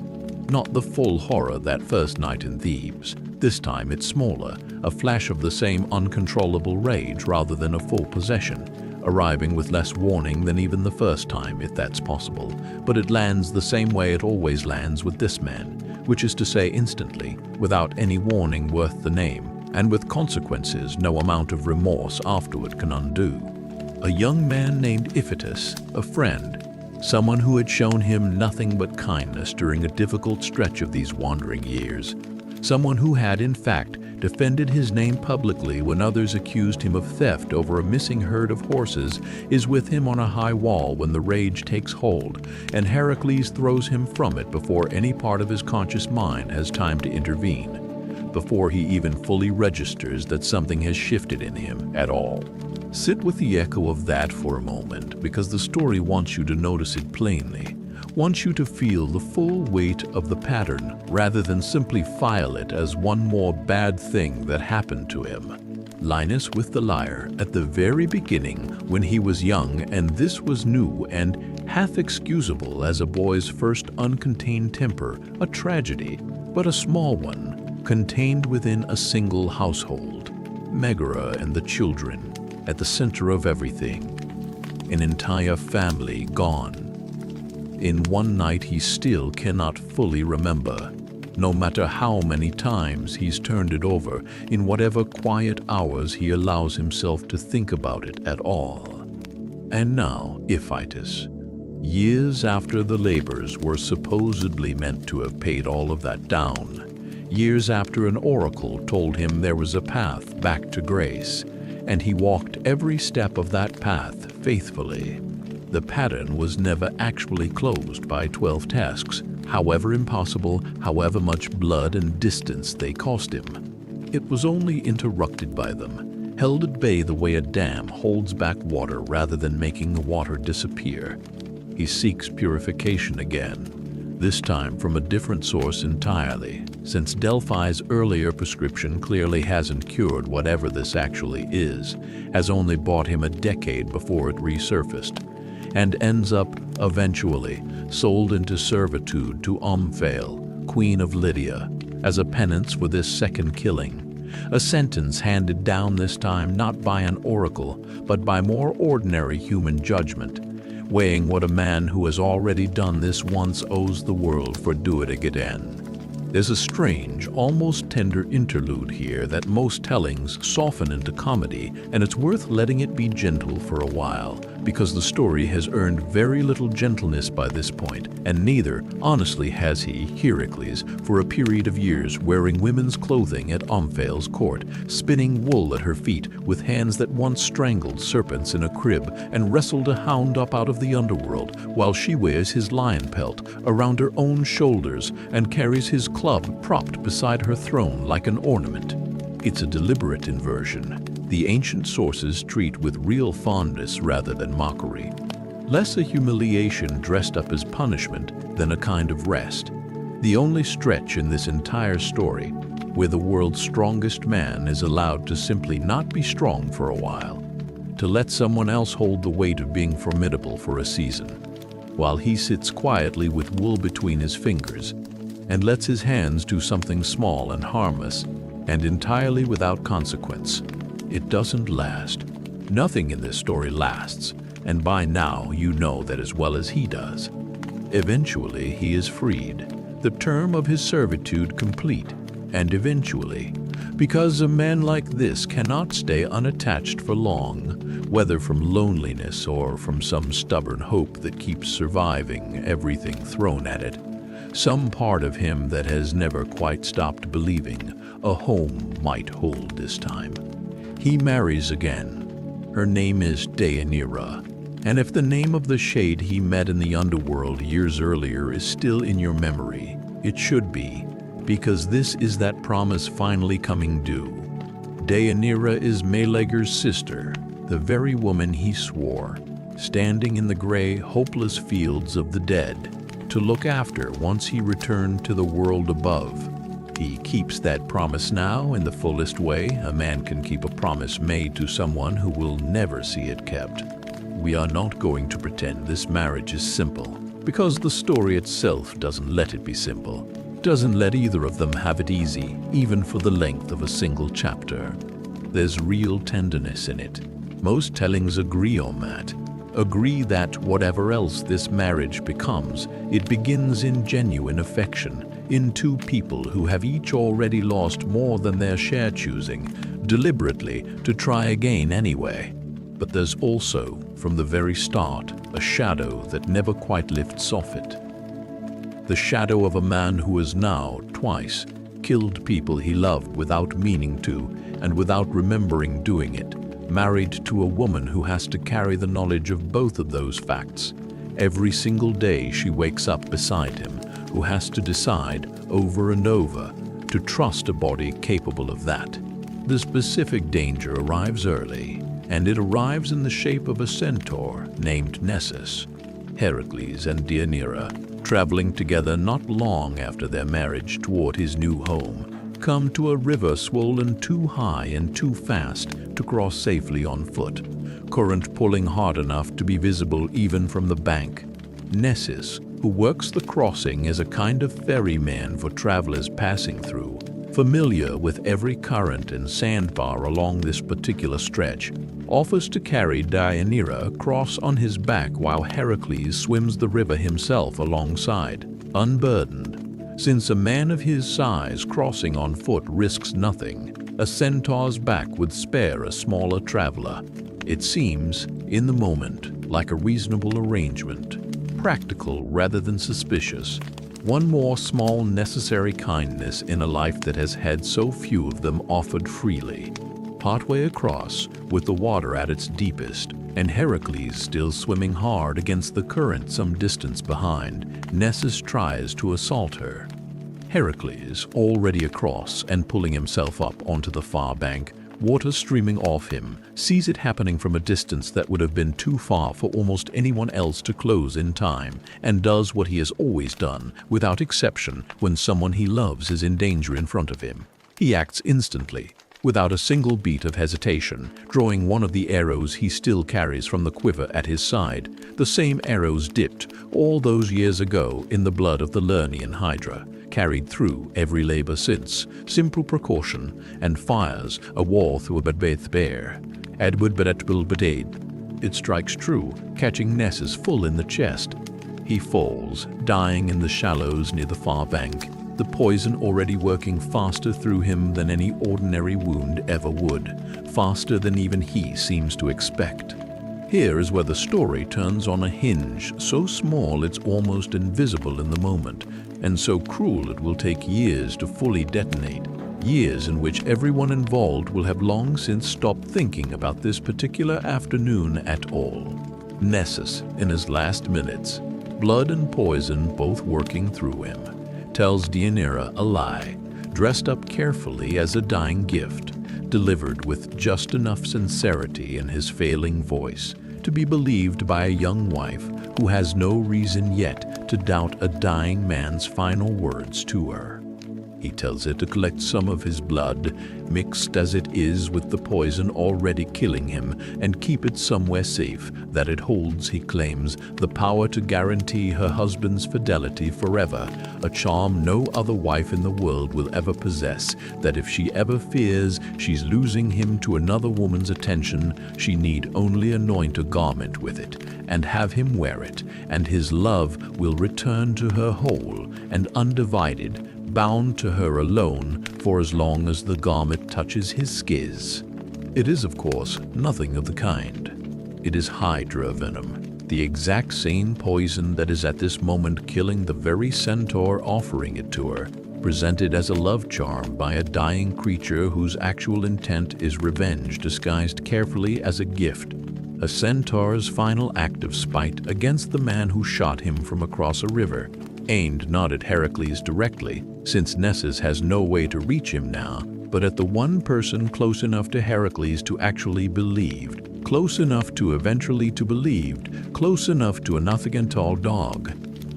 A: Not the full horror that first night in Thebes. This time it's smaller, a flash of the same uncontrollable rage rather than a full possession, arriving with less warning than even the first time, if that's possible. But it lands the same way it always lands with this man, which is to say instantly, without any warning worth the name, and with consequences no amount of remorse afterward can undo. A young man named Iphitus, a friend, someone who had shown him nothing but kindness during a difficult stretch of these wandering years. Someone who had, in fact, defended his name publicly when others accused him of theft over a missing herd of horses, is with him on a high wall when the rage takes hold, and Hercules throws him from it before any part of his conscious mind has time to intervene, before he even fully registers that something has shifted in him at all. Sit with the echo of that for a moment, because the story wants you to notice it plainly. wants you to feel the full weight of the pattern rather than simply file it as one more bad thing that happened to him. Linus with the lyre at the very beginning when he was young, and this was new and half excusable as a boy's first uncontained temper, a tragedy, but a small one, contained within a single household. Megara and the children at the center of everything. An entire family gone. In one night he still cannot fully remember, no matter how many times he's turned it over, in whatever quiet hours he allows himself to think about it at all. And now, Iphitus, years after the labors were supposedly meant to have paid all of that down, years after an oracle told him there was a path back to grace, and he walked every step of that path faithfully. The pattern was never actually closed by 12 tasks, however impossible, however much blood and distance they cost him. It was only interrupted by them, held at bay the way a dam holds back water rather than making the water disappear. He seeks purification again, this time from a different source entirely, since Delphi's earlier prescription clearly hasn't cured whatever this actually is, has only bought him a decade before it resurfaced, and ends up, eventually, sold into servitude to Omphale, Queen of Lydia, as a penance for this second killing, a sentence handed down this time not by an oracle, but by more ordinary human judgment, weighing what a man who has already done this once owes the world for doing it again. There's a strange, almost tender interlude here that most tellings soften into comedy, and it's worth letting it be gentle for a while, because the story has earned very little gentleness by this point, and neither, honestly, has he, Hercules, for a period of years wearing women's clothing at Omphale's court, spinning wool at her feet with hands that once strangled serpents in a crib and wrestled a hound up out of the underworld, while she wears his lion pelt around her own shoulders and carries his club propped beside her throne like an ornament. It's a deliberate inversion. The ancient sources treat with real fondness rather than mockery. Less a humiliation dressed up as punishment than a kind of rest. The only stretch in this entire story where the world's strongest man is allowed to simply not be strong for a while, to let someone else hold the weight of being formidable for a season, while he sits quietly with wool between his fingers and lets his hands do something small and harmless and entirely without consequence. It doesn't last. Nothing in this story lasts, and by now you know that as well as he does. Eventually he is freed, the term of his servitude complete, and eventually, because a man like this cannot stay unattached for long, whether from loneliness or from some stubborn hope that keeps surviving everything thrown at it, some part of him that has never quite stopped believing a home might hold this time. He marries again. Her name is Deianira, and if the name of the shade he met in the underworld years earlier is still in your memory, it should be, because this is that promise finally coming due. Deianira is Meleager's sister, the very woman he swore, standing in the gray, hopeless fields of the dead, to look after once he returned to the world above. He keeps that promise now in the fullest way a man can keep a promise made to someone who will never see it kept. We are not going to pretend this marriage is simple, because the story itself doesn't let it be simple, doesn't let either of them have it easy, even for the length of a single chapter. There's real tenderness in it. Most tellings agree on that. Agree that whatever else this marriage becomes, it begins in genuine affection, in two people who have each already lost more than their share choosing, deliberately to try again anyway. But there's also, from the very start, a shadow that never quite lifts off it. The shadow of a man who has now, twice, killed people he loved without meaning to and without remembering doing it, married to a woman who has to carry the knowledge of both of those facts. Every single day she wakes up beside him, who has to decide over and over to trust a body capable of that. The specific danger arrives early, and it arrives in the shape of a centaur named Nessus. Hercules and Deianira, traveling together not long after their marriage toward his new home, come to a river swollen too high and too fast to cross safely on foot, current pulling hard enough to be visible even from the bank. Nessus, who works the crossing as a kind of ferryman for travelers passing through, familiar with every current and sandbar along this particular stretch, offers to carry Deianira across on his back while Hercules swims the river himself alongside, unburdened. Since a man of his size crossing on foot risks nothing, a centaur's back would spare a smaller traveler. It seems, in the moment, like a reasonable arrangement, practical rather than suspicious. One more small necessary kindness in a life that has had so few of them offered freely. Partway across, with the water at its deepest, and Hercules still swimming hard against the current some distance behind, Nessus tries to assault her. Hercules, already across and pulling himself up onto the far bank, water streaming off him, sees it happening from a distance that would have been too far for almost anyone else to close in time, and does what he has always done, without exception, when someone he loves is in danger in front of him. He acts instantly, without a single beat of hesitation, drawing one of the arrows he still carries from the quiver at his side, the same arrows dipped all those years ago in the blood of the Lernaean Hydra, carried through every labor since, simple precaution, and fires a wall through a bedbath bear. Edward Bedetbil Bedade. It strikes true, catching Nessus full in the chest. He falls, dying in the shallows near the far bank, the poison already working faster through him than any ordinary wound ever would, faster than even he seems to expect. Here is where the story turns on a hinge so small it's almost invisible in the moment, and so cruel it will take years to fully detonate, years in which everyone involved will have long since stopped thinking about this particular afternoon at all. Nessus, in his last minutes, blood and poison both working through him, tells Deianira a lie, dressed up carefully as a dying gift, delivered with just enough sincerity in his failing voice to be believed by a young wife who has no reason yet to doubt a dying man's final words to her. He tells her to collect some of his blood, mixed as it is with the poison already killing him, and keep it somewhere safe, that it holds, he claims, the power to guarantee her husband's fidelity forever, a charm no other wife in the world will ever possess, that if she ever fears she's losing him to another woman's attention, she need only anoint a garment with it, and have him wear it, and his love will return to her whole and undivided, bound to her alone for as long as the garment touches his skiz. It is, of course, nothing of the kind. It is Hydra venom, the exact same poison that is at this moment killing the very centaur offering it to her, presented as a love charm by a dying creature whose actual intent is revenge disguised carefully as a gift, a centaur's final act of spite against the man who shot him from across a river, aimed not at Hercules directly, since Nessus has no way to reach him now, but at the one person close enough to Hercules to actually believed, close enough to eventually to believed, close enough to a nothing-at-all dog.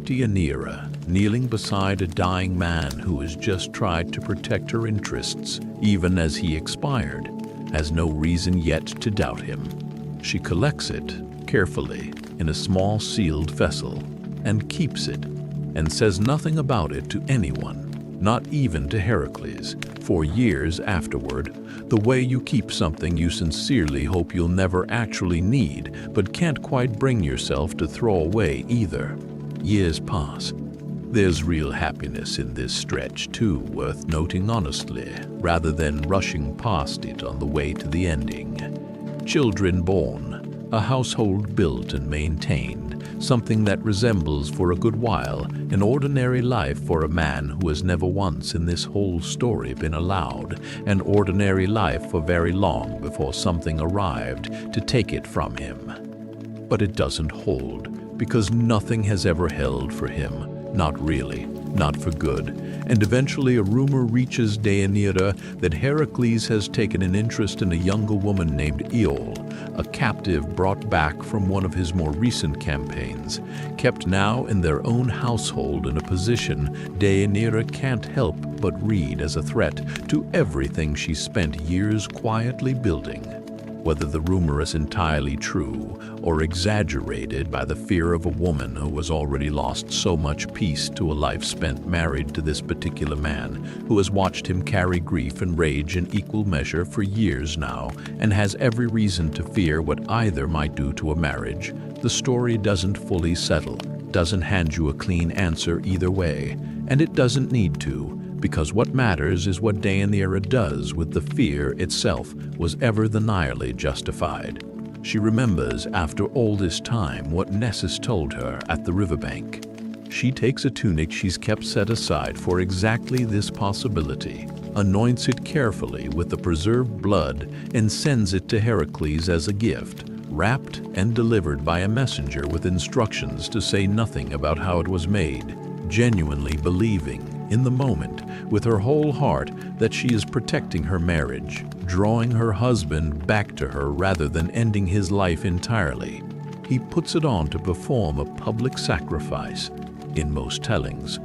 A: Deianira, kneeling beside a dying man who has just tried to protect her interests, even as he expired, has no reason yet to doubt him. She collects it, carefully, in a small sealed vessel, and keeps it, and says nothing about it to anyone, not even to Hercules, for years afterward, the way you keep something you sincerely hope you'll never actually need, but can't quite bring yourself to throw away either. Years pass. There's real happiness in this stretch too, worth noting honestly, rather than rushing past it on the way to the ending. Children born, a household built and maintained, something that resembles for a good while an ordinary life for a man who has never once in this whole story been allowed an ordinary life for very long before something arrived to take it from him. But it doesn't hold, because nothing has ever held for him, not really, not for good, and eventually a rumor reaches Deianira that Hercules has taken an interest in a younger woman named Iole, a captive brought back from one of his more recent campaigns, kept now in their own household in a position Deianira can't help but read as a threat to everything she spent years quietly building. Whether the rumor is entirely true or exaggerated by the fear of a woman who has already lost so much peace to a life spent married to this particular man, who has watched him carry grief and rage in equal measure for years now and has every reason to fear what either might do to a marriage, the story doesn't fully settle, doesn't hand you a clean answer either way, and it doesn't need to. Because what matters is what Deianira does with the fear itself was ever the nightly justified. She remembers after all this time what Nessus told her at the riverbank. She takes a tunic she's kept set aside for exactly this possibility, anoints it carefully with the preserved blood, and sends it to Hercules as a gift, wrapped and delivered by a messenger with instructions to say nothing about how it was made, genuinely believing in the moment, with her whole heart, that she is protecting her marriage, drawing her husband back to her rather than ending his life entirely. He puts it on to perform a public sacrifice, in most tellings,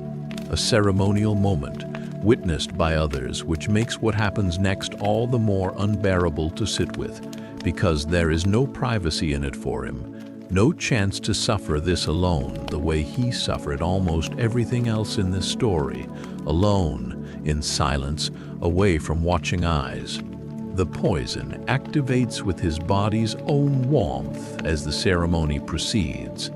A: a ceremonial moment, witnessed by others, which makes what happens next all the more unbearable to sit with, because there is no privacy in it for him. No chance to suffer this alone the way he suffered almost everything else in this story, alone, in silence, away from watching eyes. The poison activates with his body's own warmth as the ceremony proceeds.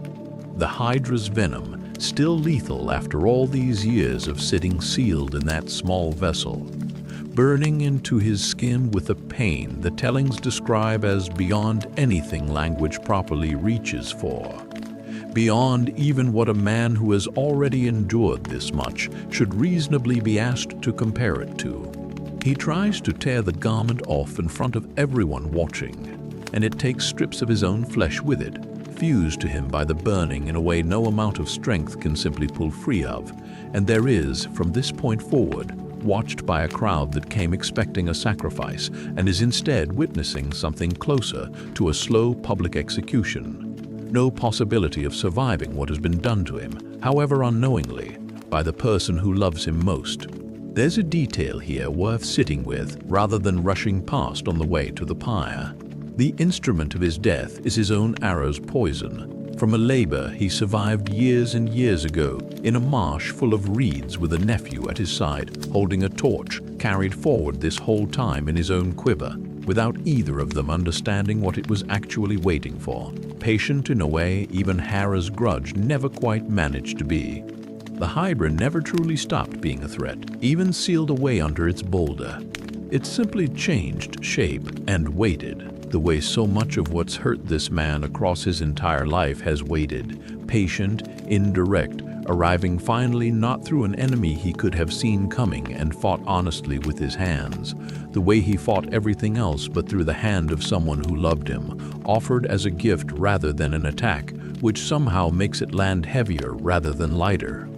A: The Hydra's venom, still lethal after all these years of sitting sealed in that small vessel, burning into his skin with a pain the tellings describe as beyond anything language properly reaches for, beyond even what a man who has already endured this much should reasonably be asked to compare it to. He tries to tear the garment off in front of everyone watching, and it takes strips of his own flesh with it, fused to him by the burning in a way no amount of strength can simply pull free of, and there is, from this point forward, watched by a crowd that came expecting a sacrifice and is instead witnessing something closer to a slow public execution. No possibility of surviving what has been done to him, however unknowingly, by the person who loves him most. There's a detail here worth sitting with rather than rushing past on the way to the pyre. The instrument of his death is his own arrow's poison, from a labor he survived years and years ago in a marsh full of reeds with a nephew at his side, holding a torch carried forward this whole time in his own quiver, without either of them understanding what it was actually waiting for, patient in a way even Hera's grudge never quite managed to be. The Hydra never truly stopped being a threat, even sealed away under its boulder. It simply changed shape and waited, the way so much of what's hurt this man across his entire life has waited, patient, indirect, arriving finally not through an enemy he could have seen coming and fought honestly with his hands, the way he fought everything else but through the hand of someone who loved him, offered as a gift rather than an attack, which somehow makes it land heavier rather than lighter.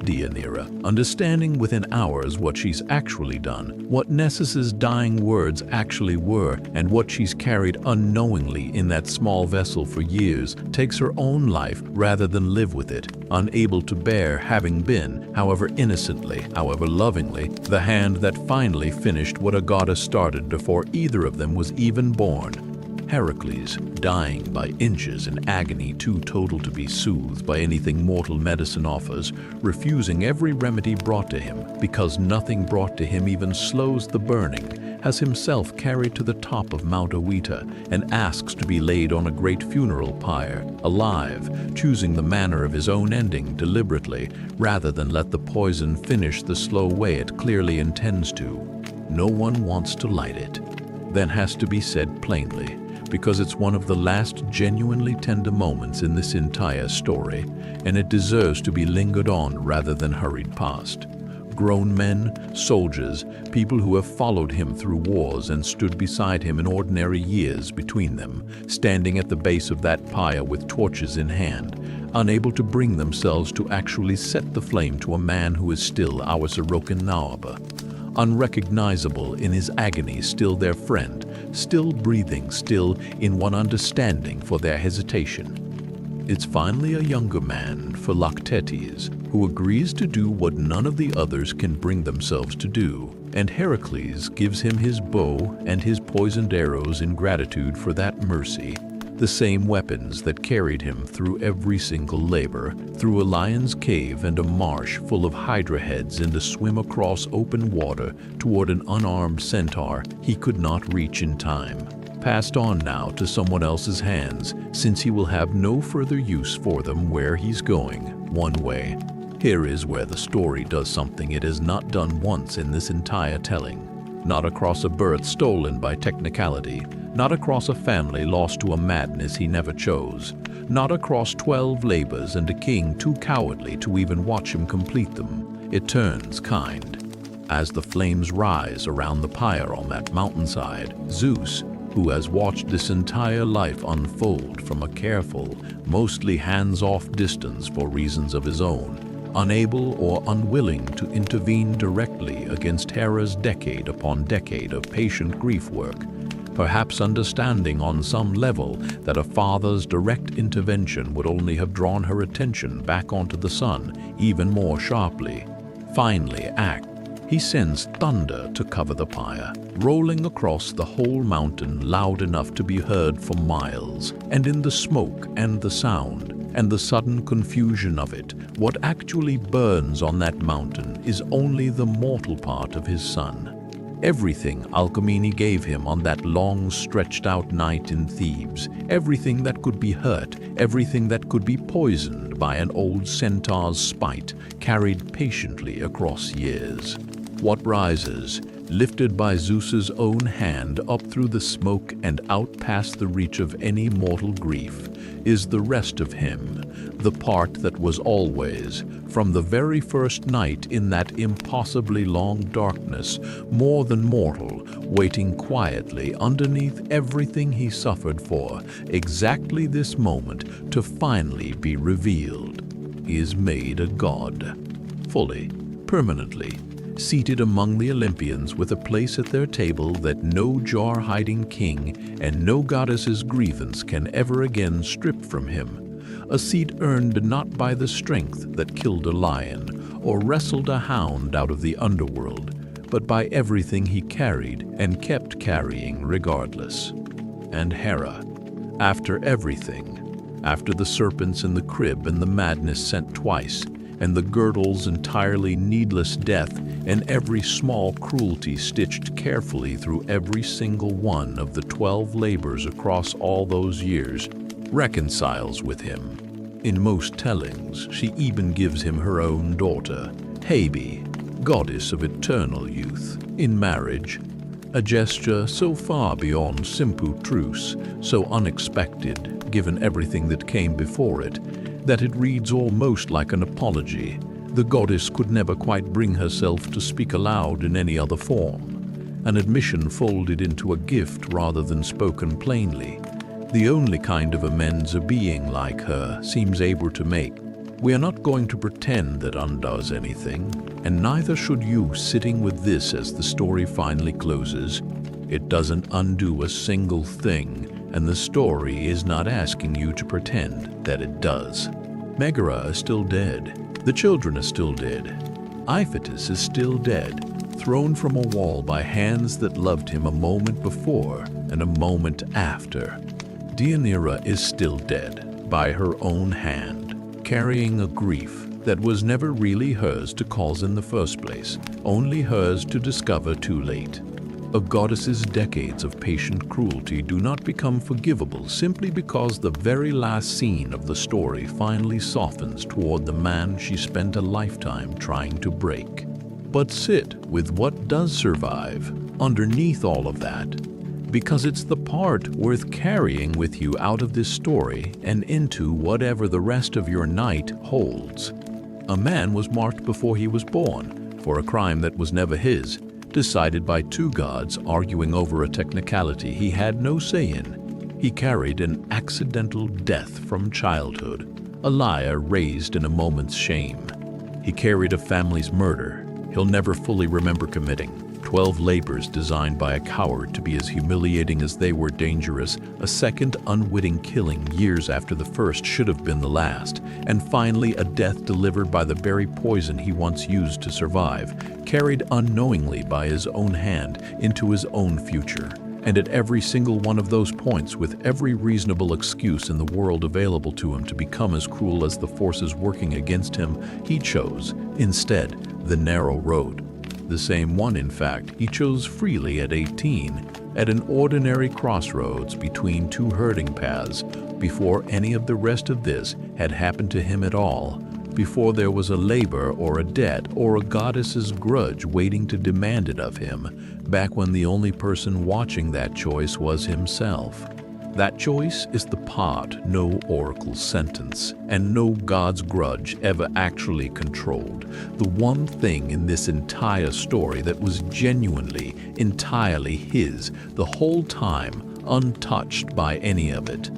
A: Deianira, understanding within hours what she's actually done, what Nessus's dying words actually were, and what she's carried unknowingly in that small vessel for years, takes her own life rather than live with it, unable to bear having been, however innocently, however lovingly, the hand that finally finished what a goddess started before either of them was even born. Hercules, dying by inches in agony too total to be soothed by anything mortal medicine offers, refusing every remedy brought to him because nothing brought to him even slows the burning, has himself carried to the top of Mount Awita and asks to be laid on a great funeral pyre, alive, choosing the manner of his own ending deliberately rather than let the poison finish the slow way it clearly intends to. No one wants to light it. Then has to be said plainly, because it's one of the last genuinely tender moments in this entire story, and it deserves to be lingered on rather than hurried past. Grown men, soldiers, people who have followed him through wars and stood beside him in ordinary years between them, standing at the base of that pyre with torches in hand, unable to bring themselves to actually set the flame to a man who is still our Sorokin Naoba, unrecognizable in his agony, still their friend, still breathing, still in one understanding for their hesitation. It's finally a younger man, Philoctetes, who agrees to do what none of the others can bring themselves to do, and Hercules gives him his bow and his poisoned arrows in gratitude for that mercy, the same weapons that carried him through every single labor, through a lion's cave and a marsh full of hydra heads, and to swim across open water toward an unarmed centaur he could not reach in time. Passed on now to someone else's hands, since he will have no further use for them where he's going, one way. Here is where the story does something it has not done once in this entire telling. Not across a birth stolen by technicality, not across a family lost to a madness he never chose, not across 12 labors and a king too cowardly to even watch him complete them. It turns kind. As the flames rise around the pyre on that mountainside, Zeus, who has watched this entire life unfold from a careful, mostly hands-off distance for reasons of his own, unable or unwilling to intervene directly against Hera's decade upon decade of patient grief work, perhaps understanding on some level that a father's direct intervention would only have drawn her attention back onto the sun even more sharply, finally act. He sends thunder to cover the pyre, rolling across the whole mountain loud enough to be heard for miles, and in the smoke and the sound and the sudden confusion of it, what actually burns on that mountain is only the mortal part of his son. Everything Alcmene gave him on that long stretched-out night in Thebes, everything that could be hurt, everything that could be poisoned by an old centaur's spite, carried patiently across years. What rises, lifted by Zeus's own hand up through the smoke and out past the reach of any mortal grief, is the rest of him, the part that was always, from the very first night in that impossibly long darkness, more than mortal, waiting quietly underneath everything he suffered for, exactly this moment to finally be revealed. He is made a god, fully, permanently, seated among the Olympians with a place at their table that no jar-hiding king and no goddess's grievance can ever again strip from him. A seat earned not by the strength that killed a lion or wrestled a hound out of the underworld, but by everything he carried and kept carrying regardless. And Hera, after everything, after the serpents in the crib and the madness sent twice, and the girdle's entirely needless death and every small cruelty stitched carefully through every single one of the 12 labors across all those years, reconciles with him. In most tellings, she even gives him her own daughter, Hebe, goddess of eternal youth, in marriage, a gesture so far beyond simple truce, so unexpected, given everything that came before it, that it reads almost like an apology. The goddess could never quite bring herself to speak aloud in any other form, an admission folded into a gift rather than spoken plainly, the only kind of amends a being like her seems able to make. We are not going to pretend that undoes anything, and neither should you sitting with this as the story finally closes. It doesn't undo a single thing, and the story is not asking you to pretend that it does. Megara is still dead. The children are still dead. Iphitus is still dead, thrown from a wall by hands that loved him a moment before and a moment after. Deianira is still dead, by her own hand, carrying a grief that was never really hers to cause in the first place, only hers to discover too late. A goddess's decades of patient cruelty do not become forgivable simply because the very last scene of the story finally softens toward the man she spent a lifetime trying to break. But sit with what does survive underneath all of that, because it's the part worth carrying with you out of this story and into whatever the rest of your night holds. A man was marked before he was born, for a crime that was never his, decided by two gods arguing over a technicality he had no say in. He carried an accidental death from childhood, a liar raised in a moment's shame. He carried a family's murder he'll never fully remember committing. 12 labors designed by a coward to be as humiliating as they were dangerous, a second unwitting killing years after the first should have been the last, and finally a death delivered by the very poison he once used to survive, carried unknowingly by his own hand into his own future. And at every single one of those points, with every reasonable excuse in the world available to him to become as cruel as the forces working against him, he chose, instead, the narrow road. The same one, in fact, he chose freely at 18, at an ordinary crossroads between two herding paths, before any of the rest of this had happened to him at all, before there was a labor or a debt or a goddess's grudge waiting to demand it of him, back when the only person watching that choice was himself. That choice is the part no oracle's sentence and no god's grudge ever actually controlled. The one thing in this entire story that was genuinely, entirely his, the whole time, untouched by any of it.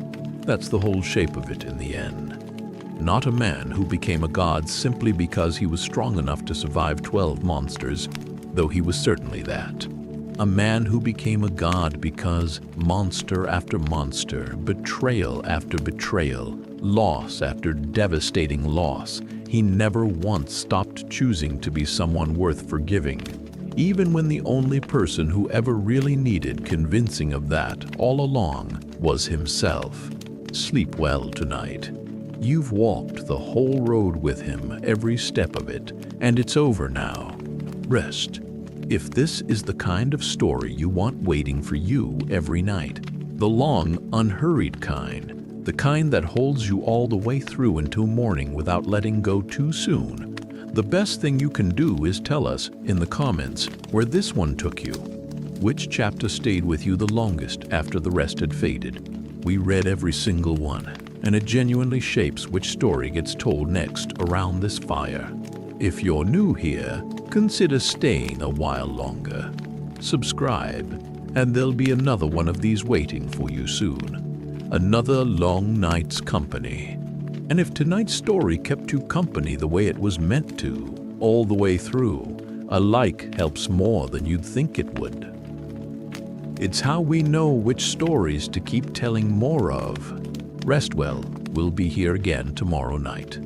A: That's the whole shape of it in the end. Not a man who became a god simply because he was strong enough to survive 12 monsters, though he was certainly that. A man who became a god because monster after monster, betrayal after betrayal, loss after devastating loss, he never once stopped choosing to be someone worth forgiving, even when the only person who ever really needed convincing of that all along was himself. Sleep well tonight. You've walked the whole road with him, every step of it, and it's over now. Rest. If this is the kind of story you want waiting for you every night, the long, unhurried kind, the kind that holds you all the way through until morning without letting go too soon, the best thing you can do is tell us in the comments where this one took you. Which chapter stayed with you the longest after the rest had faded? We read every single one, and it genuinely shapes which story gets told next around this fire. If you're new here, consider staying a while longer. Subscribe, and there'll be another one of these waiting for you soon. Another long night's company. And if tonight's story kept you company the way it was meant to, all the way through, a like helps more than you'd think it would. It's how we know which stories to keep telling more of. Rest well. We'll be here again tomorrow night.